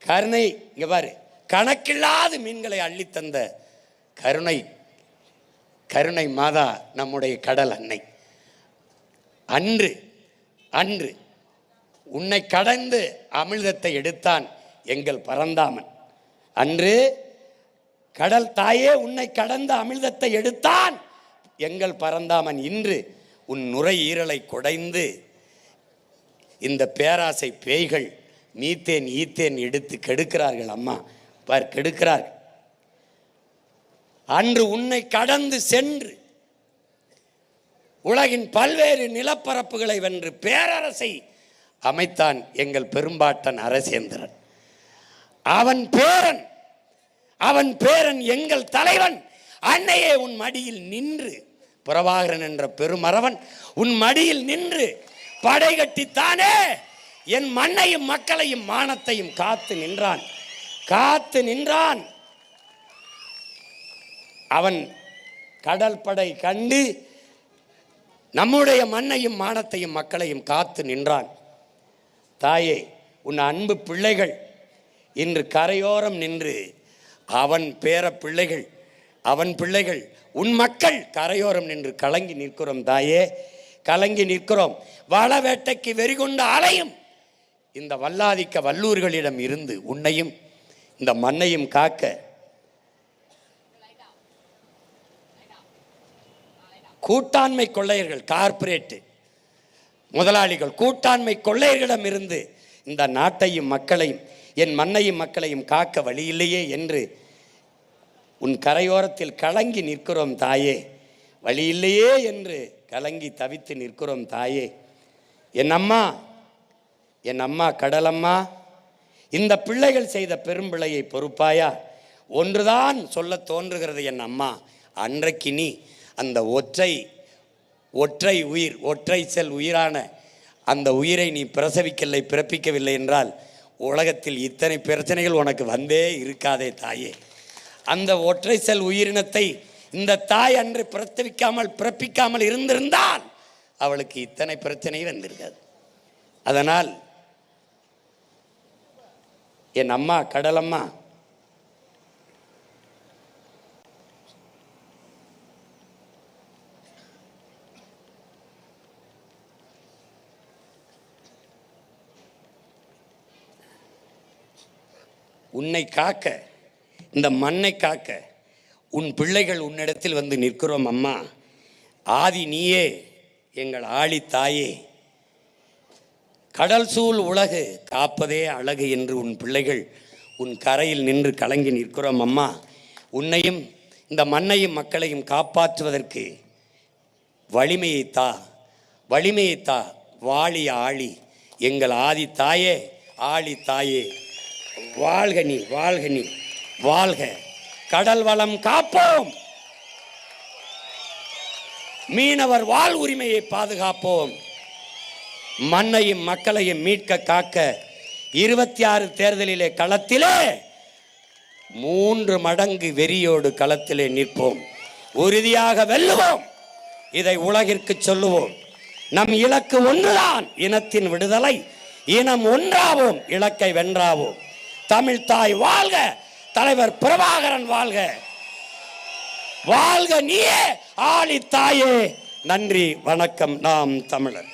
கருணை, இங்க பாரு, கணக்கில்லாத மீன்களை அள்ளித்தந்த கருணை கருணை மாதா நம்முடைய கடல் அன்னை. அன்று அன்று உன்னை கடந்து அமிழ்தத்தை எடுத்தான் எங்கள் பரந்தாமன். அன்று கடல் தாயே உன்னை கடந்த அமிழ்தத்தை எடுத்தான் எங்கள் பரந்தாமன். இன்று உன் நுரையீரலை குடைந்து இந்த பேராசை பேய்கள் மீத்தேன் ஈத்தேன் எடுத்து கெடுக்கிறார்கள் அம்மா. பார், கெடுக்கிறார்கள். அன்று உன்னை கடந்து சென்று உலகின் பல்வேறு நிலப்பரப்புகளை வென்று பேரரசை அமைத்தான் எங்கள் பெரும்பாட்டன் அரசேந்திரன். அவன் பேரன் எங்கள் தலைவன். அன்னையே உன் மடியில் நின்று, பிரபாகரன் என்ற பெருமறவன் உன் மடியில் நின்று படை கட்டித்தானே என் மண்ணையும் மக்களையும் மானத்தையும் காத்து நின்றான். காத்து நின்றான். அவன் கடல் படை கண்டு நம்முடைய மண்ணையும் மானத்தையும் மக்களையும் காத்து நின்றான். தாயே, உன் அன்பு பிள்ளைகள் இன்று கரையோரம் நின்று அவன் பேர பிள்ளைகள், அவன் பிள்ளைகள், உன் மக்கள் கரையோரம் நின்று கலங்கி நிற்கிறோம் தாயே, கலங்கி நிற்கிறோம். வள வேட்டைக்கு வெறிகொண்டு அலையும் இந்த வல்லாதிக்க வல்லூர்களிடம் இருந்து உன்னையும் இந்த மண்ணையும் காக்க கூட்டாண்மை கொள்ளையர்கள், கார்ப்பரேட் முதலாளிகள், கூட்டாண்மை கொள்ளையர்களிடம் இருந்து இந்த நாட்டையும் மக்களையும் என் மண்ணையும் மக்களையும் காக்க வழி இல்லையே என்று உன் கரையோரத்தில் கலங்கி நிற்கிறோம் தாயே, வழி இல்லையே என்று கலங்கி தவித்து நிற்கிறோம் தாயே. என் அம்மா, என் அம்மா கடலம்மா, இந்த பிள்ளைகள் செய்த பெரும்பிழையை பொறுப்பாயா? ஒன்றுதான் சொல்ல தோன்றுகிறது என் அம்மா, அன்றைக்கு நீ அந்த ஒற்றை உயிர், ஒற்றை செல் உயிரான அந்த உயிரை நீ பிரசவிக்கவில்லை, பிறப்பிக்கவில்லை என்றால் உலகத்தில் இத்தனை பிரச்சனைகள் உனக்கு வந்தே இருக்காதே தாயே. அந்த ஒற்றை செல் உயிரினத்தை இந்த தாய் அன்று பிறப்பிக்காமல் இருந்திருந்தால் அவளுக்கு இத்தனை பிரச்சனை வந்திருக்காது. அதனால் என் அம்மா கடலம்மா, உன்னை காக்க, இந்த மண்ணை காக்க உன் பிள்ளைகள் உன்னிடத்தில் வந்து நிற்கிறோம் அம்மா. ஆதி நீயே, எங்கள் ஆழி தாயே, கடல் சூழ் உலகு காப்பதே அழகு என்று உன் பிள்ளைகள் உன் கரையில் நின்று கலங்கி நிற்கிறோம் அம்மா. உன்னையும் இந்த மண்ணையும் மக்களையும் காப்பாற்றுவதற்கு வலிமையை தா, வலிமையை தா. வாழி ஆழி, எங்கள் ஆதி தாயே, ஆழி தாயே, வாழ்க நீ, வாழ்க நீ, வாழ்க. கடல் வளம் காப்போம், மீனவர் வாழ் உரிமையை பாதுகாப்போம், மண்ணையும் மக்களையும் மீட்க காக்க 26 தேர்தலிலே களத்திலே 3 மடங்கு வெறியோடு களத்திலே நிற்போம், உறுதியாக வெல்லுவோம். இதை உலகிற்கு சொல்லுவோம். நம் இலக்கு ஒன்றுதான், இனத்தின் விடுதலை. இனம் ஒன்றாவோம், இலக்கை வென்றாவோம். தமிழ் தாய் வாழ்க, தலைவர் பிரபாகரன் வாழ்க, வாழ்க நீயே ஆளி தாயே. நன்றி, வணக்கம். நாம் தமிழர்.